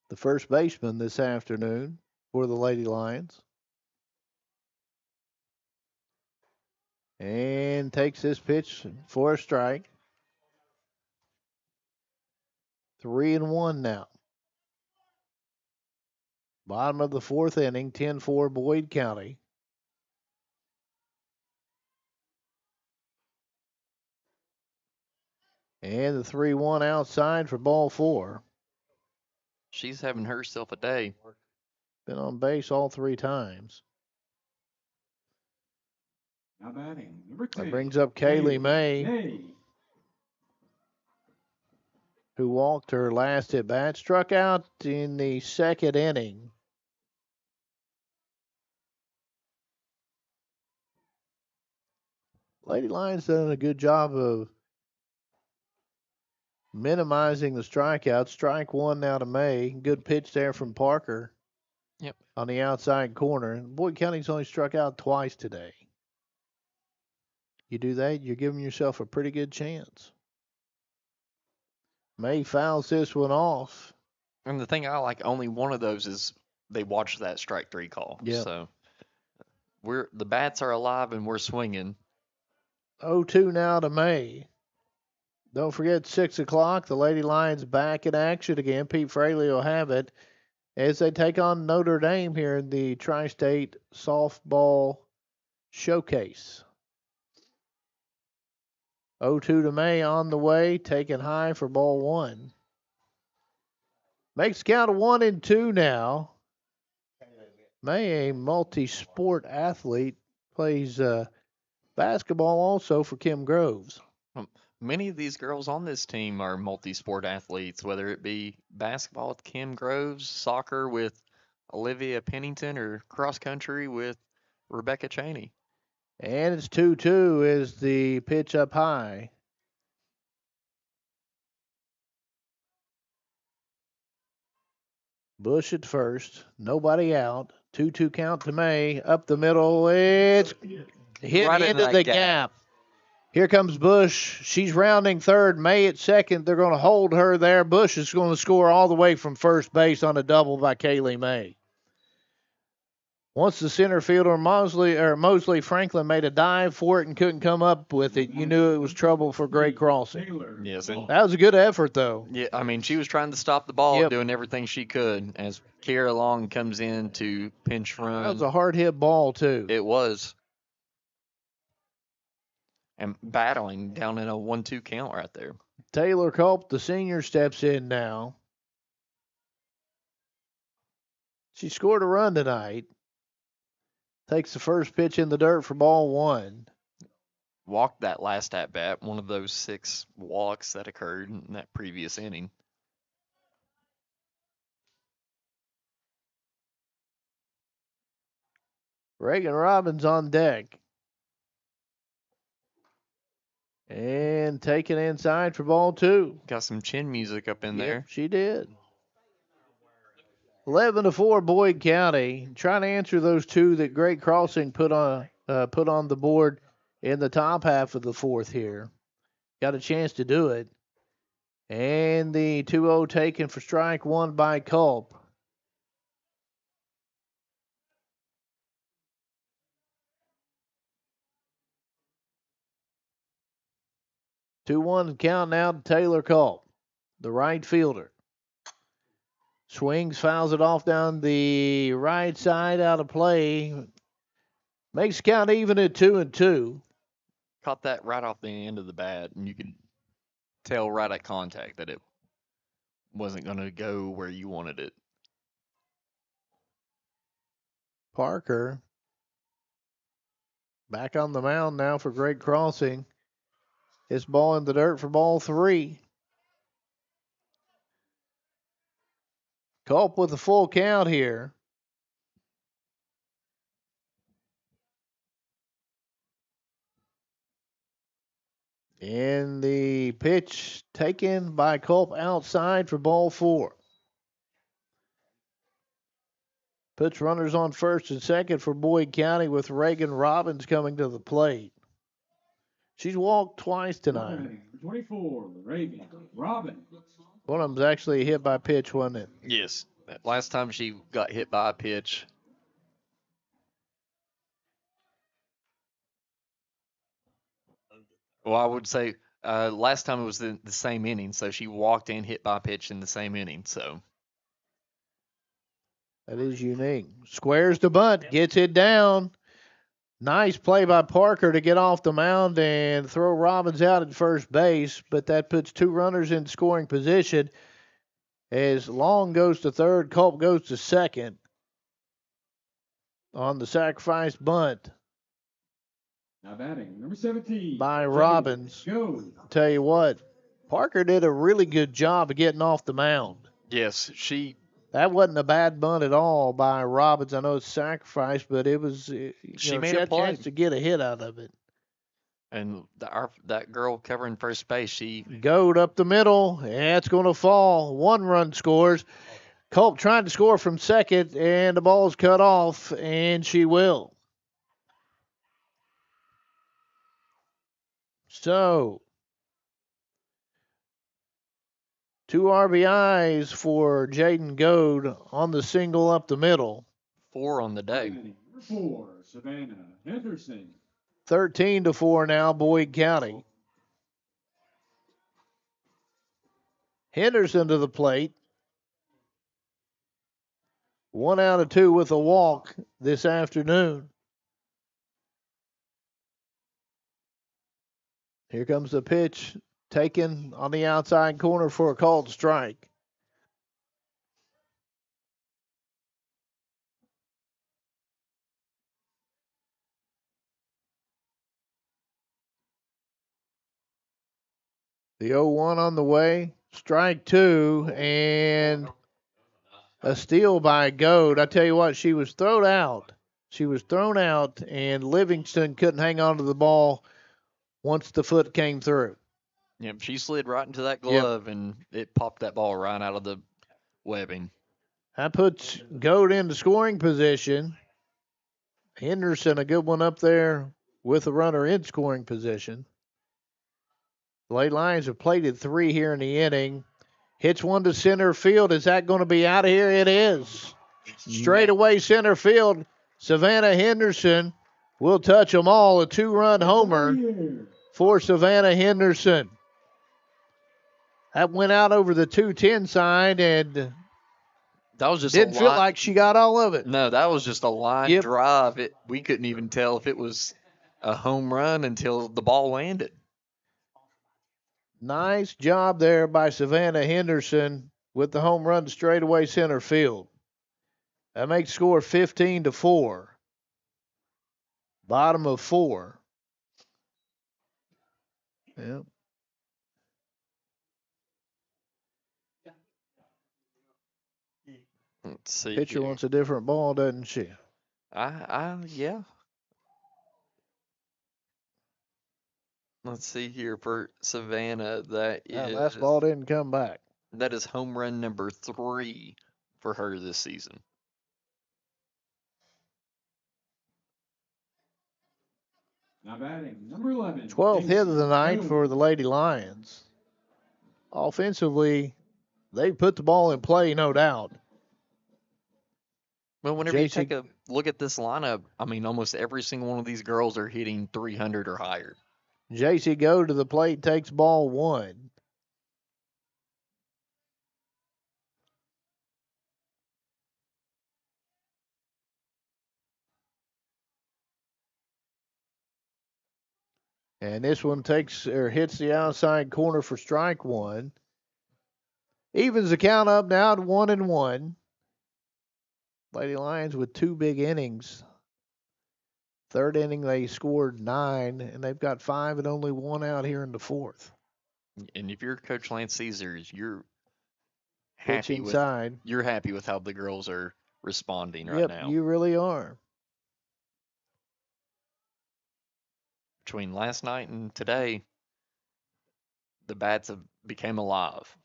the first baseman this afternoon for the Lady Lions. And takes this pitch for a strike. 3-1 now. Bottom of the 4th inning, 10-4 Boyd County. And the 3-1 outside for ball 4. She's having herself a day. Been on base all 3 times. Now batting, number 10. That brings up Kaylee May, who walked her last at bat, struck out in the 2nd inning. Lady Lions done a good job of minimizing the strikeouts. Strike 1 now to May. Good pitch there from Parker. Yep. On the outside corner. Boyd County's only struck out twice today. You do that, you're giving yourself a pretty good chance. May fouls this one off. And the thing I like, only one of those is they watched that strike 3 call. Yep. So the bats are alive and we're swinging. 0-2 now to May. Don't forget 6 o'clock. The Lady Lions back in action again. Pete Fraley will have it as they take on Notre Dame here in the Tri-State Softball Showcase. 0-2 to May on the way, taken high for ball 1. Makes count of 1-2 now. May, a multi-sport athlete, plays basketball also for Kim Groves. Many of these girls on this team are multi-sport athletes, whether it be basketball with Kim Groves, soccer with Olivia Pennington, or cross country with Rebecca Cheney. And it's 2-2 as the pitch up high. Bush at first, nobody out. 2-2 count to May. Up the middle, it's hit Right into that the gap. Here comes Bush. She's rounding third. May at second. They're going to hold her there. Bush is going to score all the way from first base on a double by Kaylee May. Once the center fielder Mosley Franklin made a dive for it and couldn't come up with it, you knew it was trouble for Great Crossing. Yes, and That was a good effort, though. yeah, I mean, she was trying to stop the ball, Yep. doing everything she could as Kiera Long comes in to pinch run. That was a hard hit ball, too. It was. And battling down in a 1-2 count right there. Taylor Culp, the senior, steps in now. She scored a run tonight. Takes the first pitch in the dirt for ball 1. Walked that last at bat, one of those 6 walks that occurred in that previous inning. Reagan Robbins on deck. And taken inside for ball 2. Got some chin music up in Yep, there. she did. 11-4 Boyd County. Trying to answer those 2 that Great Crossing put on the board in the top half of the 4th here. Got a chance to do it. And the 2-0 taken for strike 1 by Culp. Two-one count now to Taylor Culp, the right fielder. Swings, fouls it off down the right side, out of play. Makes count even at 2-2. caught that right off the end of the bat, and you could tell right at contact that it wasn't going to go where you wanted it. Parker back on the mound now for Great Crossing. His ball in the dirt for ball 3. Culp with a full count here. And the pitch taken by Culp outside for ball 4. Puts runners on first and second for Boyd County with Reagan Robbins coming to the plate. She's walked twice tonight. 24, Reagan Robin. One of them's actually hit by pitch, wasn't it? Yes. Last time she got hit by a pitch. Well, I would say last time it was the same inning, so she walked and hit by a pitch in the same inning. So that is unique. Squares the bunt, gets it down. Nice play by Parker to get off the mound and throw Robbins out at first base, but that puts 2 runners in scoring position. As Long goes to third, Culp goes to second on the sacrifice bunt. Now batting, number 17. By Robbins. Go. Tell you what, Parker did a really good job of getting off the mound. yes, That wasn't a bad bunt at all by Robbins. I know it's sacrifice, but it was. She made she a had a play. chance to get a hit out of it. and that girl covering first base, she Goad up the middle. That's going to fall. 1 run scores. Culp trying to score from second, and the ball's cut off, and she will. So, 2 RBIs for Jaden Goad on the single up the middle. 4 on the day. Batting, number 4, Savannah Henderson. 13-4 now, Boyd County. Henderson to the plate. 1 out of 2 with a walk this afternoon. Here comes the pitch taken on the outside corner for a called strike. The 0-1 on the way. Strike 2 and a steal by Goad. I tell you what, she was thrown out. She was thrown out, and Livingston couldn't hang on to the ball once the foot came through. Yep, she slid right into that glove, and it popped that ball right out of the webbing. That puts Goad into scoring position. Henderson, a good one up there with a runner in scoring position. Late Lions have plated 3 here in the inning. Hits one to center field. Is that going to be out of here? It is. Straight away center field. Savannah Henderson will touch them all. A 2-run homer for Savannah Henderson. That went out over the 210 side and That was just didn't a feel line. like she got all of it. No, that was just a line Yep. drive. We couldn't even tell if it was a home run until the ball landed. Nice job there by Savannah Henderson with the home run to straightaway center field. That makes score 15-4. Bottom of 4. Yep. Let's see. Pitcher here. wants a different ball, doesn't she? Yeah. Let's see here for Savannah. That last ball didn't come back. That is home run number 3 for her this season. Now batting, number 11. 12th hit of the night for the Lady Lions. Offensively, they put the ball in play, no doubt. Well, whenever you JC take a look at this lineup, I mean, almost every single one of these girls are hitting 300 or higher. J.C. Go to the plate, takes ball 1. And this one hits the outside corner for strike one. Evens the count up now at 1-1. Lady Lions with two big innings. Third inning, they scored 9, and they've got 5 and only 1 out here in the fourth. And if you're Coach Lance Caesars, you're Pitch happy with how the girls are responding right now. Yep, you really are. Between last night and today, the bats have became alive.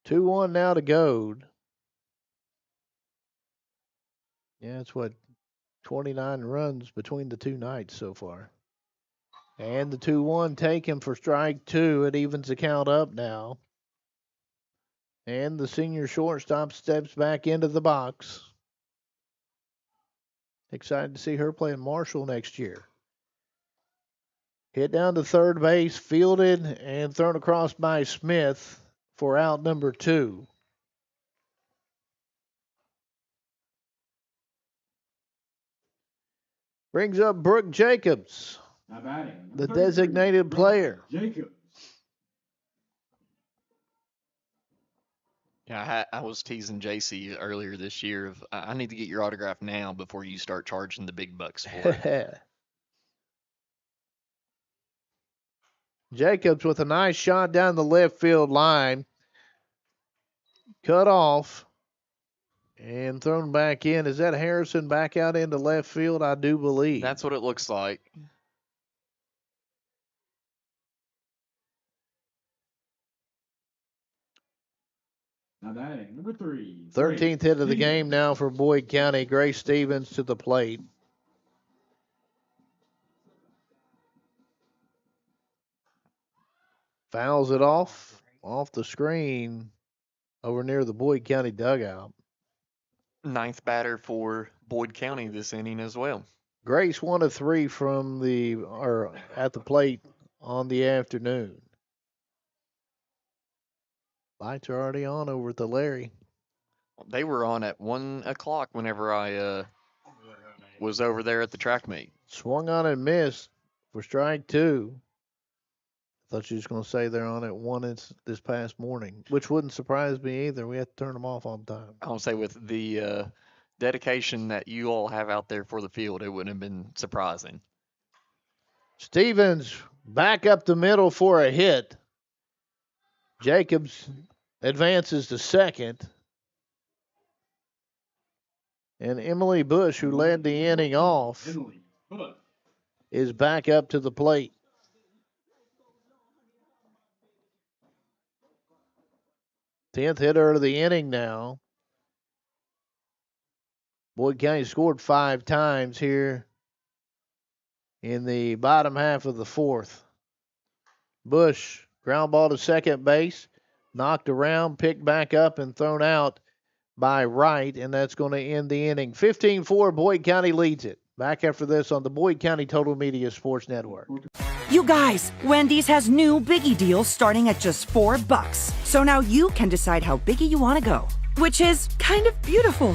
2-1 now to Goad. Yeah, it's 29 runs between the two nights so far. And the 2-1 taken for strike two. It evens the count up now. And the senior shortstop steps back into the box. Excited to see her playing Marshall next year. Hit down to third base, fielded and thrown across by Smith for out number 2. Brings up Brooke Jacobs, Now batting. the designated player. Jacobs. Yeah, I was teasing JC earlier this year. I need to get your autograph now before you start charging the big bucks for it. Jacobs with a nice shot down the left field line. Cut off and thrown back in. Is that Harrison back out into left field? I do believe. That's what it looks like. Now batting. Number 3. 13th hit of the game now for Boyd County. Grace Stevens to the plate. Fouls it off the screen over near the Boyd County dugout. 9th batter for Boyd County this inning as well. Grace 1 of 3 at the plate on the afternoon. Lights are already on over at the Larry. They were on at 1 o'clock whenever I was over there at the track meet. Swung on and missed for strike 2. Thought she was going to say they're on at 1 this past morning, which wouldn't surprise me either. We have to turn them off on time. I'll say with the dedication that you all have out there for the field, it wouldn't have been surprising. Stevens back up the middle for a hit. Jacobs advances to second. And Emily Bush, who led the inning off, is back up to the plate. Tenth hitter of the inning now. Boyd County scored 5 times here in the bottom half of the fourth. Bush, ground ball to second base, knocked around, picked back up, and thrown out by Wright, and that's going to end the inning. 15-4, Boyd County leads it. Back after this on the Boyd County Total Media Sports Network. You guys, Wendy's has new Biggie deals starting at just $4. So now you can decide how biggie you want to go, which is kind of beautiful.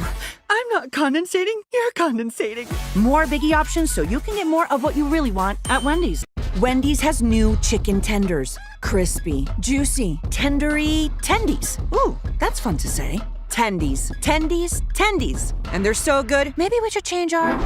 I'm not condensating, you're condensating. More Biggie options so you can get more of what you really want at Wendy's. Wendy's has new chicken tenders. Crispy, juicy, tendery tendies. Ooh, that's fun to say. Tendies, tendies, tendies. And they're so good, maybe we should change our...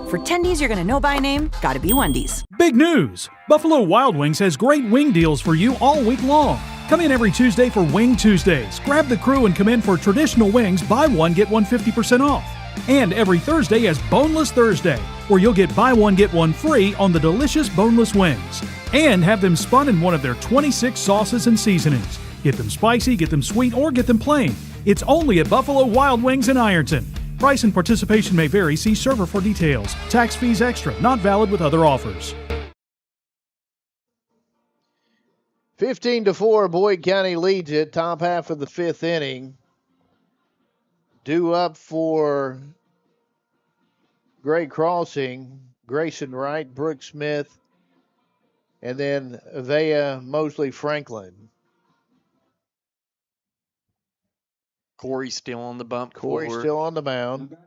For tendies you're gonna know by name, gotta be Wendy's. Big news! Buffalo Wild Wings has great wing deals for you all week long. Come in every Tuesday for Wing Tuesdays. Grab the crew and come in for traditional wings, buy one, get one 50% off. And every Thursday is Boneless Thursday, where you'll get buy one, get one free on the delicious boneless wings. And have them spun in one of their 26 sauces and seasonings. Get them spicy, get them sweet, or get them plain. It's only at Buffalo Wild Wings in Ironton. Price and participation may vary. See server for details. Tax fees extra. Not valid with other offers. 15-4, Boyd County leads it. Top half of the 5th inning. Due up for Gray Crossing, Grayson Wright, Brooke Smith, and then Avea Mosley Franklin. Corey's still on the bump. Corey's still on the mound.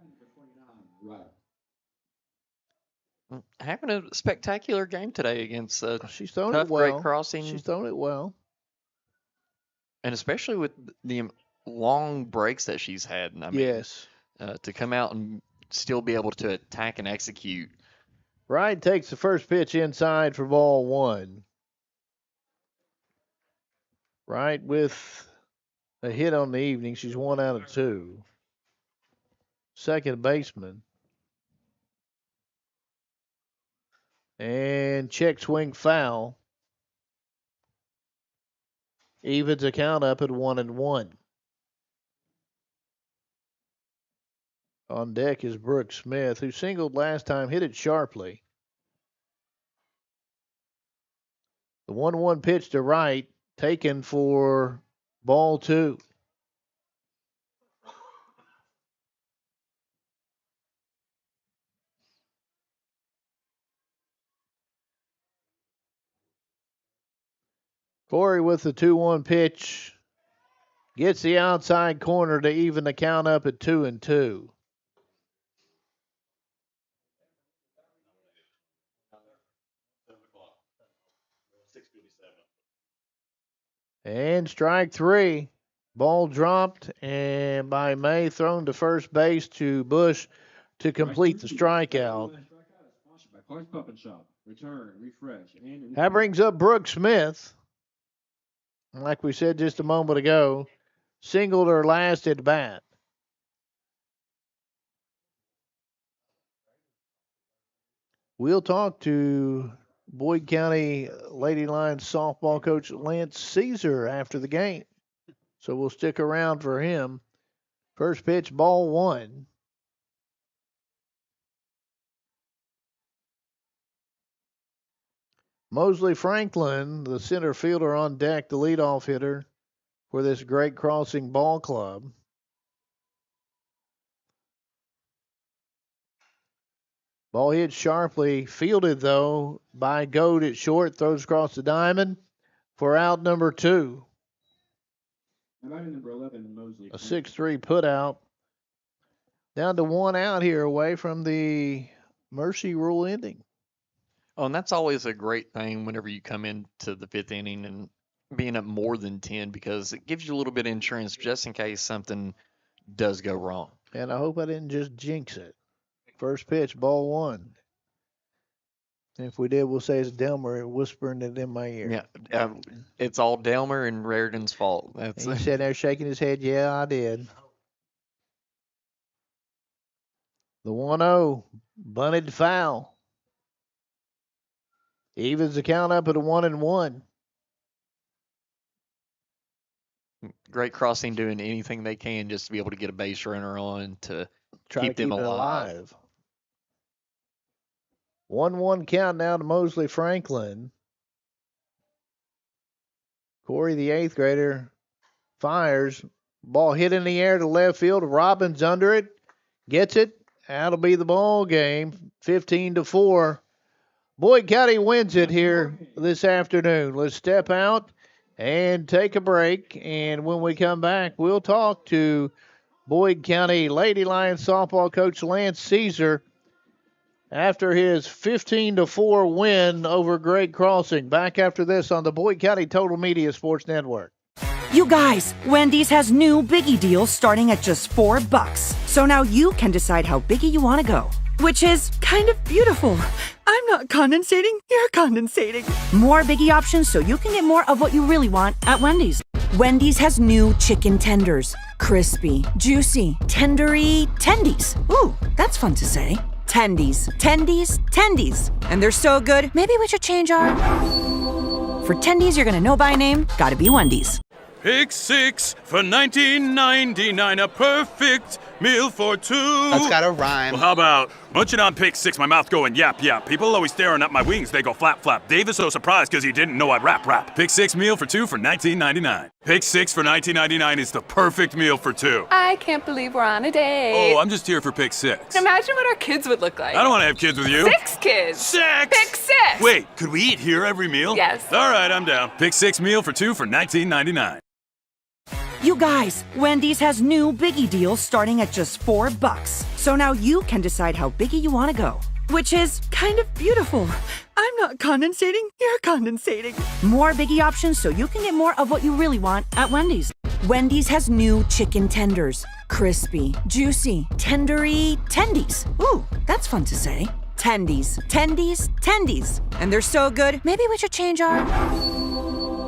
Having a spectacular game today against She's thrown tough it well. Great Crossing. She's thrown it well. And especially with the long breaks that she's had. I mean, Yes. To come out and still be able to attack and execute. Wright takes the first pitch inside for ball one. Wright with a hit on the evening. She's 1 out of 2. Second baseman. And check swing foul. Evens the count up at 1-1. On deck is Brooke Smith, who singled last time, hit it sharply. The 1-1 pitch to Wright, taken for ball 2. Corey with the 2-1 pitch gets the outside corner to even the count up at 2-2. And strike 3. Ball dropped, and by May thrown to first base to Bush to complete the strikeout. That brings up Brooke Smith. Like we said just a moment ago, singled her last at bat. We'll talk to Boyd County Lady Lions softball coach Lance Caesar after the game. So we'll stick around for him. First pitch, ball 1. Mosley Franklin, the center fielder on deck, the leadoff hitter for this Great Crossing ball club. Ball hit sharply, fielded though by Goad at short, throws across the diamond for out number 2. Number 11, Mosley. A 6-3 put out. Down to 1 out here away from the mercy rule ending. Oh, and that's always a great thing whenever you come into the 5th inning and being up more than 10, because it gives you a little bit of insurance just in case something does go wrong. And I hope I didn't just jinx it. First pitch, ball 1. And if we did, we'll say it's Delmer whispering it in my ear. Yeah, it's all Delmer and Raridan's fault. That's He's sitting there shaking his head. Yeah, I did. The 1-0, bunted foul. Evens the count up at a 1-1. Great Crossing doing anything they can just to be able to get a base runner on to Try keep to them keep it alive. 1-1 count now to Mosley Franklin. Corey, the 8th grader, fires. Ball hit in the air to left field. Robbins under it. Gets it. That'll be the ball game. 15-4. Boyd County wins it here this afternoon. Let's step out and take a break. And when we come back, we'll talk to Boyd County Lady Lions softball coach Lance Caesar after his 15-4 win over Great Crossing. Back after this on the Boyd County Total Media Sports Network. You guys, Wendy's has new Biggie deals starting at just $4. So now you can decide how biggie you want to go, which is kind of beautiful. I'm not condensating, you're condensating. More Biggie options so you can get more of what you really want at Wendy's. Wendy's has new chicken tenders. Crispy, juicy, tendery, tendies. Ooh, that's fun to say. Tendies, tendies, tendies. And they're so good, maybe we should change our... For tendies you're gonna know by name, gotta be Wendy's. Pick 6 for $19.99, a perfect meal for 2. That's gotta rhyme. Well, how about munching on Pick 6, my mouth going yap yap. People always staring at my wings, they go flap flap. Dave is so surprised because he didn't know I'd rap. Pick 6 meal for 2 for $19.99. Pick 6 for $19.99 is the perfect meal for 2. I can't believe we're on a date. Oh, I'm just here for Pick 6. Imagine what our kids would look like. I don't want to have kids with you. 6 kids. 6! Pick 6! Wait, could we eat here every meal? Yes. All right, I'm down. Pick 6 meal for 2 for $19.99. You guys, Wendy's has new Biggie deals starting at just $4. So now you can decide how biggie you want to go, which is kind of beautiful. I'm not condensating, you're condensating. More biggie options so you can get more of what you really want at Wendy's. Wendy's has new chicken tenders. Crispy, juicy, tendery tendies. Ooh, that's fun to say. Tendies, tendies, tendies. And they're so good, maybe we should change our...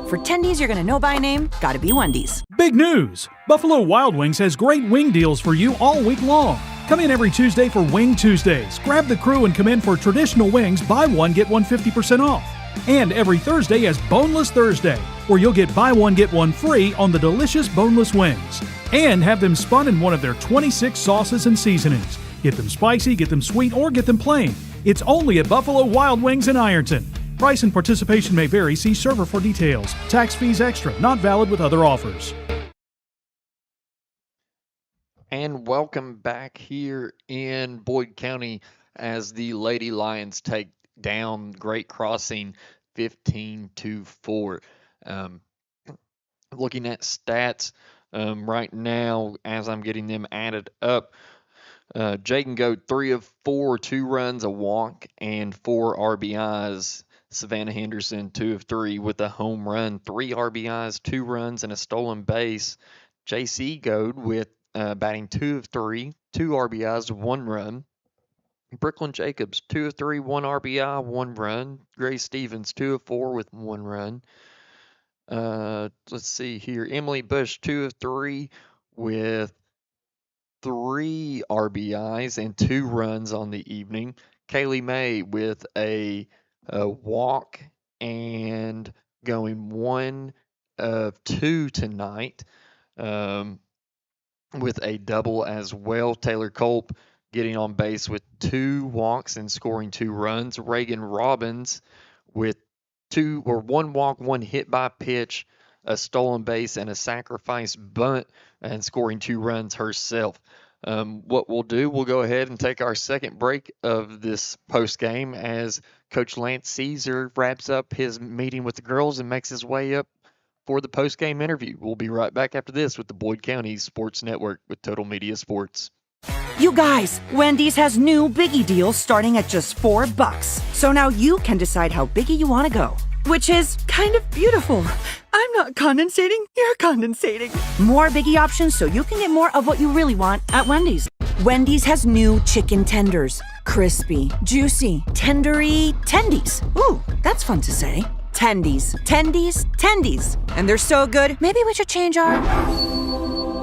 For tendies you're gonna know by name, gotta be Wendy's. Big news! Buffalo Wild Wings has great wing deals for you all week long. Come in every Tuesday for Wing Tuesdays. Grab the crew and come in for traditional wings, buy one, get one 50% off. And every Thursday is Boneless Thursday, where you'll get buy one, get one free on the delicious boneless wings. And have them spun in one of their 26 sauces and seasonings. Get them spicy, get them sweet, or get them plain. It's only at Buffalo Wild Wings in Ironton. Price and participation may vary. See server for details. Tax fees extra. Not valid with other offers. And welcome back here in Boyd County as the Lady Lions take down Great Crossing 15-4. Looking at stats right now as I'm getting them added up, Jaden Goat 3 of 4, 2 runs, a walk, and 4 RBIs. Savannah Henderson 2 of 3 with a home run, 3 RBIs, 2 runs, and a stolen base. JC Goad with batting 2 of 3, 2 RBIs, 1 run. Brooklyn Jacobs 2 of 3, 1 RBI, 1 run. Grace Stevens 2 of 4 with 1 run. Let's see here. Emily Bush 2 of 3 with 3 RBIs and 2 runs on the evening. Kaylee May with a walk and going 1 of 2 tonight with a double as well. Taylor Culp getting on base with 2 walks and scoring 2 runs. Reagan Robbins with 1 walk, 1 hit by pitch, a stolen base, and a sacrifice bunt, and scoring 2 runs herself. What we'll do, we'll go ahead and take our second break of this post game as Coach Lance Caesar wraps up his meeting with the girls and makes his way up for the post game interview. We'll be right back after this with the Boyd County Sports Network with Total Media Sports. You guys, Wendy's has new biggie deals starting at just $4. So now you can decide how biggie you want to go, which is kind of beautiful. I'm not condensating, you're condensating. More biggie options so you can get more of what you really want at Wendy's. Wendy's has new chicken tenders. Crispy, juicy, tendery tendies. Ooh, that's fun to say. Tendies, tendies, tendies. And they're so good, maybe we should change our...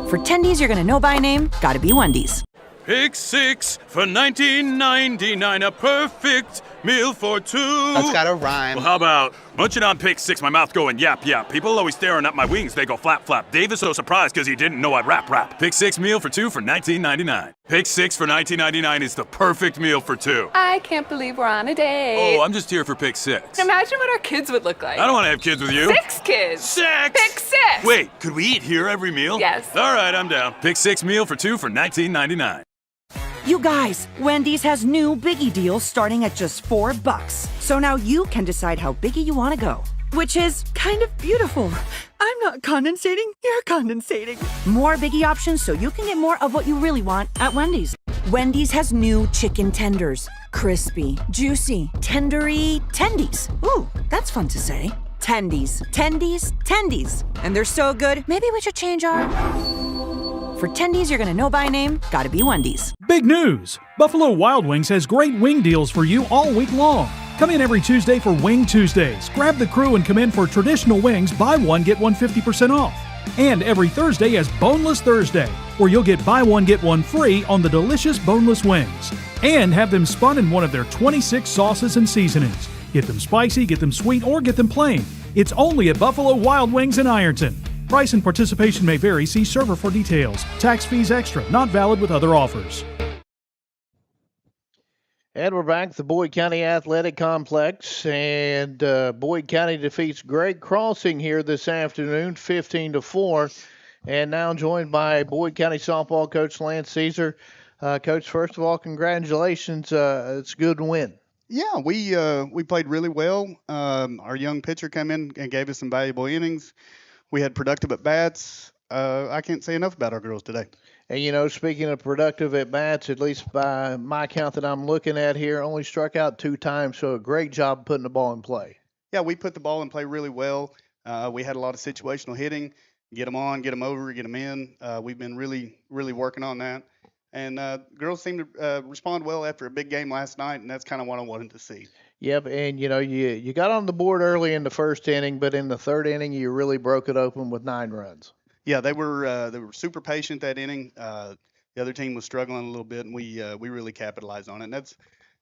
For tendies you're gonna know by name, gotta be Wendy's. Pick 6 for $19.99, a perfect meal for 2. That's gotta rhyme. Well, how about munching on pick 6, my mouth going yap yap. People always staring at my wings, they go flap flap. Dave is so surprised because he didn't know I'd rap. Pick 6 meal for 2 for $19.99. Pick 6 for $19.99 is the perfect meal for 2. I can't believe we're on a date. Oh, I'm just here for pick 6. Imagine what our kids would look like. I don't want to have kids with you. 6 kids. 6! Pick 6! Wait, could we eat here every meal? Yes. All right, I'm down. Pick 6 meal for 2 for $19.99. You guys, Wendy's has new biggie deals starting at just $4. So now you can decide how biggie you want to go, which is kind of beautiful. I'm not condensating, you're condensating. More biggie options so you can get more of what you really want at Wendy's. Wendy's has new chicken tenders. Crispy, juicy, tendery tendies. Ooh, that's fun to say. Tendies, tendies, tendies. And they're so good, maybe we should change our... For tendies you're gonna know by name, gotta be Wendy's. Big news! Buffalo Wild Wings has great wing deals for you all week long. Come in every Tuesday for Wing Tuesdays. Grab the crew and come in for traditional wings, buy one, get one 50% off. And every Thursday is Boneless Thursday, where you'll get buy one, get one free on the delicious boneless wings. And have them spun in one of their 26 sauces and seasonings. Get them spicy, get them sweet, or get them plain. It's only at Buffalo Wild Wings in Ironton. Price and participation may vary. See server for details. Tax fees extra. Not valid with other offers. And we're back at the Boyd County Athletic Complex, and Boyd County defeats Great Crossing here this afternoon, 15-4, and now joined by Boyd County softball coach Lance Caesar. Coach, first of all, congratulations. It's a good win. Yeah, we played really well. Our young pitcher came in and gave us some valuable innings. We had productive at bats. I can't say enough about our girls today. And, you know, speaking of productive at bats, at least by my count that I'm looking at here, only struck out 2 times. So a great job putting the ball in play. Yeah, we put the ball in play really well. We had a lot of situational hitting, get them on, get them over, get them in. We've been really working on that. And girls seem to respond well after a big game last night, and that's kind of what I wanted to see. Yep, and you know you got on the board early in the first inning, but in the third inning you really broke it open with 9 runs. Yeah, they were super patient that inning. The other team was struggling a little bit, and we really capitalized on it. And that's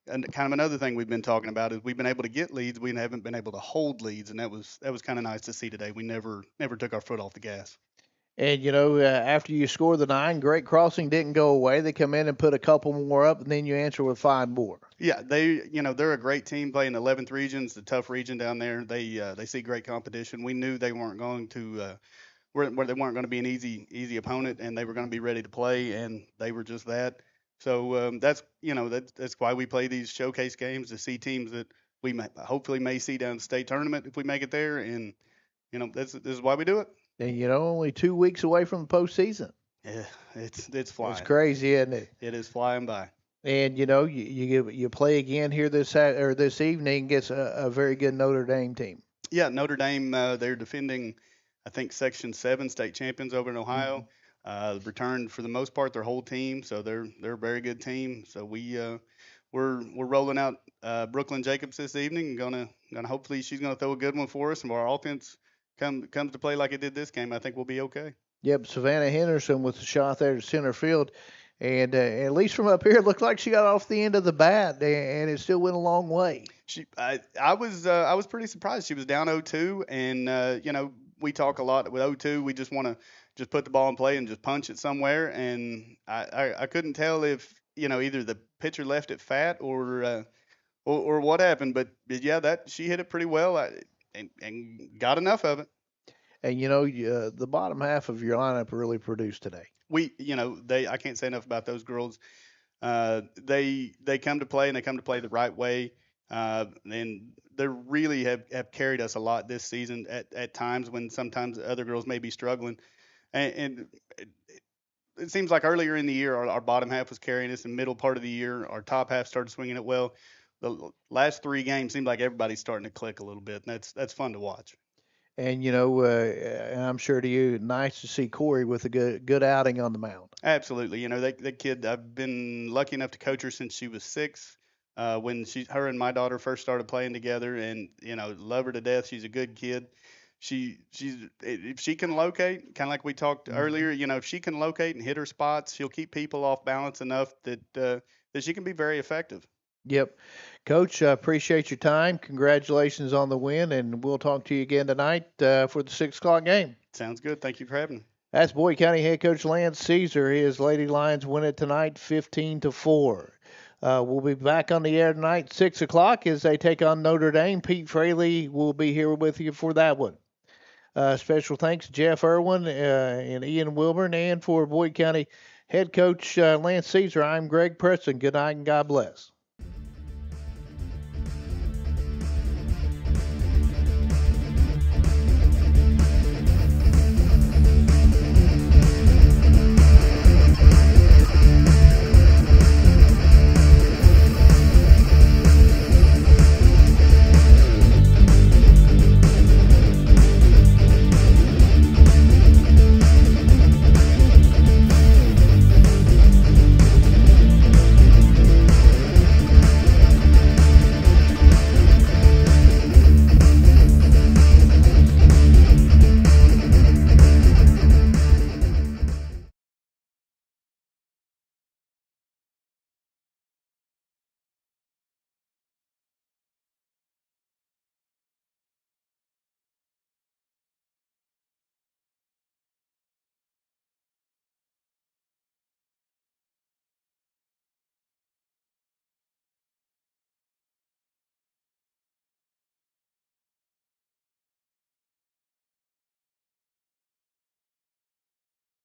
kind of another thing we've been talking about is we've been able to get leads, we haven't been able to hold leads, and that was kind of nice to see today. We never took our foot off the gas. And you know after you score the 9, Great Crossing didn't go away. They come in and put a couple more up, and then you answer with 5 more. Yeah, they're a great team playing the 11th regions, the tough region down there. They see great competition. We knew they weren't going to where they weren't going to be an easy opponent, and they were going to be ready to play, and they were just that. So that's why we play these showcase games to see teams that we hopefully may see down the state tournament if we make it there, and this is why we do it. And you know only 2 weeks away from the postseason. Yeah, it's flying. It's crazy, isn't it? It is flying by. And you know you play again here this evening against a very good Notre Dame team. Yeah, Notre Dame, they're defending, I think, Section 7 state champions over in Ohio. Returned for the most part their whole team, so they're a very good team. So we're rolling out Brooklyn Jacobs this evening, and gonna hopefully she's gonna throw a good one for us, and our offense comes to play like it did this game. I think we'll be okay. Yep, Savannah Henderson with the shot there to center field. And at least from up here, it looked like she got off the end of the bat, and it still went a long way. I was pretty surprised. She was down 0-2, and we talk a lot with 0-2. We just want to just put the ball in play and just punch it somewhere. And I couldn't tell if either the pitcher left it fat or what happened. But yeah, that she hit it pretty well and got enough of it. And the bottom half of your lineup really produced today. I can't say enough about those girls. They come to play, and they come to play the right way. And they really have carried us a lot this season at times when sometimes other girls may be struggling. And it seems like earlier in the year our bottom half was carrying us. In the middle part of the year, our top half started swinging it well. The last 3 games seemed like everybody's starting to click a little bit, and that's fun to watch. And and I'm sure to you, nice to see Corey with a good outing on the mound. Absolutely. That kid, I've been lucky enough to coach her since she was 6. When her and my daughter first started playing together, and love her to death. She's a good kid. If she can locate, kind of like we talked earlier, if she can locate and hit her spots, she'll keep people off balance enough that she can be very effective. Yep. Coach, I appreciate your time. Congratulations on the win, and we'll talk to you again tonight for the 6 o'clock game. Sounds good. Thank you for having me. That's Boyd County head coach Lance Caesar. His Lady Lions win it tonight 15-4. We'll be back on the air tonight 6 o'clock as they take on Notre Dame. Pete Fraley will be here with you for that one. Special thanks to Jeff Irwin and Ian Wilburn, and for Boyd County head coach Lance Caesar. I'm Greg Preston. Good night and God bless.